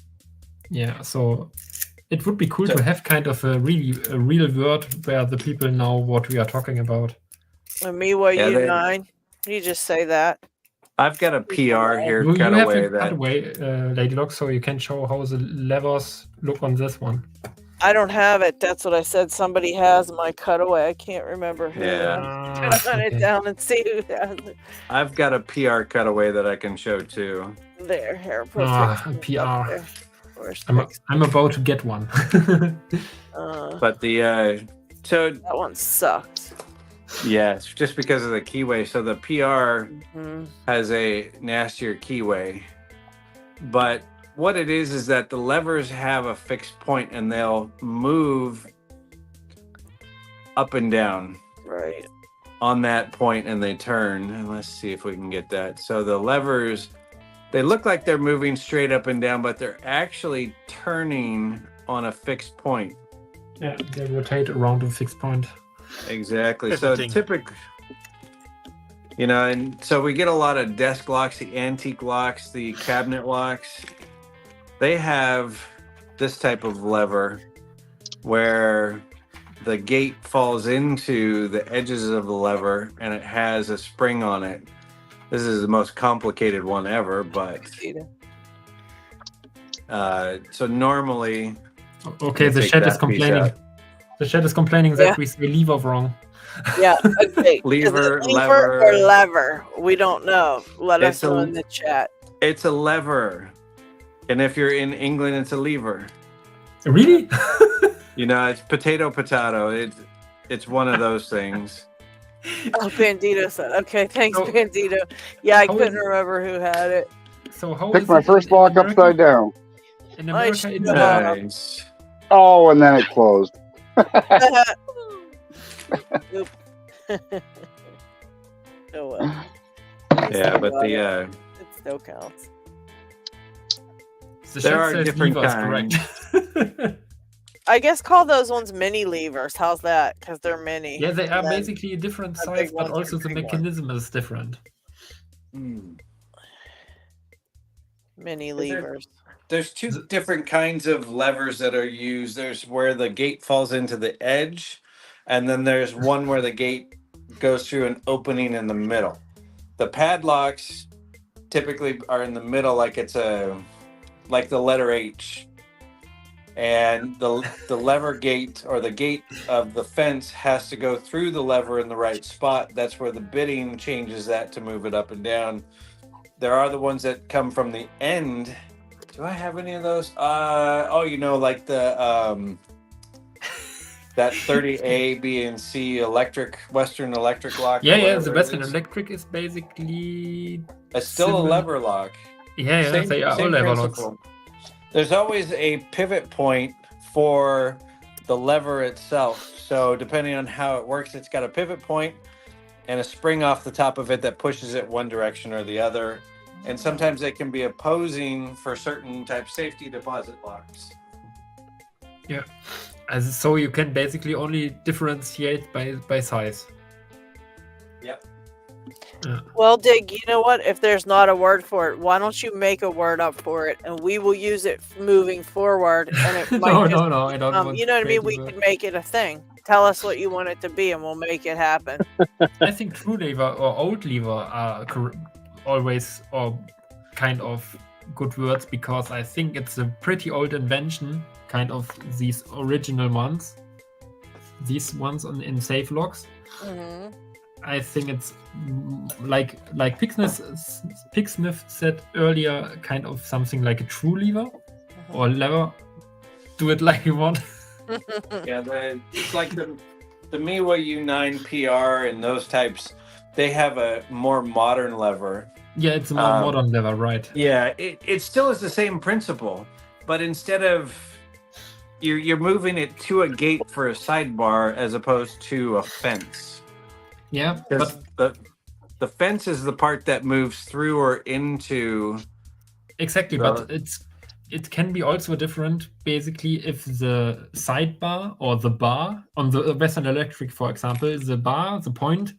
Yeah, so it would be cool to have kind of a real word where the people know what we are talking about. A Miwa Yeah, U9. You just say that. I've got a PR here, You have cutaway a that. cutaway, LadyLocks, so you can show how the levers look on this one. I don't have it. That's what I said. Somebody has my cutaway. I can't remember who. Yeah. I'm gonna hunt it down and see who has it. I've got a PR cutaway that I can show too. There, here. PR. I'm about to get one. But the so that one sucks. yeah, it's just because of the keyway. So the PR has a nastier keyway, but what it is that the levers have a fixed point and they'll move up and down right on that point, and they turn. And let's see if we can get that. So the levers, they look like they're moving straight up and down, but they're actually turning on a fixed point. Yeah, they rotate around a fixed point. Exactly. So typically, you know, and so we get a lot of desk locks, the antique locks, the cabinet locks. They have this type of lever where the gate falls into the edges of the lever and it has a spring on it. This is the most complicated one ever, but so normally. Okay, the chat is complaining. The chat is complaining that we say lever wrong. Yeah, okay. Lever, Is it lever. or lever? We don't know. Let us It's know a- in the chat. It's a lever. And if you're in England, it's a lever. Really? You know, it's potato. It's one of those things. Oh, Bandito said. Okay, thanks, Bandito. Yeah, I couldn't remember who had it. So how Pick is my it first lock upside down. in America? It's Nice. Oh, and then it closed. Oop. Oh well. Yeah, but the It still counts. The there chat are says different levers, kinds. correct. I guess call those ones mini levers. How's that? Because they're mini. Yeah, they are And then basically a different the size, big but ones are also the big ones. mechanism is different. Mini levers. There's two different kinds of levers that are used. There's where the gate falls into the edge, and then there's one where the gate goes through an opening in the middle. The padlocks typically are in the middle, like like the letter H. And the lever gate or the gate of the fence has to go through the lever in the right spot. That's where the bitting changes that to move it up and down. There are the ones that come from the end. Do I have any of those? You know, like the that 30A, B, and C Western Electric lock. Yeah, the Western Electric is basically it's still a lever lock. Yeah, they are all lever locks. There's always a pivot point for the lever itself. So depending on how it works, it's got a pivot point and a spring off the top of it that pushes it one direction or the other. And sometimes they can be opposing for certain type safety deposit locks. Yeah. So you can basically only differentiate by size. Yep. Yeah. Well, Dig, you know what? If there's not a word for it, why don't you make a word up for it, and we will use it moving forward. And it might No, I don't want you know what I mean? We could make it a thing. Tell us what you want it to be, and we'll make it happen. I think true lever or old lever are always or kind of good words, because I think it's a pretty old invention, kind of these original ones, these ones in safe locks. Mm-hmm. I think it's like Picksmith said earlier, kind of something like a true lever or lever. Do it like you want. Yeah, it's like the Miwa U9 PR and those types. They have a more modern lever. Yeah, it's a more modern lever, right? Yeah, it still is the same principle, but instead of you're moving it to a gate for a sidebar as opposed to a fence. Yeah, but the fence is the part that moves through or into. Exactly, but it can be also different. Basically, if the sidebar or the bar on the Western Electric, for example, the bar, the point.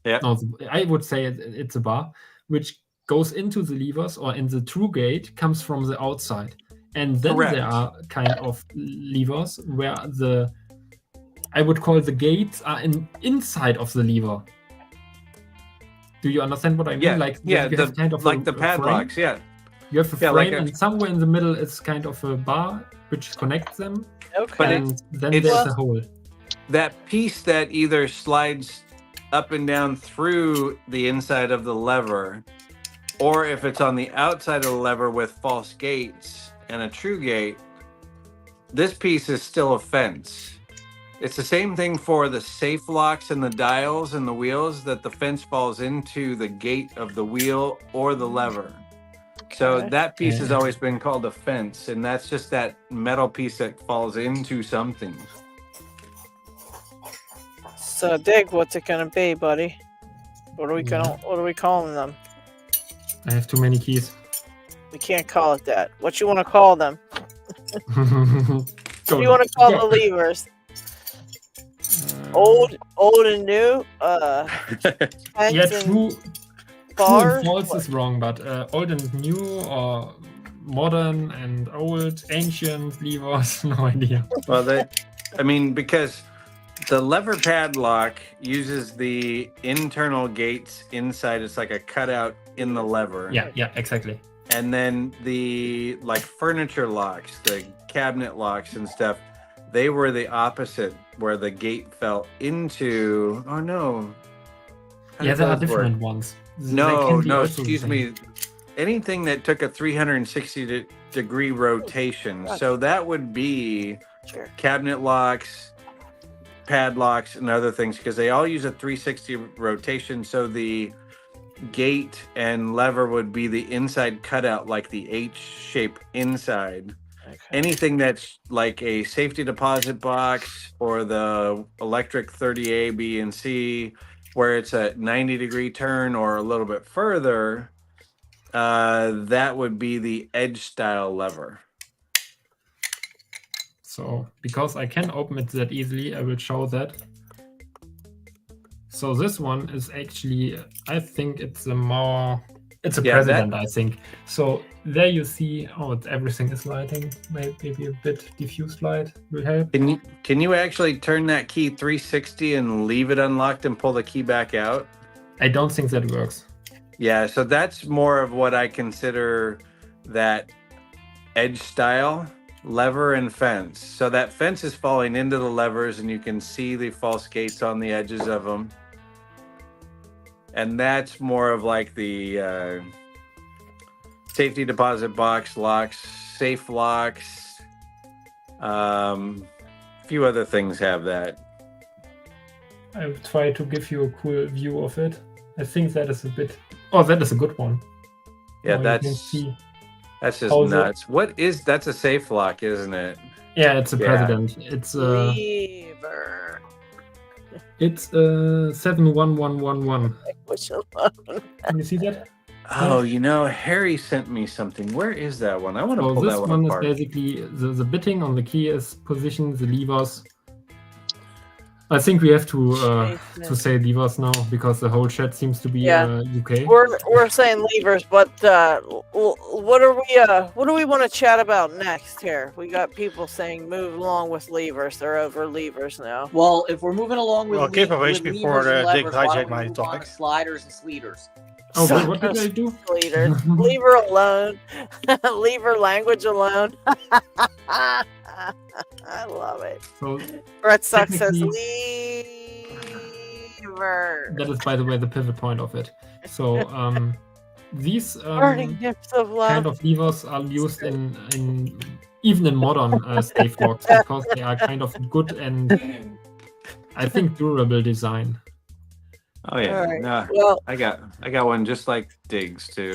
Yeah. No, I would say it's a bar, which goes into the levers or in the true gate comes from the outside, and then Correct. there are kind of levers where I would call the gates are inside of the lever. Do you understand what I mean? Yeah, you have kind of like the padlocks. Frame. Yeah, you have a frame, like and somewhere in the middle it's kind of a bar which connects them. Okay. But then there's a hole. That piece that either slides up and down through the inside of the lever, or if it's on the outside of the lever with false gates and a true gate, this piece is still a fence. It's the same thing for the safe locks and the dials and the wheels, that the fence falls into the gate of the wheel or the lever. Okay. So that piece has always been called a fence, and that's just that metal piece that falls into something. So, Dig, what's it gonna be, buddy? What are we calling them? I have too many keys. We can't call it that. What you want to call them? What do you want to call the levers? Old and new. Yeah, true. Bars? And false is wrong, but old and new or modern and old, ancient levers, no idea. Well, because the lever padlock uses the internal gates inside. It's like a cutout in the lever. Yeah, exactly. And then the furniture locks, the cabinet locks and stuff, they were the opposite, where the gate fell into. Oh no! Yeah, there are different ones. No, excuse me. Anything that took a 360 degree rotation. So that would be cabinet locks, padlocks, and other things, because they all use a 360 rotation. So the gate and lever would be the inside cutout, like the H shape inside. Okay. Anything that's like a safety deposit box or the electric 30A, B, and C, where it's a 90-degree turn or a little bit further, that would be the edge style lever. So because I can open it that easily, I will show that. So this one is actually, I think it's a more, it's a president, I think. So there you see, oh, everything is lighting. Maybe a bit diffused light will help. Can you actually turn that key 360 and leave it unlocked and pull the key back out? I don't think that works. Yeah, so that's more of what I consider that edge style lever and fence. So that fence is falling into the levers and you can see the false gates on the edges of them. And that's more of like the safety deposit box locks, safe locks. A few other things have that. I will try to give you a cool view of it. I think that is a bit... Oh, that is a good one. Yeah, that's just nuts. What is... That's a safe lock, isn't it? Yeah, it's a president. It's a... Lever. It's 71111. Can you see that? Oh, you know, Harry sent me something. Where is that one? I want to pull that one apart. This one is basically the bitting on the key is positioned, the levers. I think we have to say levers now because the whole chat seems to be UK. We're saying levers, but what do we want to chat about next here? We got people saying move along with levers. They're over levers now. Well, if we're moving along with giveaways before Dick hijacked my topic. Sliders and sleeters. Oh, what did I do? Sleeters. Lever alone. Lever language alone. I love it. So Brett Sucks says lever. That is, by the way, the pivot point of it. So these kind of levers are used in even in modern safe locks because they are kind of good and I think durable design. Oh yeah, right. No, well, I got one just like Diggs too.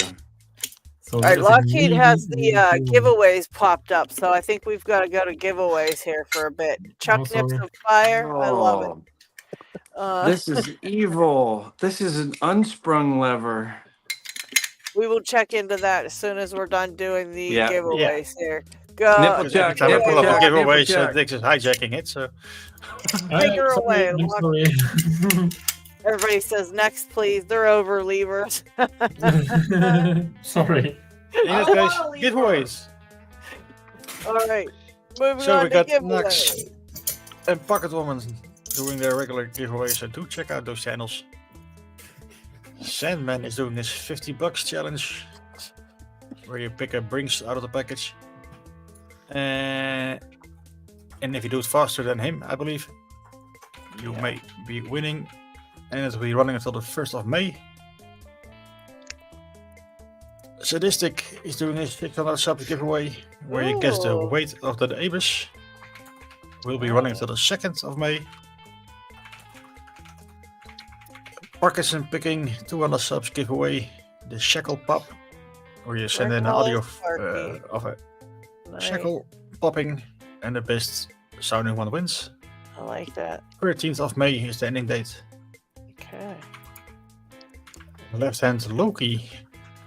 So all right, LockHeat has the giveaways popped up, so I think we've got to go to giveaways here for a bit. Chuck Nips of Fire, I love it. This is evil. This is an unsprung lever. We will check into that as soon as we're done doing the giveaways here. Go. Every time I pull up a giveaway, Diggs is hijacking it, so... Take her away. Everybody says next, please. They're over levers. Sorry. Yes, guys, giveaways. All right, moving so on we to got giveaways. Nux and Pocket Woman doing their regular giveaways, so do check out those channels. Sandman is doing his $50 challenge, where you pick a Brinks out of the package. And if you do it faster than him, I believe, you may be winning. And it will be running until the 1st of May. Sadistic is doing his 600 subs giveaway, where you guess the weight of the Abus. Will be running until the 2nd of May. Parkinson picking 200 subs giveaway, the Shackle Pop, where you send in an audio of a shackle popping, and the best sounding one wins. I like that. 13th of May is the ending date. Okay. Left hand Loki,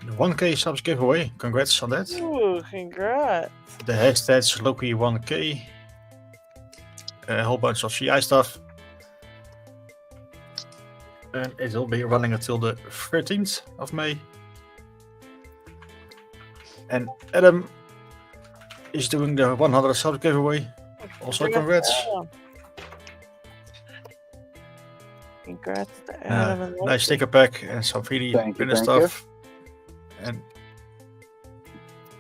the 1K subs giveaway. Congrats on that. Ooh, congrats. The hashtags Loki 1K. A whole bunch of CI stuff. And it will be running until the 13th of May. And Adam is doing the 100 subs giveaway. Also congrats. Congrats to Adam and nice sticker pack and some 3D printed stuff. And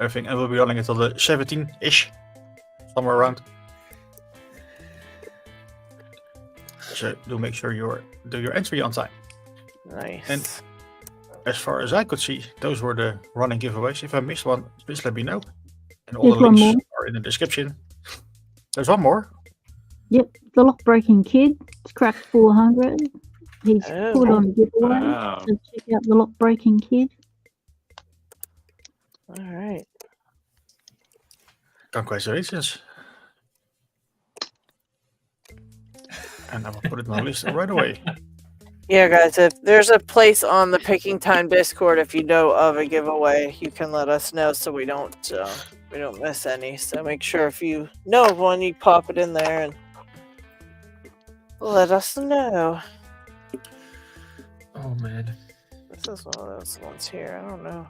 everything. And we'll be running until the 17th-ish. Somewhere around. So do make sure you do your entry on time. Nice. And as far as I could see, those were the running giveaways. If I missed one, please let me know. And all There's the one links more. are in the description. There's one more. Yep, the lock breaking kid. It's cracked 400. He's Oh. put on a giveaway. Wow. So check out the lock breaking kid. All right. Congratulations. And I will put it on the list right away. Yeah, guys, if there's a place on the Picking Time Discord, if you know of a giveaway, you can let us know so we don't miss any. So make sure if you know of one, you pop it in there and let us know. Oh man. This is one of those ones here. I don't know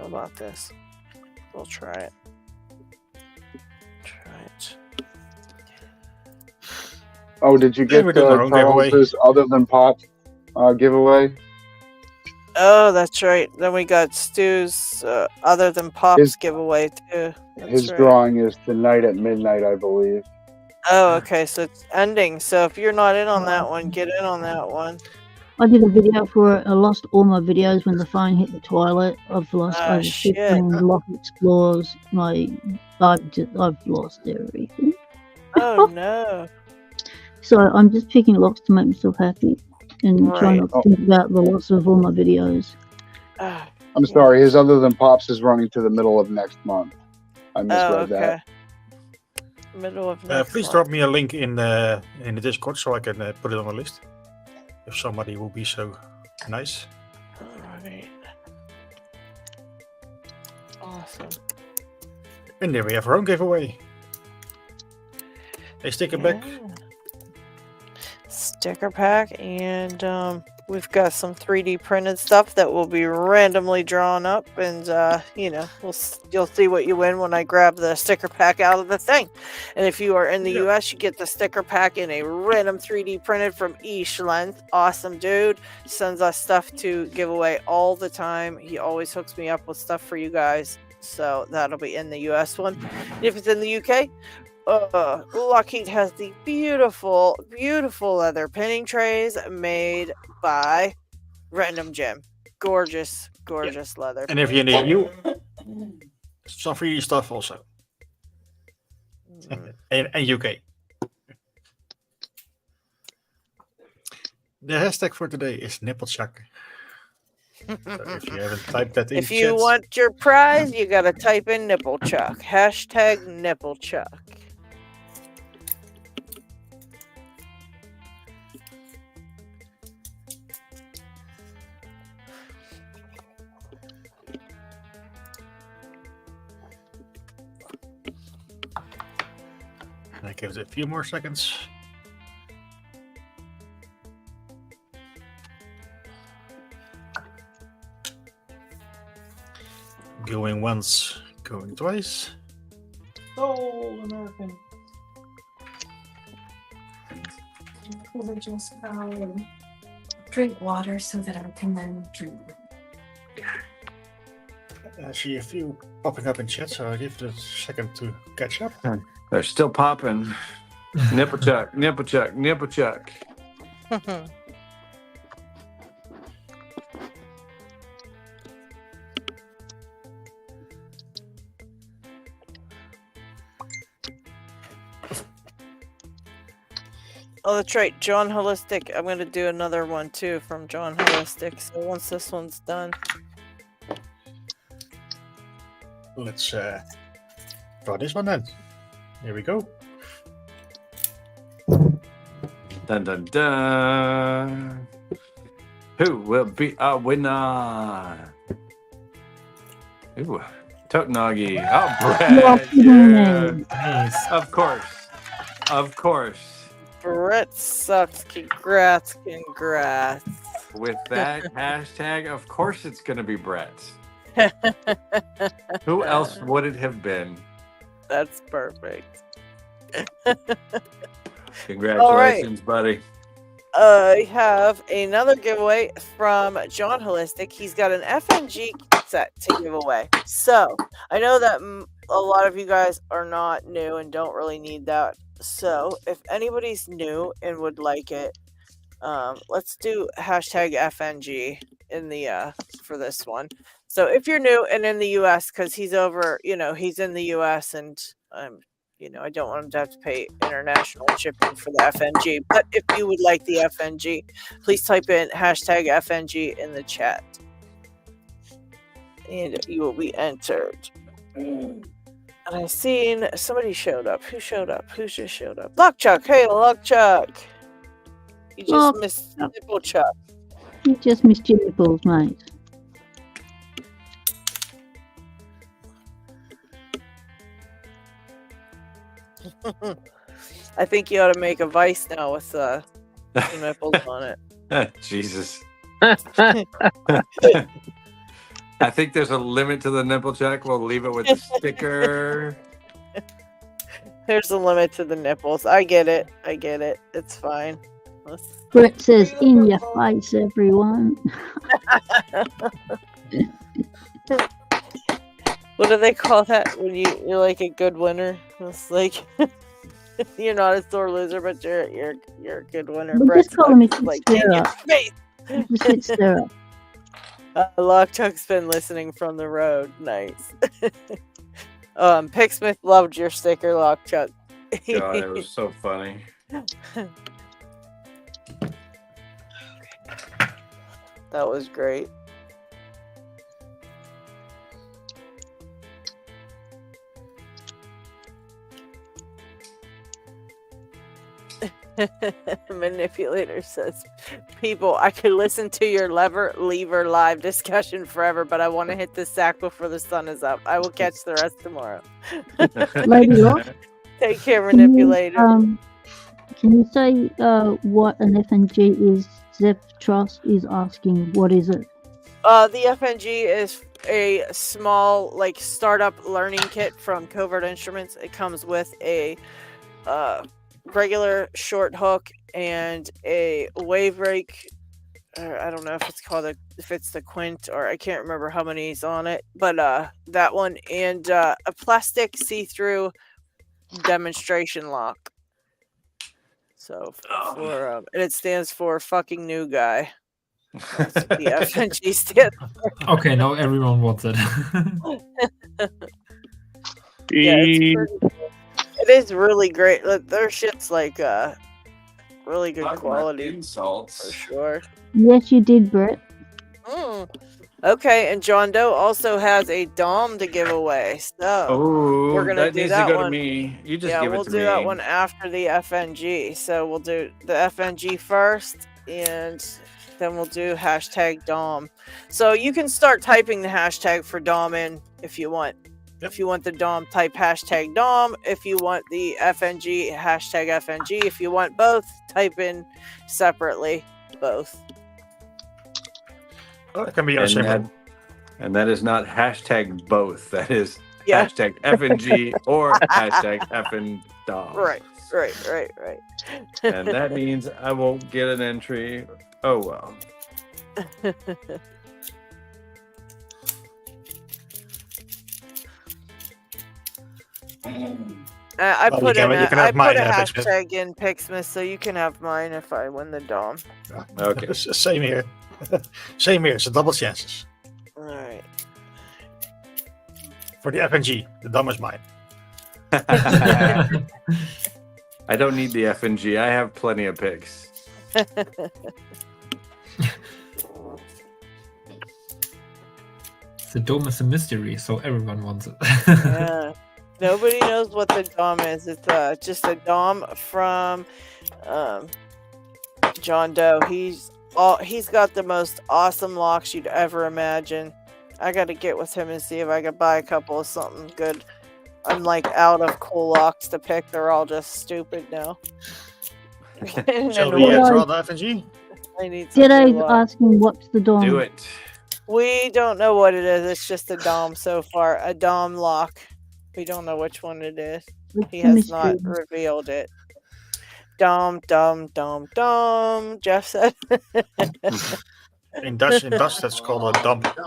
about this. We'll try it. Oh, did you get Charles's other than Pop giveaway? Oh, that's right. Then we got Stu's other than Pop's giveaway too. His drawing is tonight at midnight, I believe. Oh, okay. So it's ending. So if you're not in on that one, get in on that one. I did a video for it. I lost all my videos when the phone hit the toilet. I've lost over 15 lock explores. I've lost everything. Oh no. So I'm just picking locks to make myself happy and trying not to think about the loss of all my videos. I'm sorry, his other than Pops is running to the middle of next month. I misread that. Middle of next please month. drop me a link in the Discord so I can put it on the list. If somebody will be so nice. Alright. Awesome. And there we have our own giveaway. A sticker pack. Sticker pack, and we've got some 3D printed stuff that will be randomly drawn up, and you'll see what you win when I grab the sticker pack out of the thing. And if you are in the US, you get the sticker pack in a random 3D printed from Ish Length. Awesome dude, sends us stuff to give away all the time. He always hooks me up with stuff for you guys, so that'll be in the US one. If it's in the UK, LockHeat has the beautiful leather pinning trays made by Random Jim. Gorgeous leather. And if you need some free stuff also. And UK. The hashtag for today is nipplechuck. So if you haven't typed that in if you want your prize, you gotta type in nipplechuck. Hashtag nipplechuck. That gives it a few more seconds. Going once, going twice. Oh, American. I just drink water so that I can then drink. I see a few popping up in chat, so I'll give it a second to catch up. They're still popping. Nipplechuck, nipplechuck, nipplechuck. Oh, that's right. John Holistic. I'm going to do another one too from John Holistic. So once this one's done. Let's draw this one then. Here we go. Dun dun dun. Who will be our winner? Ooh, Totenagi. Oh, Brett. Yeah. Nice. Of course. Of course. Brett sucks. Congrats. With that hashtag, of course it's going to be Brett. Who else would it have been? That's perfect. Congratulations, buddy. I have another giveaway from John Holistic. He's got an FNG set to give away. So I know that a lot of you guys are not new and don't really need that. So if anybody's new and would like it, let's do hashtag FNG in the for this one. So if you're new and in the US, because he's over, he's in the US, and I don't want him to have to pay international shipping for the FNG. But if you would like the FNG, please type in hashtag FNG in the chat, and you will be entered. And I seen somebody showed up. Who showed up? Who just showed up? LockChuck. Hey, LockChuck. You just missed Nipple Chuck. You just missed your nipples, mate. I think you ought to make a vice now with nipples on it. Jesus. I think there's a limit to the nipple check. We'll leave it with the sticker. There's a limit to the nipples. I get it. It's fine. Brett says, in your face, everyone. What do they call that when you're like a good winner? It's like you're not a sore loser, but you're a good winner. But just call me Sarah. Just Sarah. LockChuck's been listening from the road. Nice. Picksmith loved your sticker, LockChuck. God, it was so funny. That was great. Manipulator says, people, I could listen to your lever live discussion forever, but I want to hit the sack before the sun is up. I will catch the rest tomorrow. LadyLocks, take care, Manipulator. Can you say what an FNG is? Zeph Trust is asking, what is it? The FNG is a small startup learning kit from Covert Instruments. It comes with a regular short hook and a wave rake. I don't know if it's the Quint, or I can't remember how many's on it, but that one, and a plastic see-through demonstration lock. So and it stands for fucking new guy. That's what the FNG stands for. Okay, now everyone wants it. Yeah, it is really great. Look, their shit's really good quality. Insults. For sure. Yes, you did, Brett. Okay, and John Doe also has a Dom to give away. So we're gonna do that one. To me. You just give it to me. We'll do that one after the FNG. So we'll do the FNG first, and then we'll do hashtag Dom. So you can start typing the hashtag for Dom in if you want. If you want the Dom, type hashtag Dom. If you want the FNG, hashtag FNG. If you want both, type in separately both. Oh, it can be simple. And that is not hashtag both. That is hashtag FNG or hashtag FN Dom. Right. And that means I won't get an entry. Oh, well. I put a hashtag in Picksmith, so you can have mine if I win the Dom. Okay. Same here. Same here. It's a double chances. All right. For the FNG, the Dom is mine. I don't need the FNG. I have plenty of picks. The Dome is a mystery, so everyone wants it. Yeah. Nobody knows what the Dom is. It's just a Dom from John Doe. He's got the most awesome locks you'd ever imagine. I got to get with him and see if I can buy a couple of something good. I'm out of cool locks to pick. They're all just stupid now. Shall we draw the FNG? I need some Jedi's asking what's the Dom. Do it. We don't know what it is. It's just a Dom so far. A Dom lock. We don't know which one it is. He has not revealed it. Dom. Jeff said. In Dutch, that's called a dump. Zoe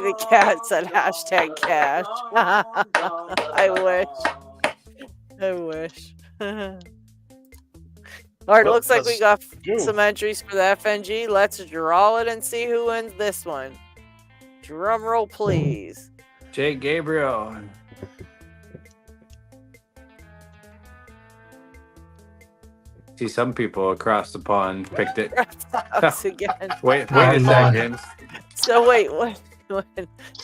the cat said hashtag cash. I wish. All right, Well, looks like we let's got go. some entries for the FNG. Let's draw it and see who wins this one. Drum roll, please. Jake Gabriel. See, some people across the pond picked it. Us again. Wait a second. So wait, what?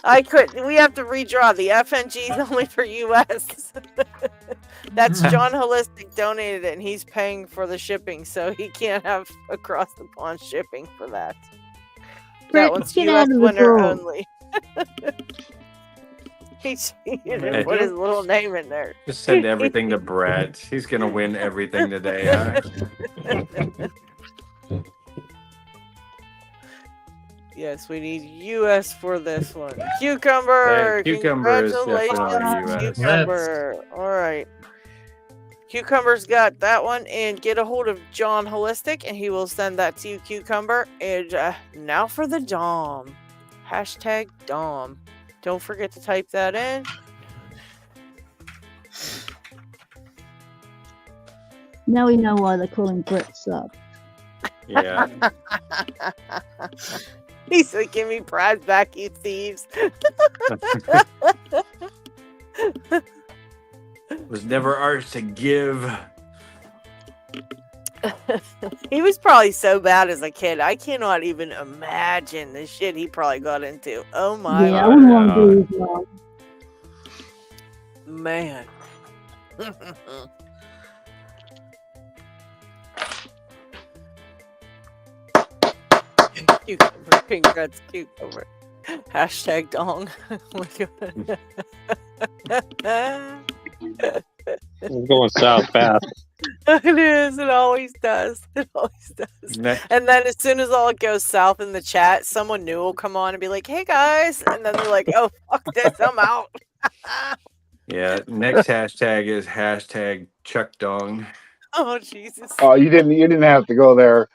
I could. We have to redraw. The FNG is only for US. That's John Holistic donated it, and he's paying for the shipping, so he can't have across the pond shipping for that. Brett, That one's get US out of the winner draw. only. He didn't put his little name in there. Just send everything to Brett. He's gonna win everything today. Huh? Yes, we need US for this one. Cucumber! Hey, Cucumber is Congratulations, definitely US. Cucumber. Alright. Cucumber's got that one, and get a hold of John Holistic, and he will send that to you, Cucumber. And now for the Dom. Hashtag Dom. Don't forget to type that in. Now we know why they're calling Brett Sub. Yeah. He said, give me prize back, you thieves. It was never ours to give. He was probably so bad as a kid. I cannot even imagine the shit he probably got into. Oh my Yeah, I God. wouldn't want to do his job. Man. Cucumber. Congrats, Cucumber. Hashtag dong. Oh my God. It's going south fast. It is. It always does. It always does. And then as soon as all it goes south in the chat, someone new will come on and be like, hey guys. And then they're like, oh, fuck this. I'm out. Yeah. Next hashtag is hashtag Chuck Dong. Oh, Jesus. Oh, you didn't have to go there.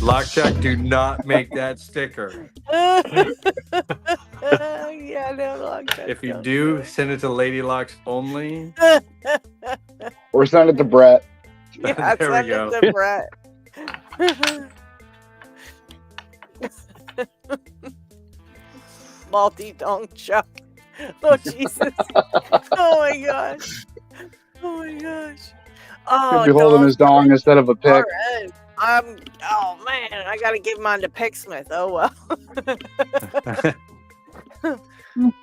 Lock Chuck, do not make that sticker. Yeah, no, Lock Chuck. If you do, send it to LadyLocks only. Or send it to Brett. Yeah, There send we go. it to Brett. Multi-dong Chuck. Oh, Jesus. Oh, my gosh. Oh, my gosh. Oh, He'll be holding his dong instead of a pick. RN. Oh, man. I got to give mine to Picksmith. Oh, well.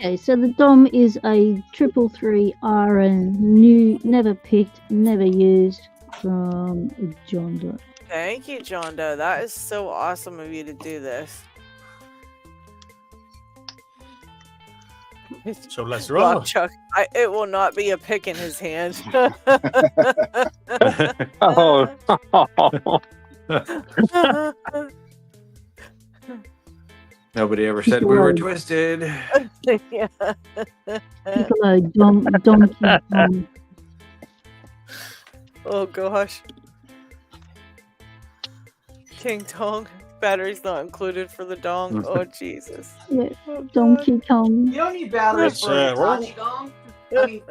Okay, so the Dom is a 333 RN, new, never picked, never used, from John Doe. Thank you, John Doe. That is so awesome of you to do this. So let's roll. Lock Chuck, it will not be a pick in his hand. Oh. Nobody ever said we were twisted. Yeah. Piccolo, Donkey Kong. Oh gosh. King Dong. Batteries not included for the dong. Oh Jesus. Yeah, Oh, Donkey Kong. You don't need batteries Let's, for a roll. Hitachi gong. I mean,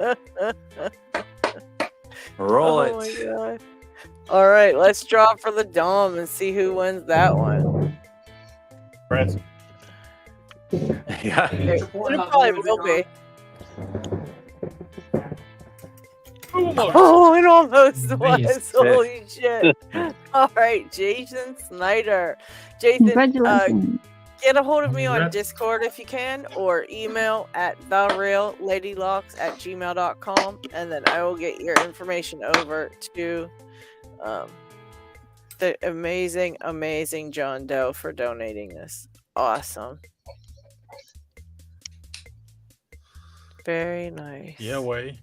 Roll Oh it. my God. All right, let's draw for the Dom and see who wins that one. Brett. Yeah. It probably will be. Oh, it almost was. Holy shit. All right, Jason Snyder. Jason, Congratulations. get a hold of me on Discord if you can, or email at therealladylocks@gmail.com, and then I will get your information over to the amazing John Doe for donating this. Awesome. Very nice. Yeah, way.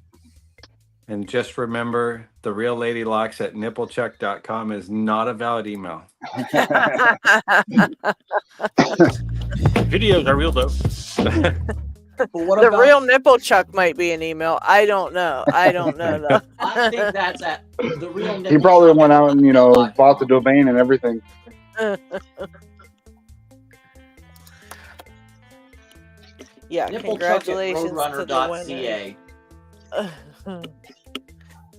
And just remember, the real LadyLocks at nipplechuck.com is not a valid email. Videos are real though. The real nipple chuck might be an email. I don't know. Though. I think that's at the real. He probably went out and bought the domain and everything. Yeah, congratulations to the winner. Nipplechuck@roadrunner.ca.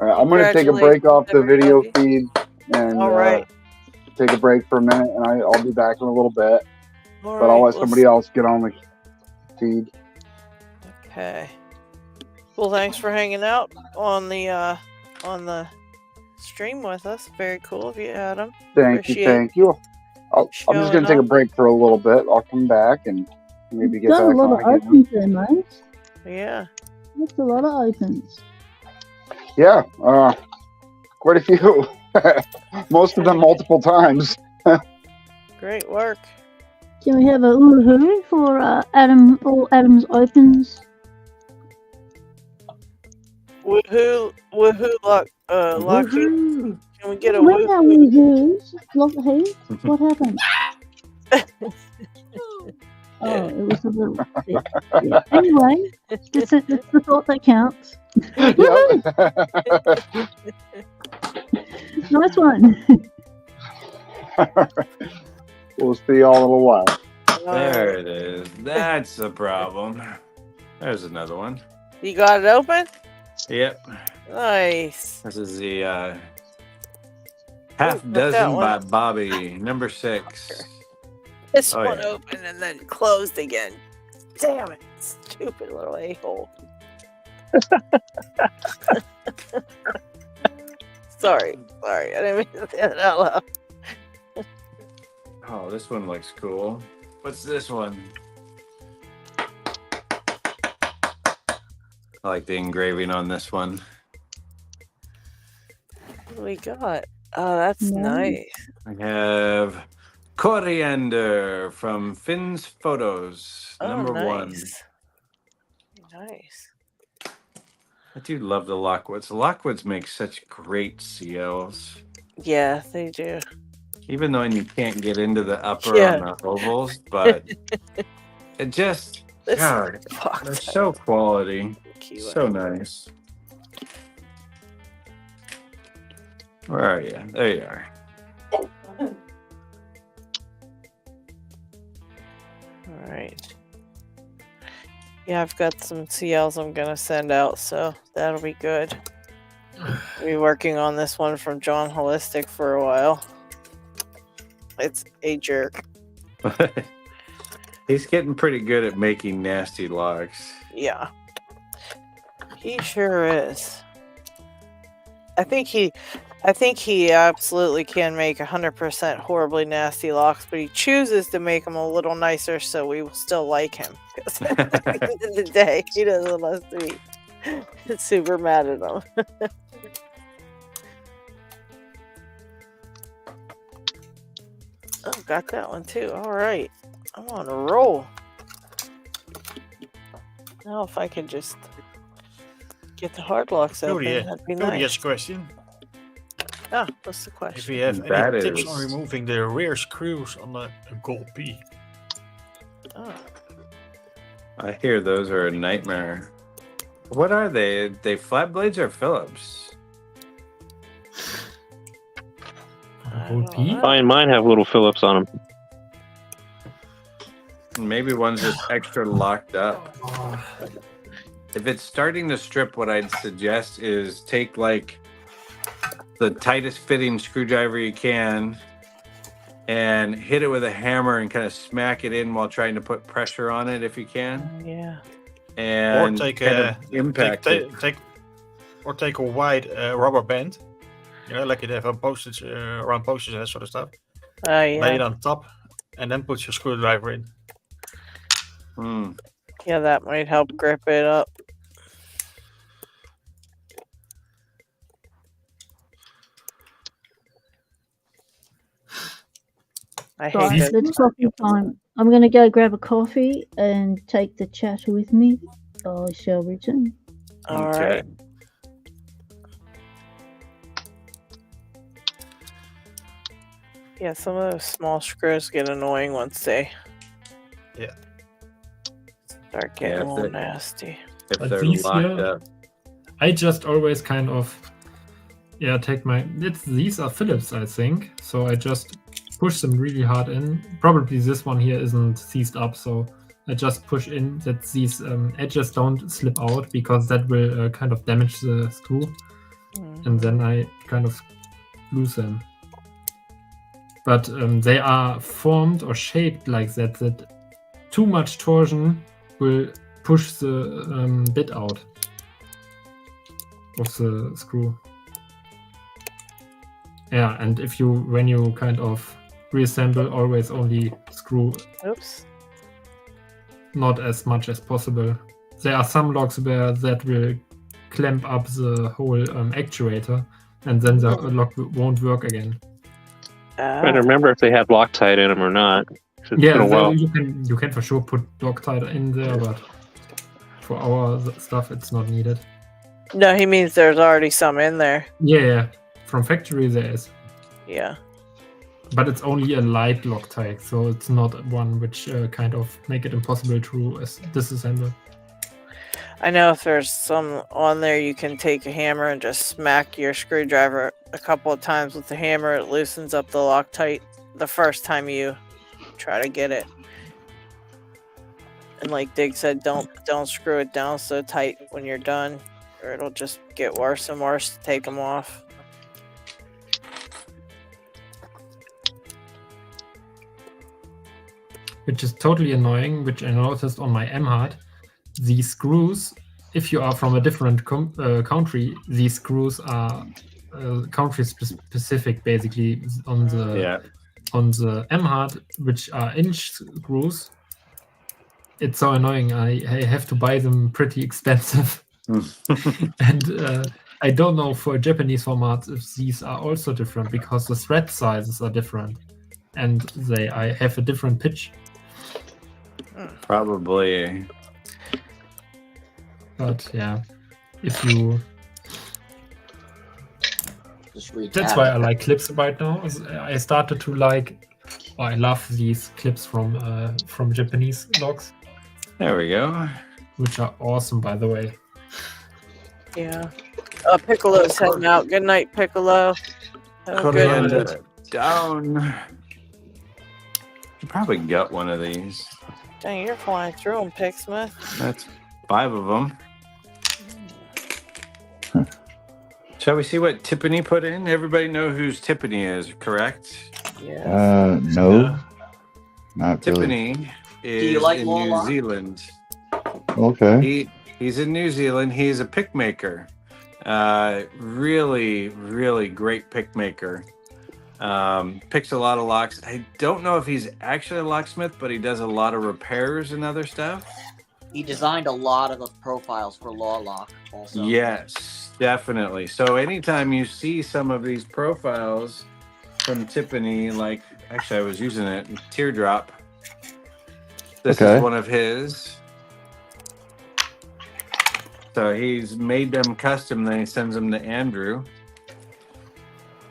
I'm going to take a break off the video feed and take a break for a minute, and I'll be back in a little bit. But I'll let somebody else get on the feed. Okay. Well, thanks for hanging out on the stream with us. Very cool of you, Adam. Thank you. I'm just going to take a break for a little bit. I'll come back and maybe get back on again. Got a lot of opens there, mate. Yeah. That's a lot of opens. Yeah, quite a few. Most of them multiple times. Great work. Can we have a woohoo for Adam? All Adam's opens. Woohoo! LockHeat. Can we get a When woohoo? are woohoos? LockHeat? What happened? Oh, it was a little bit. Yeah. Anyway, it's the thought that counts. Nice one. We'll see y'all in a little while. There it is. That's the problem. There's another one. You got it open? Yep. Nice. This is the half dozen by Bobby, number 6. This one opened and then closed again. Damn it. Stupid little a-hole. Sorry. I didn't mean to say that out loud. Oh, this one looks cool. What's this one? I like the engraving on this one. What do we got? Oh, that's nice. I have Coriander from Finn's Photos, number 1. Nice. I do love the Lockwoods. The Lockwoods make such great CLs. Yeah, they do. Even though you can't get into the upper on the ovals, but it just, God, they're so quality. So nice. Where are you? There you are. All right. Yeah, I've got some CLs I'm going to send out, so that'll be good. I'll be working on this one from John Holistic for a while. It's a jerk. He's getting pretty good at making nasty locks. Yeah. He sure is. I think he absolutely can make 100% horribly nasty locks, but he chooses to make them a little nicer so we will still like him. Because at the end of the day, he doesn't want us to be super mad at him. Oh, got that one too. All right. I'm on a roll. Now if I could just get the hard locks open, that'd be nice. Yes, question. Ah, what's the question? If you have any tips on removing the rear screws on a Gold P. Oh. I hear those are a nightmare. What are they? They flat blades or Phillips? Mine have little Phillips on them. Maybe one's just extra locked up. If it's starting to strip, what I'd suggest is take like the tightest fitting screwdriver you can and hit it with a hammer and kind of smack it in while trying to put pressure on it if you can. Yeah. And or take impact take a wide rubber band. You know, like you have a postage around postage and that sort of stuff. Oh yeah. Lay it on top and then put your screwdriver in. Yeah, that might help grip it up. I hate it. It's coffee time. I'm going to go grab a coffee and take the chat with me. I shall return. All right. Yeah, some of those small screws get annoying once they start getting a little nasty. If But they're these locked here, up. I just always kind of take my these are Phillips, I think. So I just push them really hard in. Probably this one here isn't seized up, so I just push in that these edges don't slip out because that will kind of damage the screw. and then I kind of lose them. But they are formed or shaped like that too much torsion will push the bit out of the screw. Yeah, and when you kind of reassemble, always only screw not as much as possible. There are some locks where that will clamp up the whole actuator, and then the lock won't work again. I don't remember if they have Loctite in them or not. It's been a while. You can for sure put Loctite in there, but for our stuff, it's not needed. No, he means there's already some in there. Yeah, from factory there is. Yeah. But it's only a light Loctite, so it's not one which kind of make it impossible to disassemble. I know if there's some on there, you can take a hammer and just smack your screwdriver a couple of times with the hammer. It loosens up the Loctite the first time you try to get it. And like Dig said, don't screw it down so tight when you're done, or it'll just get worse and worse to take them off. Which is totally annoying, which I noticed on my M-Hard. These screws, if you are from a different country, these screws are country specific, basically on the M-Hard, which are inch screws. It's so annoying. I have to buy them pretty expensive, and I don't know for Japanese formats if these are also different because the thread sizes are different, and I have a different pitch. Probably. But yeah, if you... That's why I like clips right now. I started to like... I love these clips from Japanese locks. There we go. Which are awesome, by the way. Yeah. Piccolo's heading out. Good night, Piccolo. Down. You probably got one of these. Dang, you're flying through them, Picksmith. That's 5 of them. Shall we see what Tiffany put in? Everybody know who's Tiffany is, correct? Yeah. No. Not Tiffany really. is in New Zealand. Okay. He's in New Zealand. He is a pick maker. Really, really great pick maker. Picks a lot of locks. I don't know if he's actually a locksmith, but he does a lot of repairs and other stuff. He designed a lot of the profiles for LadyLocks also. Yes, definitely. So anytime you see some of these profiles from Tiffany, like actually I was using it, Teardrop. This is one of his. So he's made them custom, then he sends them to Andrew.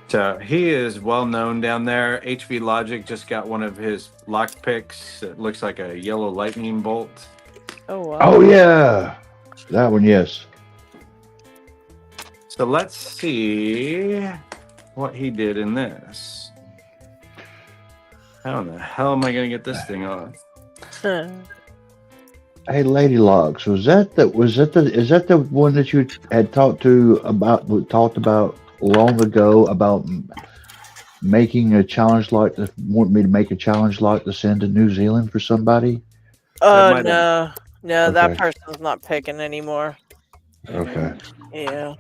So he is well known down there. HV Logic just got one of his lock picks. It looks like a yellow lightning bolt. Oh wow. Oh yeah, that one, yes. So let's see what he did in this. How in the hell am I going to get this thing off? Hey, LadyLocks, is that the one that you had talked about long ago about making a challenge lock to want me to make a challenge lock to send to New Zealand for somebody? Oh no, that person's not picking anymore. Okay. Yeah.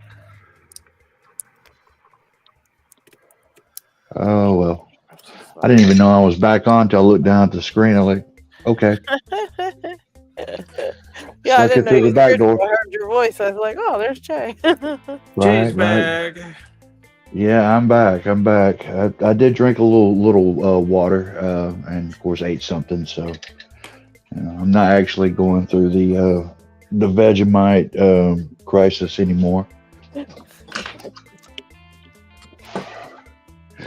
Oh well, I didn't even know I was back on until I looked down at the screen. I was like, okay. Yeah, I didn't know you back door. I heard your voice. I was like, oh, there's Jay. Jay's back. Yeah, I'm back. I did drink a little water, and of course ate something. So I'm not actually going through the Vegemite crisis anymore.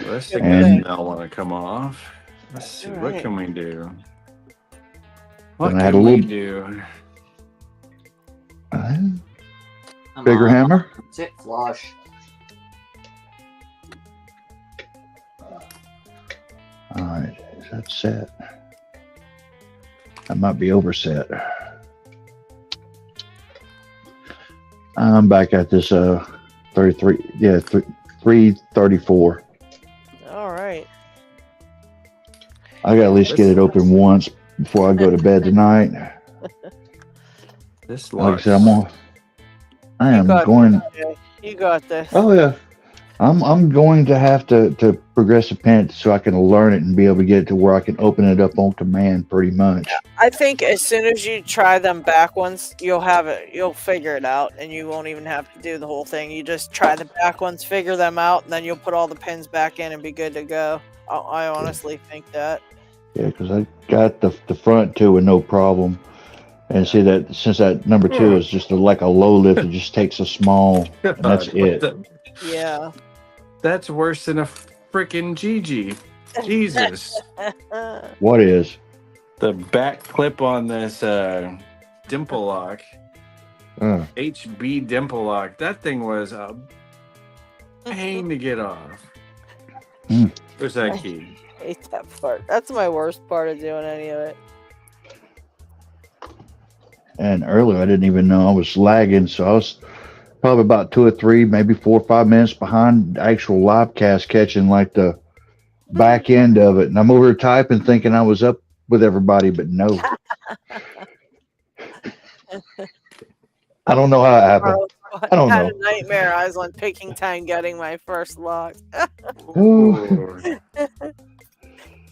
Let's see if I want to come off. Let's see, what can we do? What can we do? Bigger hammer? Sit flush. Alright, is that set? I might be overset. I'm back at this 33. Yeah, 334. All right. I gotta at least get it open once before I go to bed tonight. This like I locks. said, I am going. You got this. Oh yeah, I'm going to have to progressive pen it so I can learn it and be able to get it to where I can open it up on command pretty much. I think as soon as you try them back ones, you'll have it. You'll figure it out, and you won't even have to do the whole thing. You just try the back ones, figure them out, and then you'll put all the pins back in and be good to go. I honestly think that. Yeah, because I got the front two with no problem. And see that since that number 2 is just like a low lift, it just takes a small. And that's it. Yeah. That's worse than a freaking GG. Jesus. What is? The back clip on this dimple lock. HB dimple lock. That thing was a pain to get off. Where's that key? I hate that part. That's my worst part of doing any of it. And earlier, I didn't even know I was lagging, so I was probably about 2 or 3, maybe 4 or 5 minutes behind the actual live cast, catching like the back end of it. And I'm over here typing, thinking I was up with everybody, but no. I don't know how it happened. I don't I had know. a nightmare. I was on picking time getting my first lock.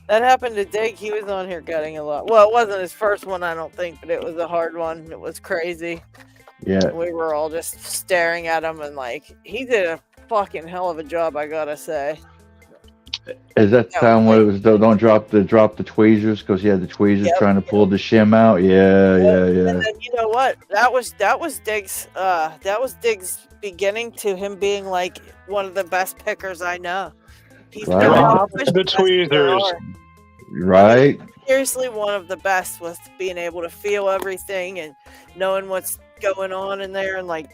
That happened to Dig. He was on here getting a lot. Well, it wasn't his first one, I don't think, but it was a hard one. It was crazy. Yeah. We were all just staring at him, and like, he did a fucking hell of a job, I gotta say. Is that the time when it was don't drop the tweezers because he had the tweezers trying to pull the shim out? Yeah. And then you know what? That was Dig's beginning to him being like one of the best pickers I know. He's Right. The tweezers. Right. Seriously, one of the best with being able to feel everything and knowing what's going on in there, and like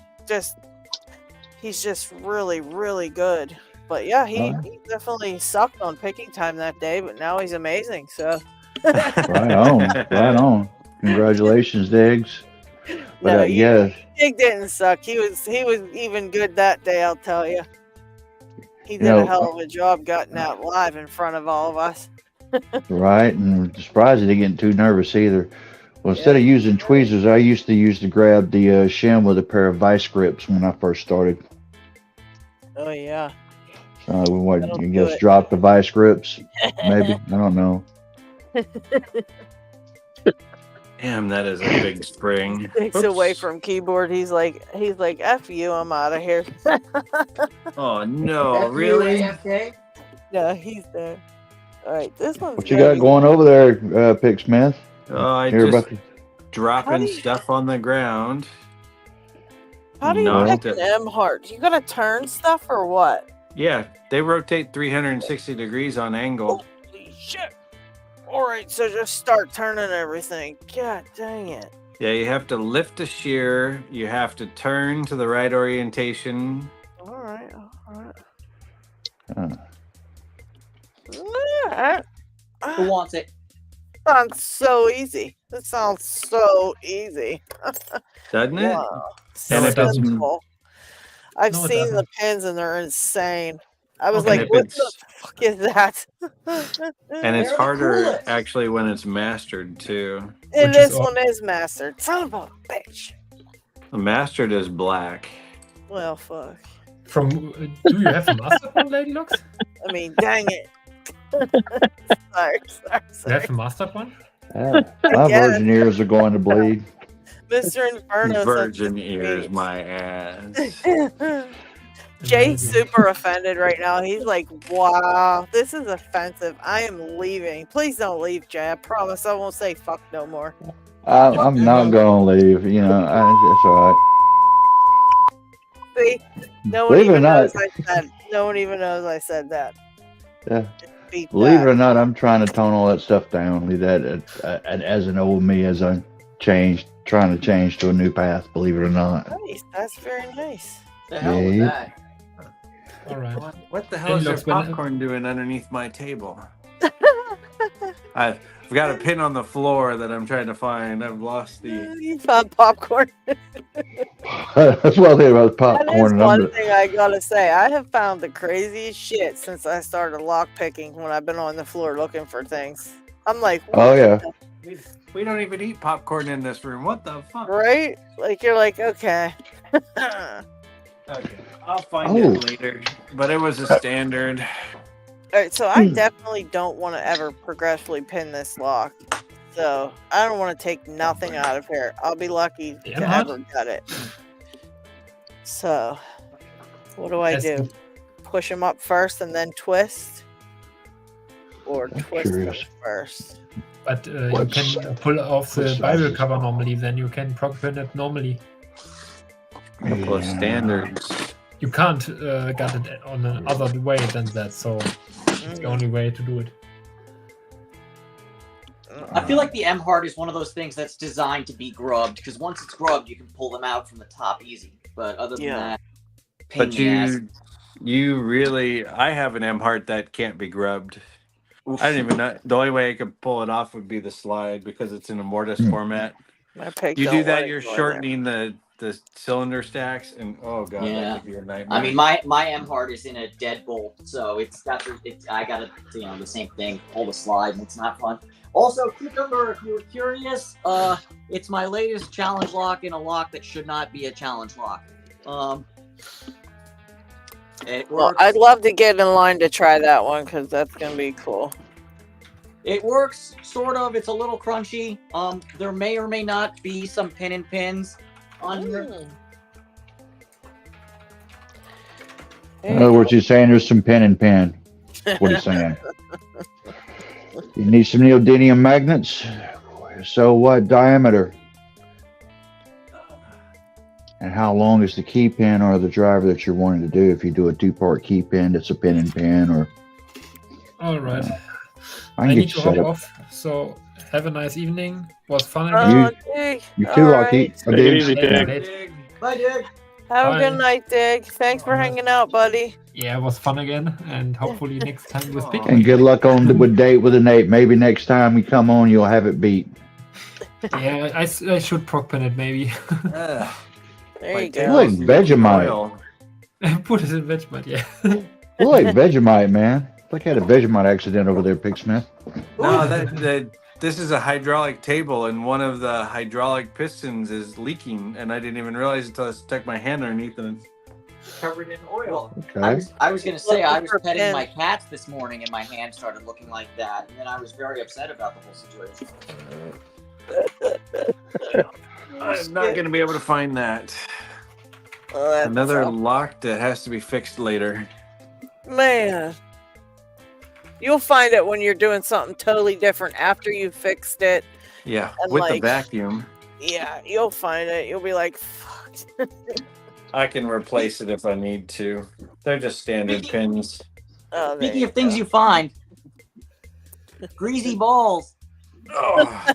he's just really, really good. But yeah, he definitely sucked on picking time that day, but now he's amazing. So Right on. Congratulations, Diggs. But yeah, Dig didn't suck. He was even good that day, I'll tell you. He did a hell of a job getting out live in front of all of us. right. And I'm surprised he didn't get too nervous either. Well, instead of using tweezers, I used to grab the shim with a pair of vice grips when I first started. Oh yeah. You just drop the vice grips, maybe. I don't know. Damn, that is a big spring. Takes away from keyboard. He's like, F you, I'm out of here. Oh no, really? Yeah, he's there. All right, this one's What you got going over there, Picksmith? I just dropping stuff on the ground. How do you pick an M heart? You gotta turn stuff or what? Yeah, they rotate 360 degrees on angle. Holy shit! Alright, so just start turning everything. God dang it. Yeah, you have to lift the shear. You have to turn to the right orientation. Alright. Who wants it? Sounds so easy. That sounds so easy. Doesn't it? Wow. And it doesn't. I've seen the pins and they're insane. I was like, what the fuck is that? And it's harder actually when it's mastered too. And this one is mastered. Son of a bitch. The mastered is black. Well, fuck. Do you have a master one, LadyLocks? I mean, dang it. Sorry. You have a master one? My virgin ears are going to bleed. Mr. Inferno. Virgin ears, my ass. Jay's super offended right now. He's like, wow, this is offensive. I am leaving. Please don't leave, Jay. I promise I won't say fuck no more. I'm not going to leave. You know, it's all right. See? No one even knows I said. No one even knows I said that. Yeah. Believe it or not, I'm trying to tone all that stuff down. Leave that as an old me as I'm trying to change to a new path. Believe it or not. Nice. That's very nice. The hell with that. All right. What the hell is your popcorn doing underneath my table? I've got a pin on the floor that I'm trying to find. I've lost the. You found popcorn. That's what I think about popcorn. That is one thing I gotta say. I have found the craziest shit since I started lockpicking when I've been on the floor looking for things. I'm like, oh yeah. We don't even eat popcorn in this room. What the fuck? Right? Like you're like, okay. Okay, I'll find it later. But it was a standard. All right, so I definitely don't want to ever progressively pin this lock. So I don't want to take nothing out of here. I'll be lucky to ever get it. So what do I do? Push them up first and then twist? Or twist them first? But you can pull off the Bible cover normally, then you can prop pin it normally. A couple of standards. You can't get it on another way than that, so it's the only way to do it. I feel like the M heart is one of those things that's designed to be grubbed, because once it's grubbed, you can pull them out from the top easy. But other than that, but you really, I have an M heart that can't be grubbed. Oof. I don't even know. The only way I could pull it off would be the slide because it's in a mortise format. You do that, you're shortening the cylinder stacks, and oh god, that could be a nightmare. I mean, my M heart is in a deadbolt, so I gotta the same thing, pull the slide, and it's not fun. Also, Cucumber, if you were curious, it's my latest challenge lock in a lock that should not be a challenge lock. It works. Well, I'd love to get in line to try that one because that's gonna be cool. It works, sort of. It's a little crunchy. There may or may not be some pin and pins on here. In other words, he's saying there's some pin and pin. That's what he's saying. You need some neodymium magnets. So what diameter? And how long is the key pin or the driver that you're wanting to do? If you do a 2-part key pin, that's a pin and pin, or. All right. I need to hop off. So have a nice evening. Was fun again. You too, LockHeat. Take it easy, Dig. Bye, Dig. Have a good night, Dig. Thanks for hanging out, buddy. Yeah, it was fun again, and hopefully next time with picking. And good luck on with date with an 8. Maybe next time we come on, you'll have it beat. Yeah, I should proc pin it maybe. There you go. You like Vegemite. Put it in Vegemite, yeah. You like Vegemite, man. It's like I had a Vegemite accident over there, Pigsmith. No, this is a hydraulic table, and one of the hydraulic pistons is leaking, and I didn't even realize until I stuck my hand underneath and it's covered in oil. Okay. I was going to say, I was petting my cats this morning, and my hand started looking like that, and then I was very upset about the whole situation. I'm not going to be able to find that. Another lock that has to be fixed later. Man. You'll find it when you're doing something totally different after you fixed it. Yeah, and with the vacuum. Yeah, you'll find it. You'll be like, fuck. I can replace it if I need to. They're just standard pins. Speaking of things you find, greasy balls. Oh.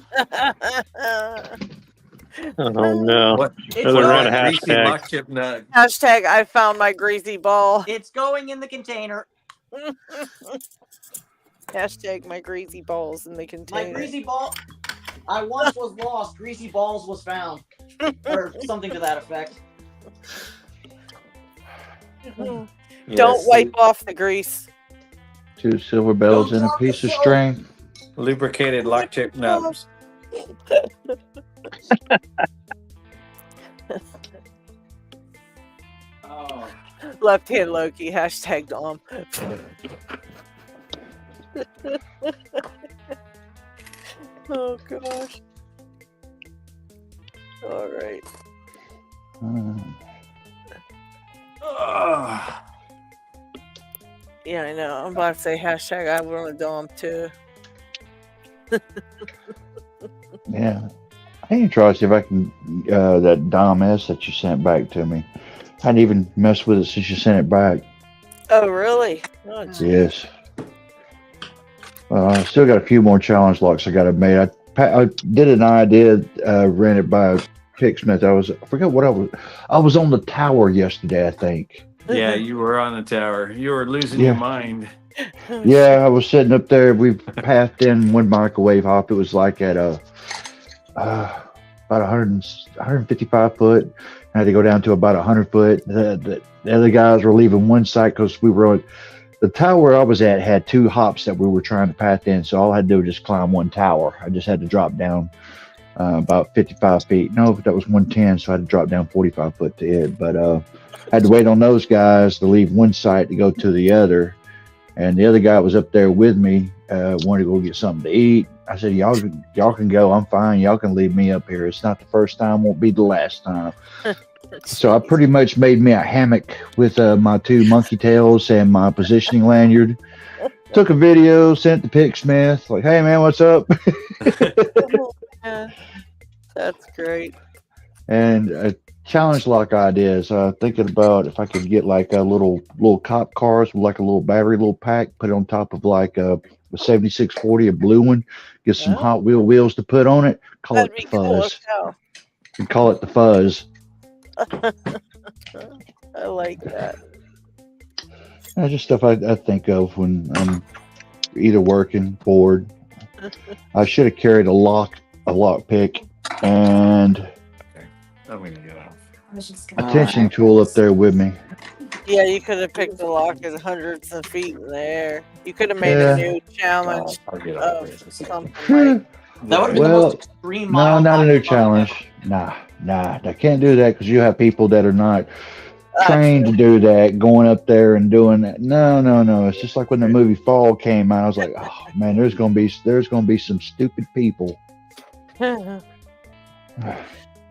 Oh no! Another run hashtag. Lock chip nut. Hashtag I found my greasy ball. It's going in the container. Hashtag my greasy balls in the container. My greasy ball. I once was lost. Greasy balls was found, or something to that effect. Don't wipe off the grease. 2 silver bells and a piece of string. Lubricated lock chip nuts. Oh. Left hand Loki. Hashtag Dom. Oh gosh. All right. Yeah, I know. I'm about to say hashtag I want a Dom too. Yeah. I need to try to see if I can, that Dom S that you sent back to me. I hadn't even messed with it since you sent it back. Oh, really? Oh, yes. I still got a few more challenge locks I got to make. I did an idea rented by Pigsmith. I forgot what I was on the tower yesterday, I think. Yeah, you were on the tower. You were losing your mind. Yeah, I was sitting up there. We passed in one microwave hop. It was like at about 155 foot. I had to go down to about 100 foot. The other guys were leaving one side because we were on the tower I was at had 2 hops that we were trying to path in. So all I had to do was just climb one tower. I just had to drop down about 55 feet. No, that was 110. So I had to drop down 45 foot to it. But I had to wait on those guys to leave one site to go to the other. And the other guy was up there with me, wanted to go get something to eat. I said, y'all can go. I'm fine. Y'all can leave me up here. It's not the first time, won't be the last time. So I pretty much made me a hammock with my 2 monkey tails and my positioning lanyard. Took a video, sent to Picksmith, like, hey, man, what's up? Yeah, that's great. And challenge lock ideas. Thinking about if I could get like a little cop cars with like a little battery, little pack, put it on top of like a 7640, a blue one, get some Hot Wheel wheels to put on it, call it the Fuzz. Cool. And call it the Fuzz. I like that. That's just stuff I think of when I'm either working, bored. I should have carried a lock pick and a tension tool up there with me. Yeah, you could have picked the lock at hundreds of feet in the air. You could have made a new challenge of something like that would have been the most extreme. No, not a new challenge. Nah, I can't do that because you have people that are not trained to do that, going up there and doing that. No. It's just like when the movie Fall came out. I was like, oh man, there's gonna be some stupid people.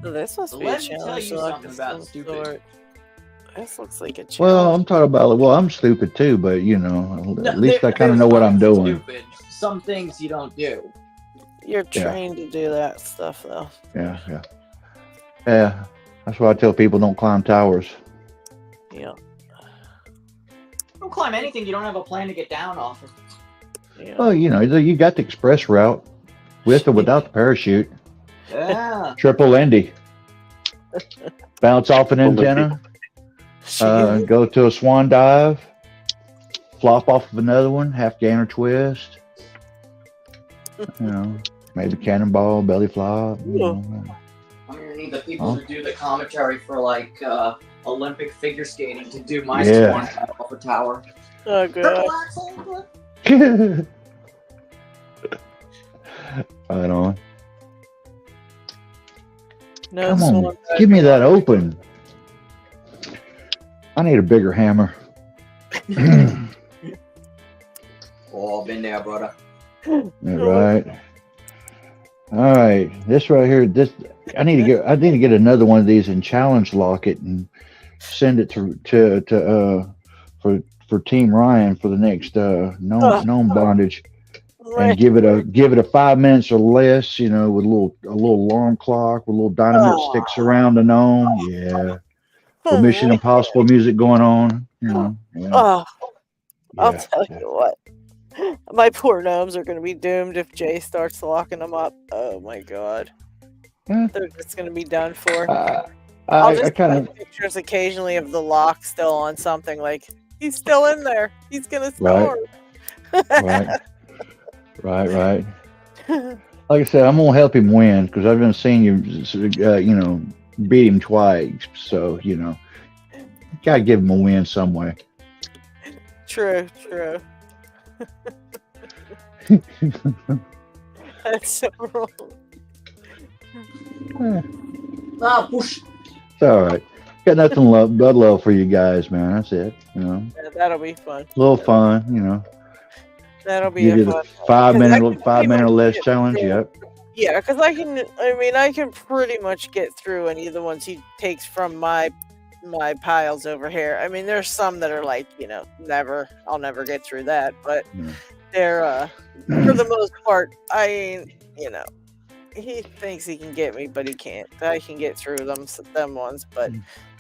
This must be a challenge. This looks like a challenge. Well, I'm talking about. Well, I'm stupid too, but at least I kind of know what I'm doing. Stupid. Some things you don't do. You're trained to do that stuff, though. Yeah. That's why I tell people don't climb towers. Yeah. Don't climb anything you don't have a plan to get down off of. Yeah. Well, you got the express route with or without the parachute. Yeah. Triple Indy. Bounce off an antenna. Go to a swan dive. Flop off of another one. Half gainer twist. Maybe cannonball, belly flop. I'm gonna need the people to do the commentary for like Olympic figure skating to do my swan dive off a tower. Oh god. Right on. No, come on, give me that open. I need a bigger hammer. Oh, been there, brother. Right. All right. This right here. I need to get another one of these and challenge lock it and send it for Team Ryan for the next gnome bondage. And give it a 5 minutes or less, with a little alarm clock with little dynamite sticks around the gnome. Yeah. With Mission Impossible music going on. I'll tell you what. My poor gnomes are going to be doomed if Jay starts locking them up. Oh my god. They're just going to be done for. I'll just put pictures occasionally of the lock still on something like, he's still in there. He's going to snore. Right. Like I said, I'm gonna help him win because I've been seeing you, beat him twice. So gotta give him a win some way. True. That's so wrong. Push. It's all right. Got nothing but love for you guys, man. That's it. Yeah, that'll be fun. A little fun, That'll be a fun. 5 minute or less challenge. Yep. Yeah, because I can pretty much get through any of the ones he takes from my piles over here. I mean, there's some that are like, I'll never get through that, but they're for the most part, he thinks he can get me, but he can't. I can get through them ones, but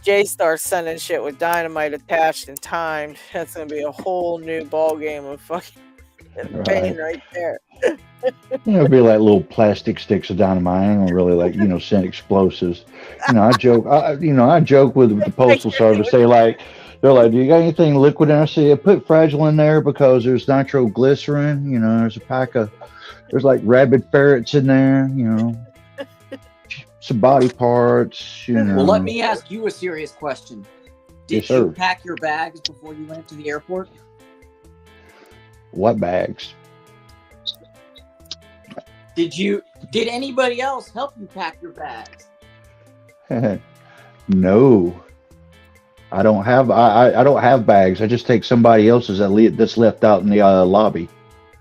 Jay starts sending shit with dynamite attached and timed. That's gonna be a whole new ball game of fucking pain right there. It'll be like little plastic sticks of dynamite. I don't really send explosives. I joke. I joke with the postal service. They They're like, "Do you got anything liquid?" And I say, "Put Fragile in there because there's nitroglycerin. You know, there's like rabid ferrets in there. You know, some body parts. You know." Well, let me ask you a serious question. Did Yes, you sir. pack your bags before you went to the airport? What bags? Did anybody else help you pack your bags? No, I don't have. I don't have bags. I just take somebody else's that's left out in the lobby.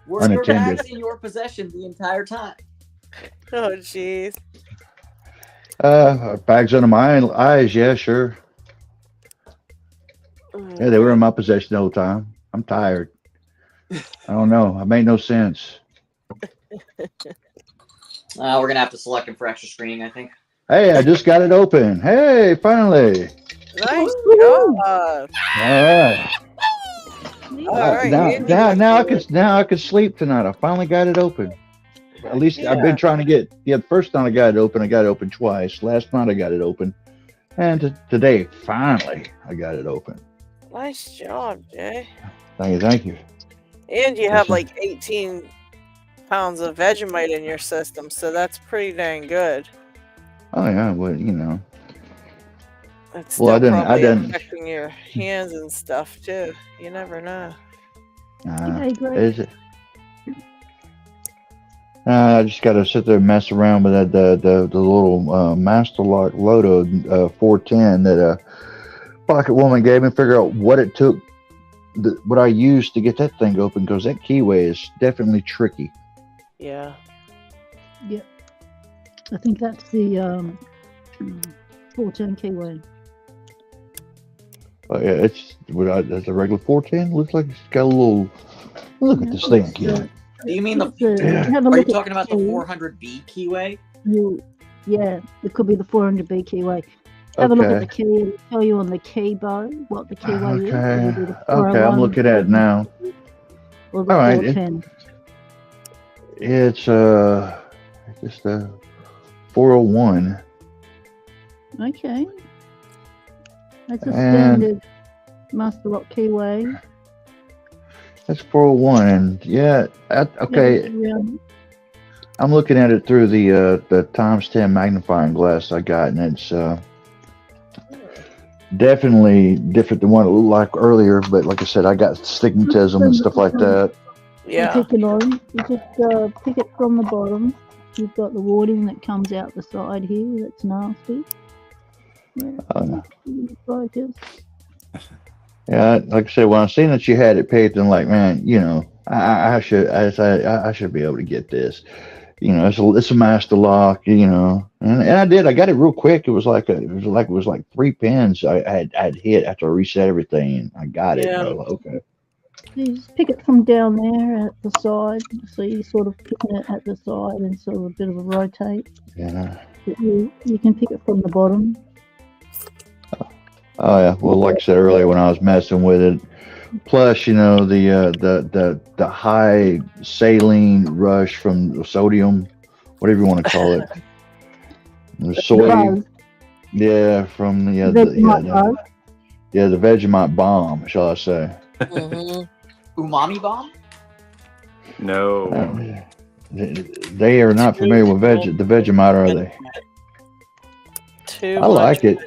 Were your Unattended. bags in your possession the entire time? Oh, jeez. Bags under my eyes. Yeah, sure. Yeah, they were in my possession the whole time. I'm tired. I don't know. It made no sense. We're gonna have to select him for extra screening, I think. Hey, I just got it open. Hey, finally. Nice job. All right. Now I can sleep tonight. I finally got it open. At least I've been trying to get. Yeah, the first time I got it open twice. Last night I got it open, and today finally I got it open. Nice job, Jay. Thank you. And you have like 18 pounds of Vegemite in your system, so that's pretty dang good. Oh yeah, well, you know. It's Well, still I probably didn't. affecting your hands and stuff too. You never know. Is it? I just got to sit there and mess around with the little Master Lock Loto 410 that a pocket woman gave me. Figure out what it took, what I used to get that thing open, because that keyway is definitely tricky. Yeah. Yep. I think that's the 410 keyway. Oh yeah, it's a regular 410. Looks like it's got a little. Look at this thing again. Do you mean the? Have a Are you look at talking about the key. 400B keyway? Yeah, it could be the 400B keyway. Have a look at the key and tell you on the key bar what the keyway is. Okay, Okay, I'm looking at it now. Or the All right, 410. it's just a 401. Okay. That's a And- standard Master Lock keyway. That's 401, and yeah, okay. Yeah. I'm looking at it through the times 10 magnifying glass I got, and it's definitely different than what it looked like earlier. But like I said, I got stigmatism and stuff like that. Yeah. You just pick it from the bottom. You've got the warding that comes out the side here. That's nasty. Yeah. Focus. Yeah, like I said, when I seen that you had it picked, I'm like, man, you know, I should be able to get this. You know, it's a master lock, you know, and I did. I got it real quick. It was like 3 pins I had hit after I reset everything, and I got it. Yeah. I was like, okay. You just pick it from down there at the side. So you sort of pick it at the side and sort of a bit of a rotate. Yeah. You can pick it from the bottom. Oh yeah. Well, like I said earlier, when I was messing with it, plus you know the high saline rush from the sodium, whatever you want to call it, the soy. Yeah, from the Vegemite bomb, shall I say? Umami bomb? No. They are not familiar with the Vegemite, are they? I like it.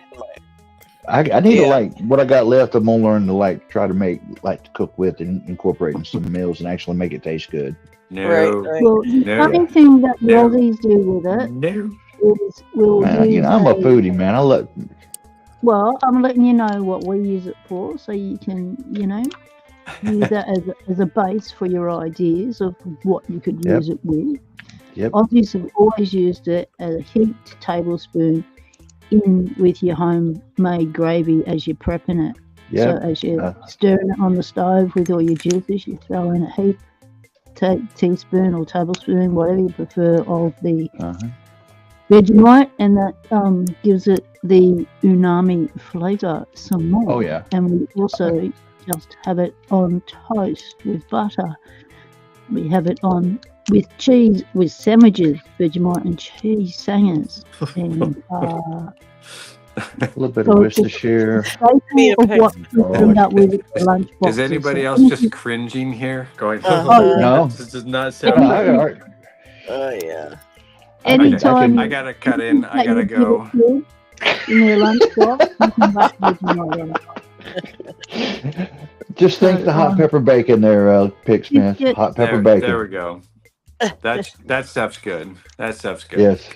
I need to like what I got left. I'm gonna learn to try to cook with and incorporate in some meals and actually make it taste good. No. Right. Well, the only thing that the Aussies do with it is Man, you know, I'm a foodie, man. I love. Well, I'm letting you know what we use it for, so you can, you know, use that as a base for your ideas of what you could use it with. Yep. Aussies have always used it as a heaped tablespoon in with your homemade gravy as you're prepping it. Yep. So as you're stirring it on the stove with all your juices, you throw in a heap, teaspoon or tablespoon, whatever you prefer, of the Vegemite, and that gives it the umami flavour some more. Oh yeah. And we also just have it on toast with butter. We have it on with cheese, with sandwiches, Vegemite and cheese sangers. And A little bit of Worcestershire. Is anybody else just cringing here? Going, No. this does not sound. Oh yeah. Anytime I gotta cut in. I gotta go. In your lunchbox, you can wrap it in my lunch. Just think the hot pepper bacon there, Pick Smith. Hot pepper bacon. There we go. That stuff's good. That stuff's good. Yes.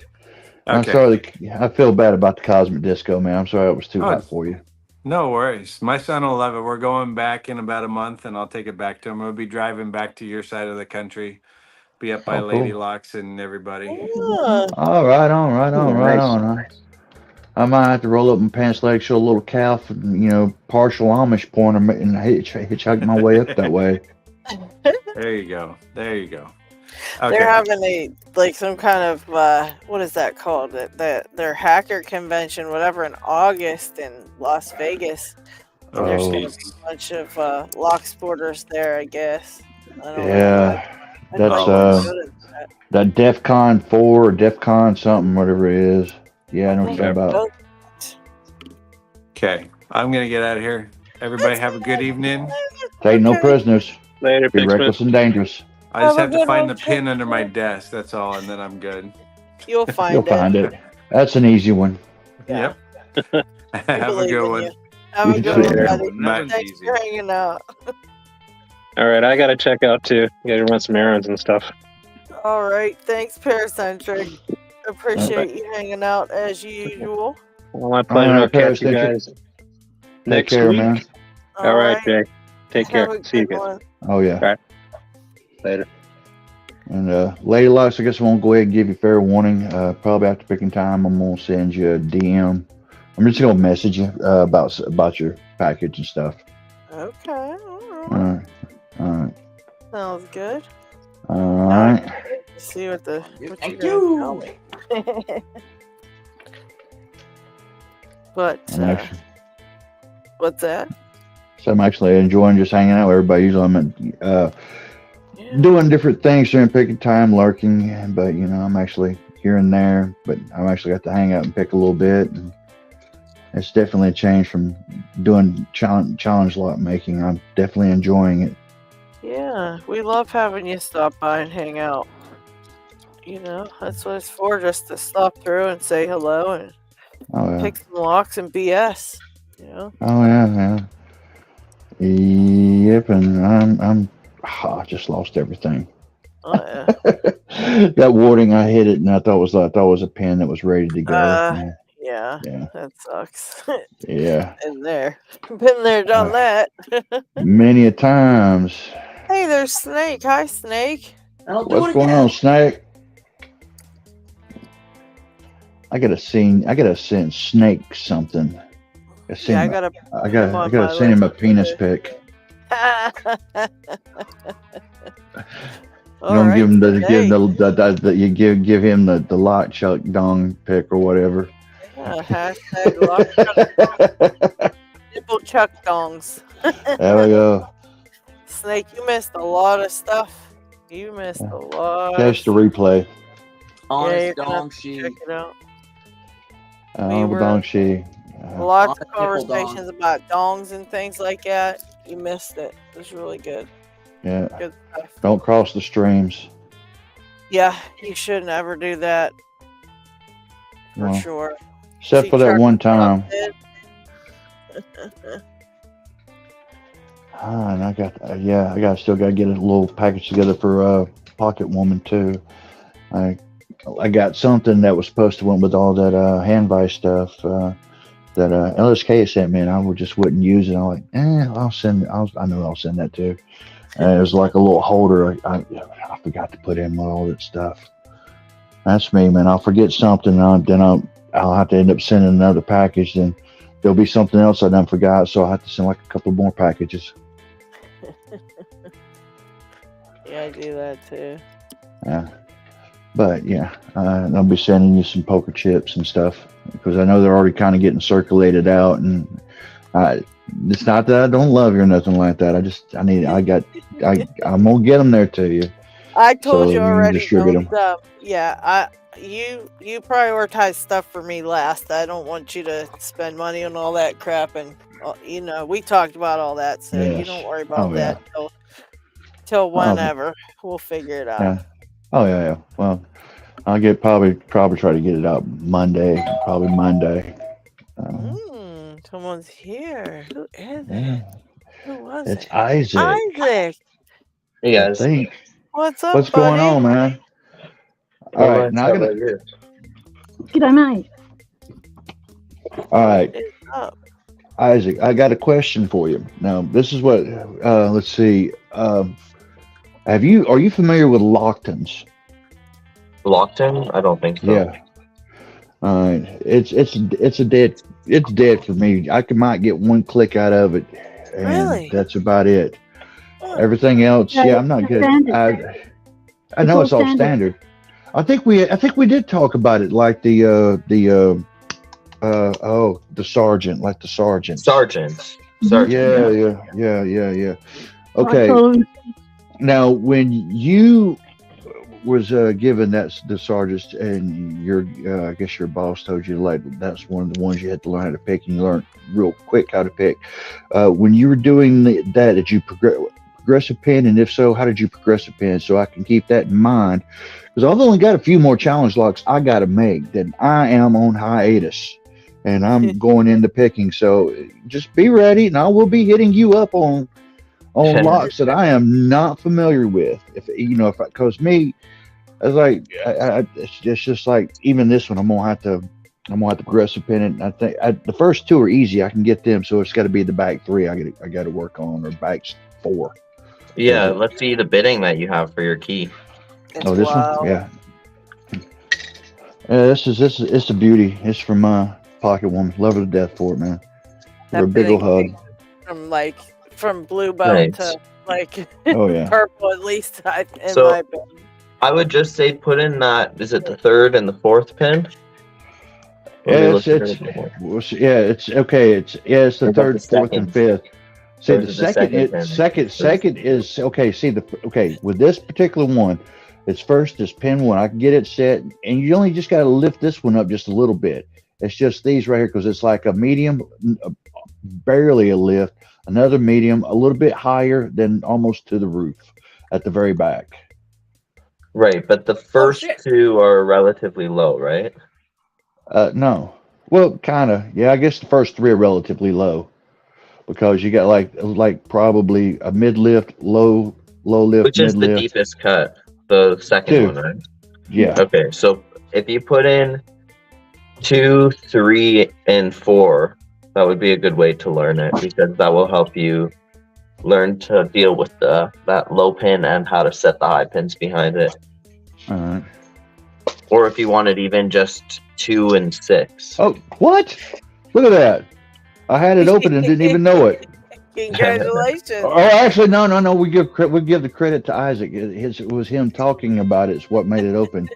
I'm Okay. sorry. I feel bad about the Cosmic Disco, man. I'm sorry it was too hot for you. No worries. My son will love it. We're going back in about a month, and I'll take it back to him. We'll be driving back to your side of the country. Be up by Oh, cool. LadyLocks and everybody. All right on. I might have to roll up my pants leg, show a little calf, and, partial Amish pointer, and hitchhike my way up that way. There you go. Okay. They're having some kind of what is that called? Their hacker convention, whatever, in August in Las Vegas. And there's going to be a bunch of lock sporters there, I guess. That's that DEFCON 4 or DEFCON something, whatever it is. Yeah, I know what you're talking about. Okay, I'm gonna get out of here. Everybody have a good evening. Take no prisoners. Later, Be reckless and dangerous. I just have to find the pin under my desk. That's all, and then I'm good. You'll find You'll find it. That's an easy one. Yep. Have a good one. Have a good one, buddy. Not Thanks easy. for hanging out. All right, I gotta check out too. Gotta run some errands and stuff. All right, thanks, Paracentric. Appreciate you hanging out as usual. Well, my pleasure. I'll catch you guys next care, week. man. All right, Jay. Take Have care. a See you good guys. one. Oh, yeah. All right. Later. And LadyLocks, I guess I won't go ahead and give you fair warning. Probably after picking time, I'm gonna send you a DM. I'm just gonna message you about your package and stuff. Okay. All right. Sounds good. All right. Let's see what you're Thank gonna you. tell me. But what's that? So I'm actually enjoying just hanging out with everybody. Usually I'm doing different things during picking time, lurking, but I'm actually here and there. But I'm actually got to hang out and pick a little bit. And it's definitely a change from doing challenge lot making. I'm definitely enjoying it. Yeah, we love having you stop by and hang out. That's what it's for, just to stop through and say hello and pick some locks and BS. Oh yeah. Yep, and I just lost everything. Oh yeah. That warding, I hit it, and I thought it was a pin that was ready to go. Yeah, Yeah. that sucks. Yeah. Been there, done that. Many a times. Hey, there's Snake. Hi, Snake. What's going on, Snake? I gotta send Snake something. I gotta send him a penis pic. Give him the lock chuck dong pic or whatever. Hashtag lock nipple chuck dongs. There we go. Snake, you missed a lot of stuff. You missed a lot. Catch the replay. Honest dong she. Check it out. The dong she. Lots of conversations about dongs and things like that. You missed it. It was really good. Yeah. Good stuff. Don't cross the streams. Yeah, you should never do that. For sure. Except for that one time. And I still got to get a little package together for Pocket Woman too. I got something that was supposed to went with all that hand vice stuff that LSK sent me, and I just wouldn't use it. I'm like, I know I'll send that too. And it was like a little holder. I forgot to put in all that stuff. That's me, man. I'll forget something, then I'll have to end up sending another package. Then there'll be something else I done forgot, so I'll have to send like a couple more packages. Yeah, I do that too. Yeah. But yeah, I'll be sending you some poker chips and stuff because I know they're already kind of getting circulated out, and it's not that I don't love you or nothing like that. I'm gonna get them there to you. I told so you you can already. distribute them. You prioritize stuff for me last. I don't want you to spend money on all that crap, and we talked about all that, so you Yes. don't worry about Oh that yeah. till whenever. We'll figure it out. Yeah. Oh yeah. Well, I'll probably try to get it out Monday. Probably Monday. Someone's here. Who is Yeah. it? Who was It's it? Isaac. Isaac. Hey guys. What's up, What's buddy? going on, man? All right, now I'm gonna. G'day, mate. All right, What is up? Isaac, I got a question for you. Now, this is what. Let's see. Are you familiar with Locktons? Lockton? I don't think so. Yeah. All right. It's dead for me. I might get one click out of it, and Really? that's about it. Everything else, yeah, I'm not good. I know it's all standard. I think we did talk about it, like the sergeant, like the sergeant. Sergeant. Yeah. Okay. Now, when you was given the sergeant, and your I guess your boss told you like that's one of the ones you had to learn how to pick, and you learned real quick how to pick. When you were doing that, did you progress a pin, and if so, how did you progress a pin? So I can keep that in mind, because I've only got a few more challenge locks I got to make. Then I am on hiatus, and I'm going into picking. So just be ready, and I will be hitting you up on locks that I am not familiar with. Because me, it's like it's just like even this one, I'm gonna have to progress a pin. And I think the first two are easy. I can get them. So it's got to be the back three I got to work on, or back four. Yeah, let's see the bidding that you have for your key. This one, yeah. This is it's a beauty. It's from Pocket Woman. Love her to death for it, man. For a big ol' hug. From blue bone to oh yeah, purple at least. My opinion. I would just say put in that. Is it the third and the fourth pin? Yeah, it's okay. It's the third, fourth, and fifth. See, the second is okay. See with this particular one, it's first is pin one. I can get it set, and you only just got to lift this one up just a little bit. It's just these right here, because it's like a medium, barely a lift, another medium, a little bit higher, than almost to the roof at the very back. Right, but the first two are relatively low, right? No. Well, kind of. Yeah, I guess the first three are relatively low, because you got like probably a mid lift, low lift, which is the deepest cut, the second one, right? Yeah. Okay, so if you put in 2, 3, and 4, that would be a good way to learn it, because that will help you learn to deal with that low pin and how to set the high pins behind it. All right. Or if you wanted even just 2 and 6. Oh, what? Look at that! I had it open and didn't even know it. Congratulations! Oh, actually, no. We give the credit to Isaac. It was him talking about it. It's what made it open.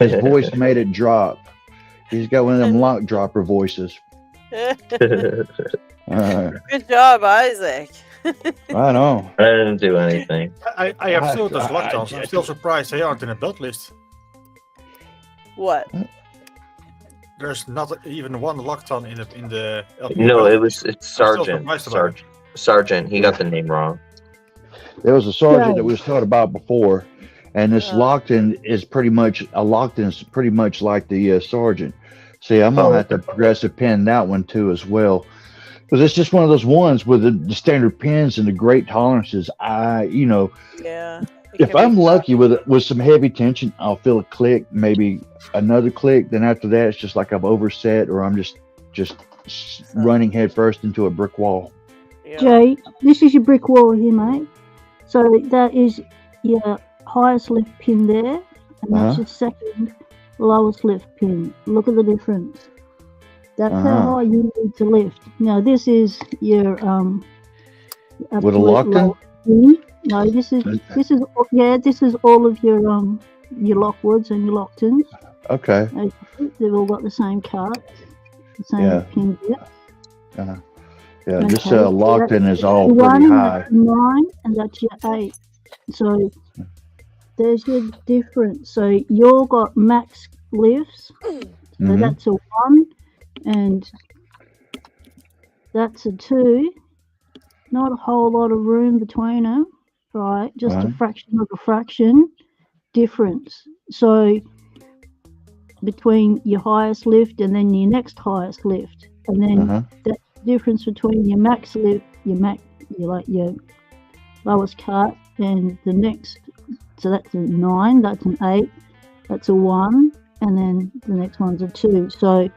His voice made it drop. He's got one of them lock dropper voices. Good job, Isaac. I know. I didn't do anything. I have still those lockdowns. I'm still surprised they aren't in a belt list. What? There's not even one lockdown in the LP No, belt. it's Sergeant. Sergeant. He got the name wrong. There was a sergeant that we was taught about before, and this locked-in is pretty much like the sergeant. See, I'm gonna have to progressive pin that one too as well, because it's just one of those ones with the standard pins and the great tolerances. If I'm lucky with some heavy tension, I'll feel a click, maybe another click. Then after that, it's just like I've overset, or I'm just running head first into a brick wall. Jay, this is your brick wall here, mate. So that is your highest lift pin there, and that's your second lowest lift pin. Look at the difference. That's how high you need to lift. Now this is your with a lockdown. No, this is all of your Lockwoods and your Locktons. Okay. They've all got the same card, the same pin width. Yeah, this locked-in is all pretty high. 9, and that's your 8. So there's your difference. So you've got max lifts, so that's a 1, and that's a 2. Not a whole lot of room between them, right? Just a fraction of a fraction difference. So between your highest lift and then your next highest lift, and then that difference between your max lift, your lowest cut, and the next. So that's a 9, that's an 8, that's a 1, and then the next one's a 2. So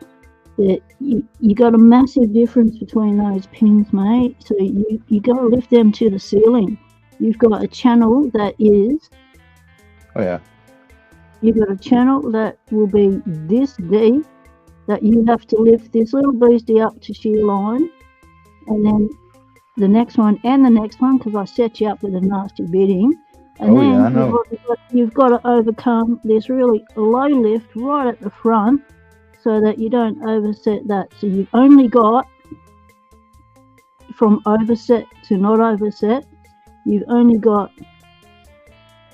you got a massive difference between those pins, mate. So you got to lift them to the ceiling. You've got a channel that is. Oh yeah. You've got a channel that will be this deep, that you have to lift this little beastie up to shear line, and then the next one and the next one, because I set you up with a nasty bidding. And then I know. You've got to overcome this really low lift right at the front so that you don't overset that. So you've only got, from overset to not overset, you've only got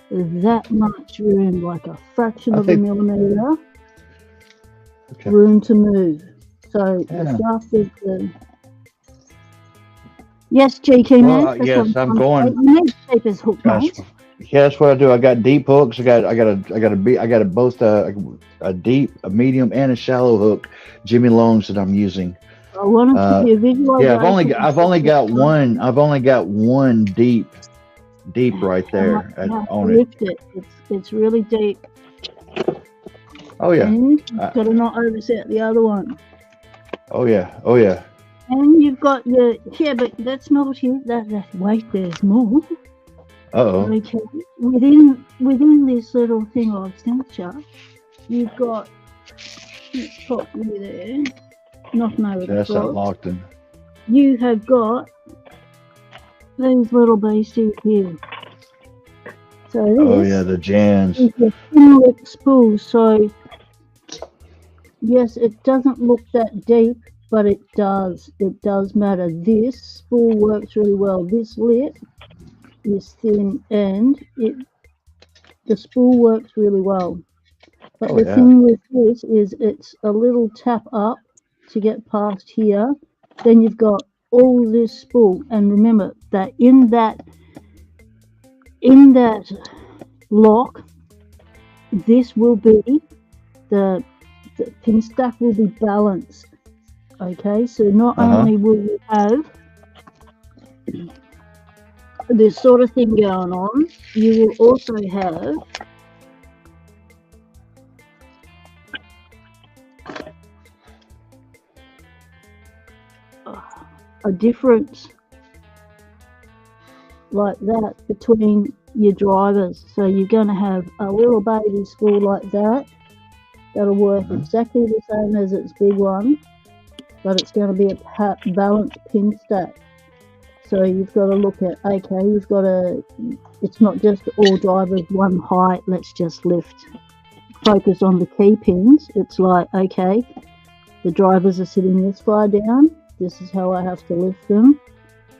that much room, like a fraction of a millimeter room to move. So the stuff is the... Yes, GK man. Well, yes, I'm going. You need to keep his hook, mate. Yeah, that's what I do. I got deep hooks. I got both a deep, a medium, and a shallow hook, Jimmy Longs, that I'm using. I want to give you a visualization. Yeah, I've only got one. I've only got one deep right there on it. Lift it. It's really deep. Oh yeah. And you've got to not overset the other one. Oh yeah. And you've got your but that's not here. That wait, there's more. Uh-oh. Okay. Within this little thing I've sent you, you've got probably there. Nothing over the That's top. not locked in. You have got these little beasties here. So the Jans. is a thin lip spool. So yes, it doesn't look that deep, but it does. It does matter. This spool works really well. This lip is thin, and the spool works really well. But the thing with this is it's a little tap up to get past here. Then you've got all this spool, and remember that in that lock, this will be the pin stack will be balanced. Okay, so not only will you have this sort of thing going on, you will also have a difference like that between your drivers. So you're going to have a little baby spool like that. That'll work exactly the same as its big one, but it's going to be a balanced pin stack. So you've got to look at, it's not just all drivers one height, let's just focus on the key pins. It's like, okay, the drivers are sitting this far down, this is how I have to lift them,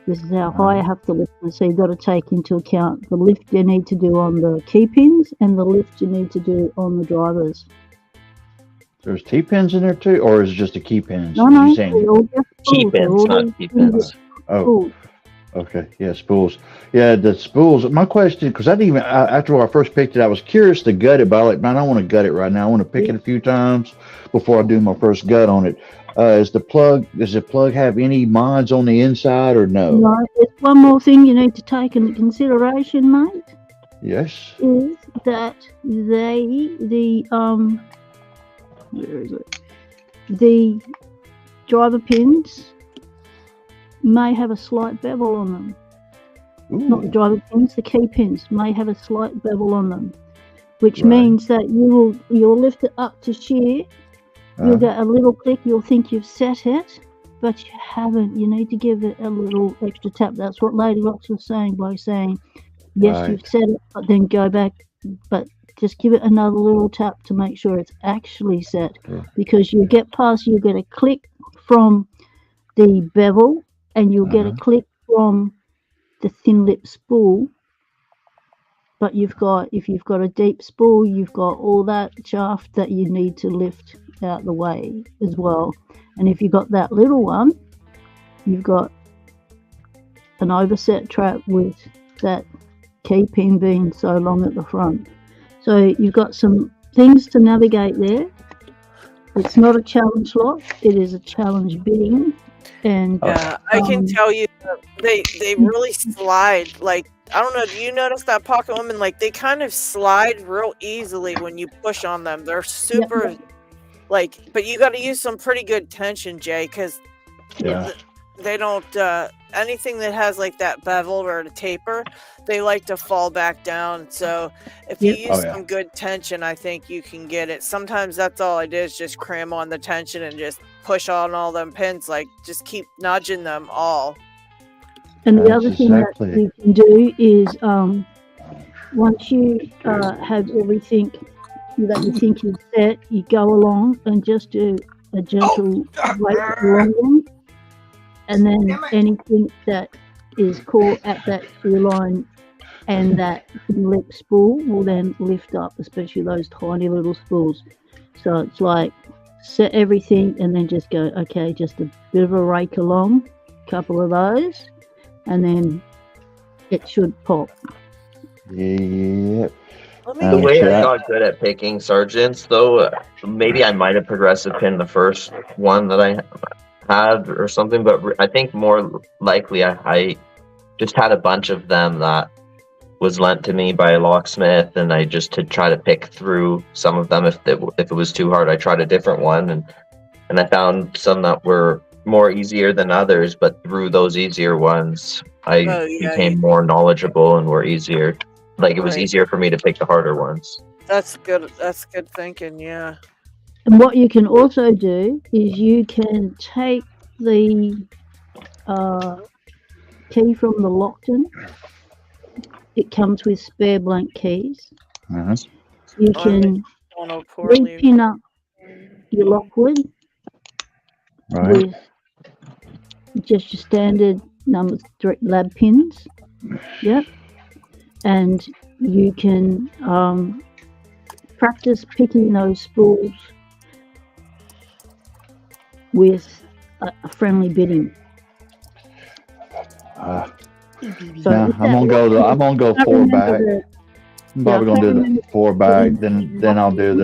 this is how high I have to lift them. So you've got to take into account the lift you need to do on the key pins and the lift you need to do on the drivers. There's T-pins in there too, or is it just the key pins? No, key pins, not T-pins. Oh, okay. Yeah, spools. Yeah, the spools. My question, because after I first picked it, I was curious to gut it, but I don't want to gut it right now. I want to pick it a few times before I do my first gut on it. Does the plug have any mods on the inside or no? No, there's one more thing you need to take into consideration, mate. Yes. Is that where is it? The driver pins may have a slight bevel on them. Ooh. Not the driver pins, the key pins may have a slight bevel on them, which means that you'll lift it up to shear. You'll get a little click. You'll think you've set it, but you haven't. You need to give it a little extra tap. That's what LadyLocks was saying by saying, yes, you've set it, but then go back, but just give it another little tap to make sure it's actually set, because you'll get a click from the bevel, and you'll get a click from the thin lip spool, but if you've got a deep spool, you've got all that shaft that you need to lift out the way as well. And if you've got that little one, you've got an overset trap with that key pin being so long at the front. So you've got some things to navigate there. It's not a challenge lock, it is a challenge bidding. And yeah, I can tell you they really slide. Like, I don't know, do you notice that Pocket Woman, like they kind of slide real easily when you push on them. They're super like, but you got to use some pretty good tension, Jay, because they don't anything that has like that bevel or the taper, they like to fall back down. So if you use some good tension, I think you can get it. Sometimes that's all I did is just cram on the tension and just push on all them pins, like just keep nudging them all. And the other thing that you can do is once you have everything that you think is set, you go along and just do a gentle weight along them. And then anything that is caught at that shear line and that lip spool will then lift up, especially those tiny little spools. So it's like set everything and then just go, okay, just a bit of a rake along, a couple of those, and then it should pop. Yeah. The way I got good at picking sergeants, though, maybe I might have progressive pinned the first one that I had or something, but I think more likely I just had a bunch of them that was lent to me by a locksmith, and I just to try to pick through some of them. If it was too hard, I tried a different one, and I found some that were more easier than others, but through those easier ones I became more knowledgeable and were easier. Like it was easier for me to pick the harder ones. That's good thinking, yeah. And what you can also do is you can take the key from the Lockton. It comes with spare blank keys. You can re-pin up your lockwood with just your standard number 3 lab pins. Yep. And you can practice picking those spools with a friendly bidding. So I'm gonna go 4 back. I'm probably gonna do the 4 back. Then I'll do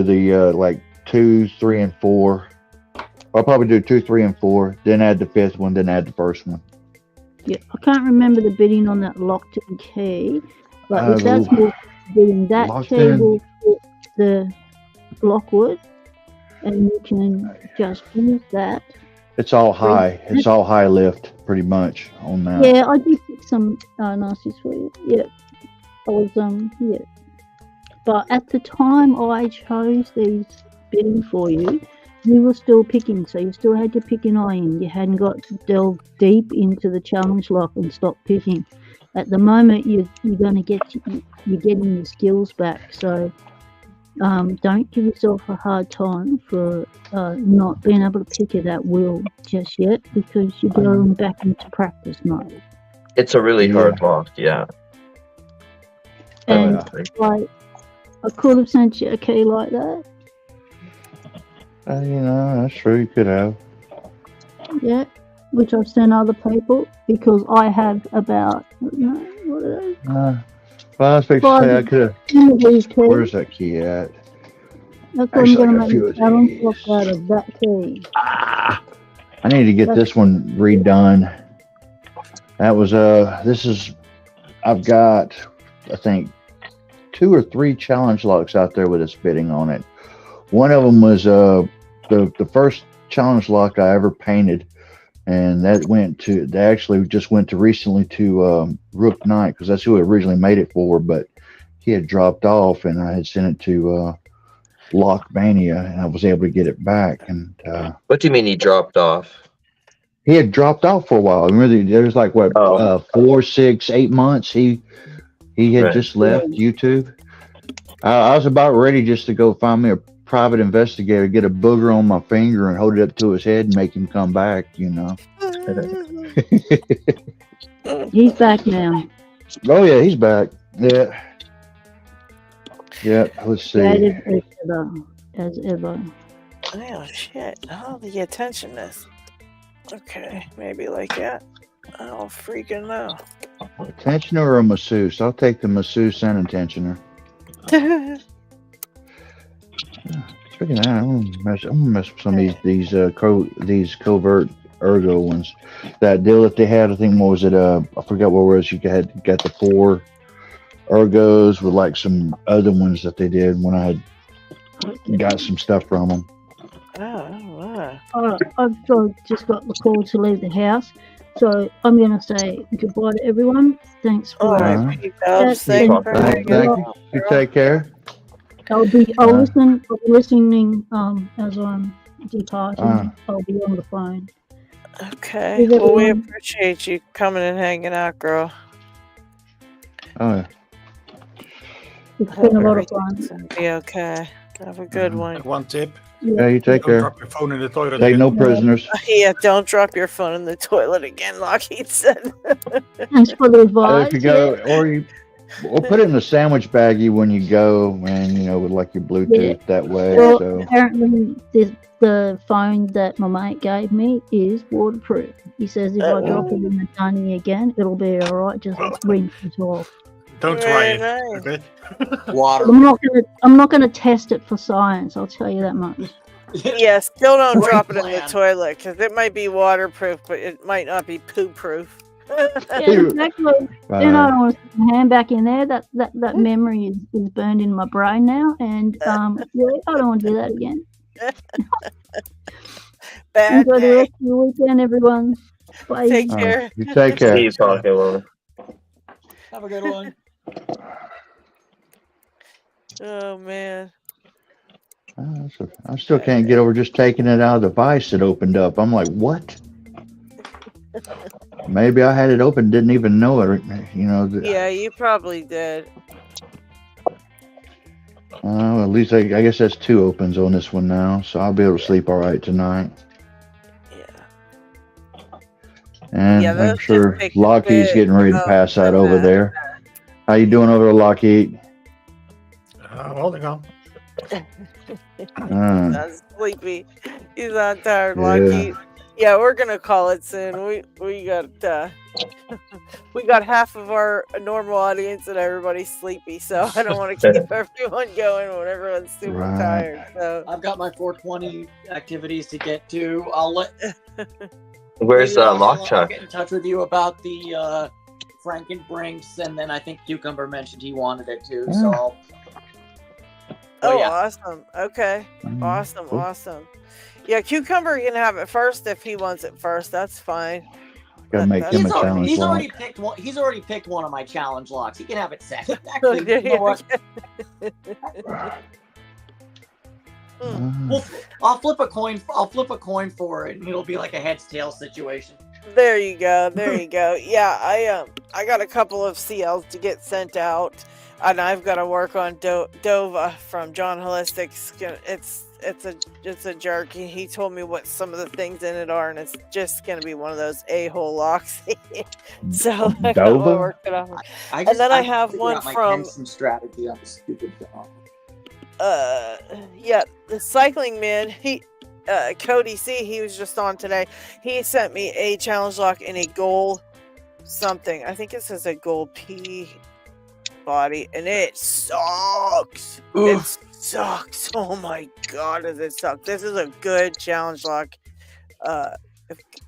the like 2, 3, and 4. I'll probably do 2, 3, and 4. Then add the 5th one. Then add the first one. Yeah, I can't remember the bidding on that Lockton key, but if that's more bidding, that key will fit the lockwood, and you can just use that. It's all high. It's all high lift, pretty much on that. Yeah, I did pick some nasties for you. Yeah, I was but at the time I chose these bidding for you, you were still picking, so you still had your picking eye in. You hadn't got to delve deep into the challenge lock and stop picking. At the moment, you're getting your skills back. So don't give yourself a hard time for not being able to pick it at will just yet, because you're going back into practice mode. It's a really hard lock, yeah. And like, I could have sent you a key like that. That's true. You could have. Yeah, which I've sent other people because I have about what are those? Well, I was supposed to say I could have. Where's that key at? That's what I'm going to make a challenge lock out of that key. I need to get this one redone. That was I've got, I think, 2 or 3 challenge locks out there with a spitting on it. One of them was the first challenge lock I ever painted, and that actually just went to recently to Rook Knight, because that's who I originally made it for, but he had dropped off, and I had sent it to Lockmania, and I was able to get it back. And what do you mean he dropped off? He had dropped off for a while. Really, there was like 4, 6, 8 months. He had just left YouTube. I was about ready just to go find me a private investigator, get a booger on my finger and hold it up to his head and make him come back, He's back now. Oh yeah, he's back. Yeah. Yeah. Let's see. As ever. Oh shit! Oh, the attentionist. Okay, maybe like that. I don't freaking know. Tensioner or a masseuse? I'll take the masseuse and a tensioner. Speaking of that, I'm gonna mess with some of these covert ergo ones. That deal that they had, I think, what was it? I forgot what it was. You got the 4 ergos with like some other ones that they did when I had got some stuff from them. I've just got the call to leave the house, so I'm going to say goodbye to everyone. Thanks for Thank you. You take care. I'll be listening as I'm departing. I'll be on the phone. Okay. Well, we appreciate you coming and hanging out, girl. Oh yeah. It's been a lot of fun. Be okay. Have a good one. One tip. Yeah, you take care. Drop your phone in the toilet. Take no prisoners. Yeah, don't drop your phone in the toilet again, LockHeat said. Thanks for the advice. If you go, or put it in a sandwich baggie when you go, and with like your Bluetooth that way. Well, So apparently the phone that my mate gave me is waterproof. He says if I drop it in the dunny again, it'll be all right. Just rinse it off. Don't try it. Okay. Water. I'm not gonna test it for science. I'll tell you that much. Yeah, still don't drop it in the toilet because it might be waterproof, but it might not be poo-proof. Yeah, exactly. Then I don't want to stick my hand back in there. That memory is burned in my brain now, and yeah, I don't want to do that again. Enjoy the rest of your weekend, everyone. Bye. Take care. You take care. See you talking, Lola. Have a good one. Oh man. I still can't get over just taking it out of the vise that opened up. I'm like, what? Maybe I had it open, didn't even know it. Yeah, you probably did. At least I guess that's 2 opens on this one now, so I'll be able to sleep all right tonight. And I'm sure LockHeat's getting ready to pass out over there. How you doing over there, LockHeat? Holding on. He's sleepy. He's not tired, LockHeat. Yeah, we're gonna call it soon. We got we got half of our normal audience and everybody's sleepy, so I don't want to keep everyone going when everyone's super tired. So I've got my 420 activities to get to. I'll let. Where's I'll Lockchuck? get in touch with you about the Frankenbrinks, and then I think Cucumber mentioned he wanted it too. So I'll. Awesome. Okay. Awesome. Yeah, Cucumber can have it first if he wants it first. That's fine. Gotta make him a challenge He's lock. already picked one. He's already picked one of my challenge locks. He can have it second. Actually, you know what? I'll flip a coin. I'll flip a coin for it, and it'll be like a heads tails situation. There you go. Yeah, I got a couple of CLs to get sent out, and I've got to work on Dova from John Holistics. It's a jerk. He told me what some of the things in it are, and it's just gonna be one of those a-hole locks. So I gotta work it out. And then I have one from strategy on the stupid dog. Yeah, the cycling man. Cody C. He was just on today. He sent me a challenge lock in a gold something. I think it says a gold P body, and it sucks. It sucks. Oh my god, does it suck? This is a good challenge lock.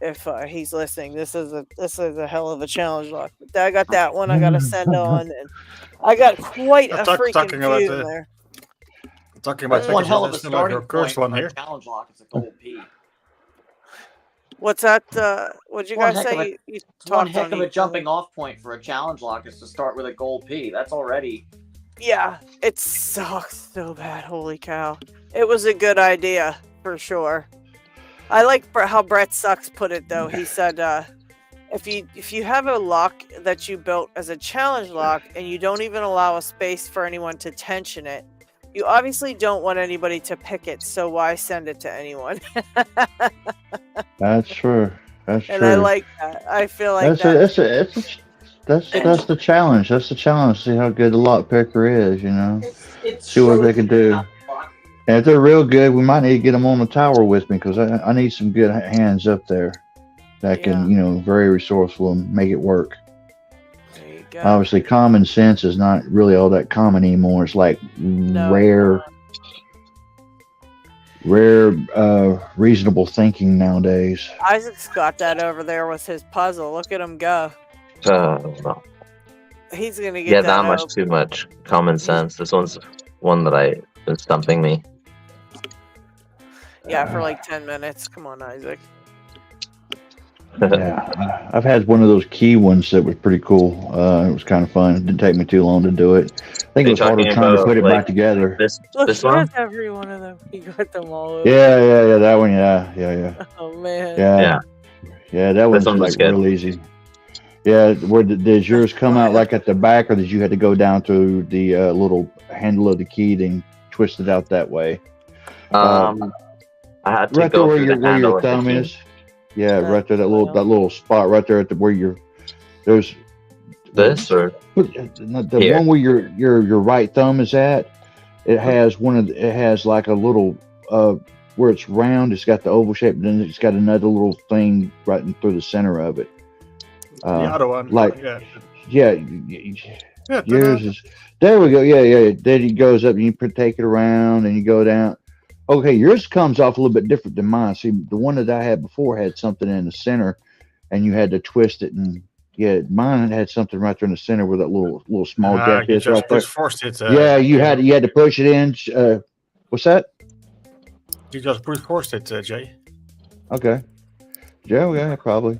If he's listening, this is a hell of a challenge lock. But I got that one. I got to send on, and I got quite a freaking few in there. Talking about one hell of a starting like first one here. Challenge lock. It's a gold P. What's that? What'd you guys say? One heck of a jumping off point for a challenge lock is to start with a gold P. That's already. Yeah, it sucks so bad. Holy cow! It was a good idea for sure. I like how Brett Sucks put it though. He said, if you have a lock that you built as a challenge lock and you don't even allow a space for anyone to tension it, you obviously don't want anybody to pick it. So why send it to anyone? That's true. That's and true. I like that. I feel like That's the challenge. That's the challenge. See how good the lock picker is. You know, see what they can do. And if they're real good, we might need to get them on the tower with me because I need some good hands up there that can, you know, very resourceful and make it work. There you go. Obviously, common sense is not really all that common anymore. It's like rare, reasonable thinking nowadays. Isaac's got that over there with his puzzle. Look at him go. No. He's gonna get Yeah, that not much too much common sense. This one's one that is stumping me. Yeah, for like 10 minutes. Come on, Isaac. Yeah, I've had one of those key ones that was pretty cool. It was kind of fun. It didn't take me too long to do it. I think it was harder trying to put it back together. Look, this he one? has every one of them. He got them all over. Yeah, that one. Yeah. Oh man. Yeah, that one's one like was good. real easy. Yeah, where did yours come out like at the back, or did you had to go down to the little handle of the key and twist it out that way? I had to right go there through the where handle your with the thumb key. is. Yeah, right there, that little spot right there at the where there's this or the here. one where your right thumb is at. It has it has like a little where it's round. It's got the oval shape, and then it's got another little thing right through the center of it. The other one, like yeah. Yours is there. We go. Yeah. Then it goes up, and you take it around, and you go down. Okay, yours comes off a little bit different than mine. See, the one that I had before had something in the center, and you had to twist it. And mine had something right there in the center where that little small gap is right there. Forced it. You had to push it in. What's that? You just brute forced it, Jay. Okay. Yeah, probably.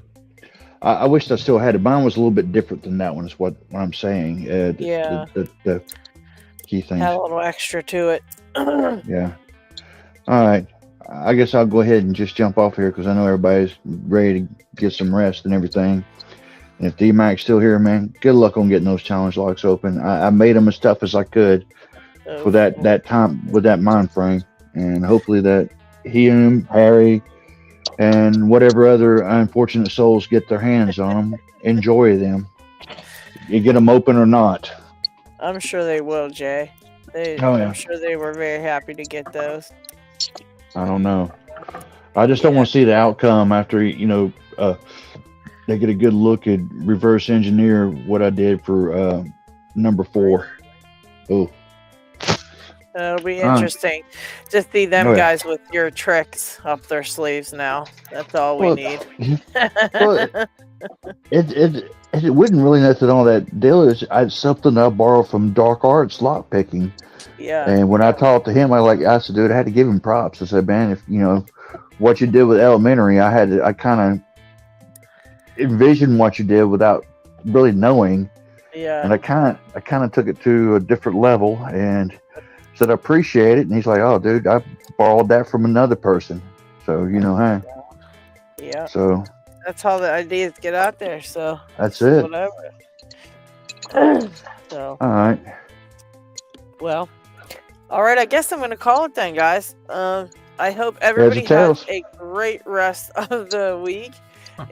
I wish I still had it. Mine was a little bit different than that one. Is what I'm saying. The key thing. Had a little extra to it. Yeah. All right. I guess I'll go ahead and just jump off here because I know everybody's ready to get some rest and everything. And if D-Mac's still here, man, good luck on getting those challenge locks open. I made them as tough as I could for that time with that mind frame. And hopefully that he and Harry and whatever other unfortunate souls get their hands on them, enjoy them. You get them open or not. I'm sure they will, Jay. I'm sure they were very happy to get those. I don't know. I just don't want to see the outcome after, they get a good look at reverse engineer what I did for number 4. Oh. It'll be interesting to see them guys with your tricks up their sleeves now. That's all we need. It wasn't really nothing all that deal. It's something I borrowed from Dark Arts Lockpicking. Yeah. And when I talked to him, I said, dude, I had to give him props. I said, man, if what you did with Elementary, I kind of envisioned what you did without really knowing. Yeah. And I kind of took it to a different level and said I appreciate it. And he's like, oh, dude, I borrowed that from another person. So hey. Yeah. So that's how the ideas get out there. So that's it. Whatever. So. All right. Well. All right, I guess I'm going to call it then, guys. I hope everybody has a great rest of the week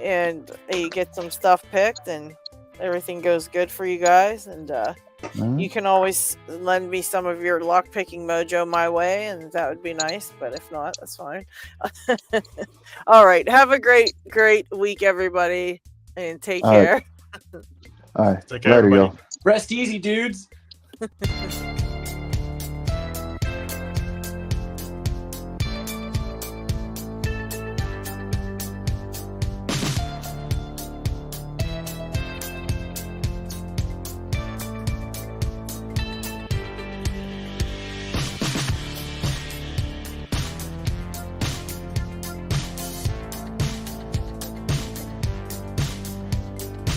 and you get some stuff picked and everything goes good for you guys. And you can always lend me some of your lockpicking mojo my way, and that would be nice. But if not, that's fine. All right, have a great week, everybody, and take care. All right. Take care, later, y'all. Rest easy, dudes.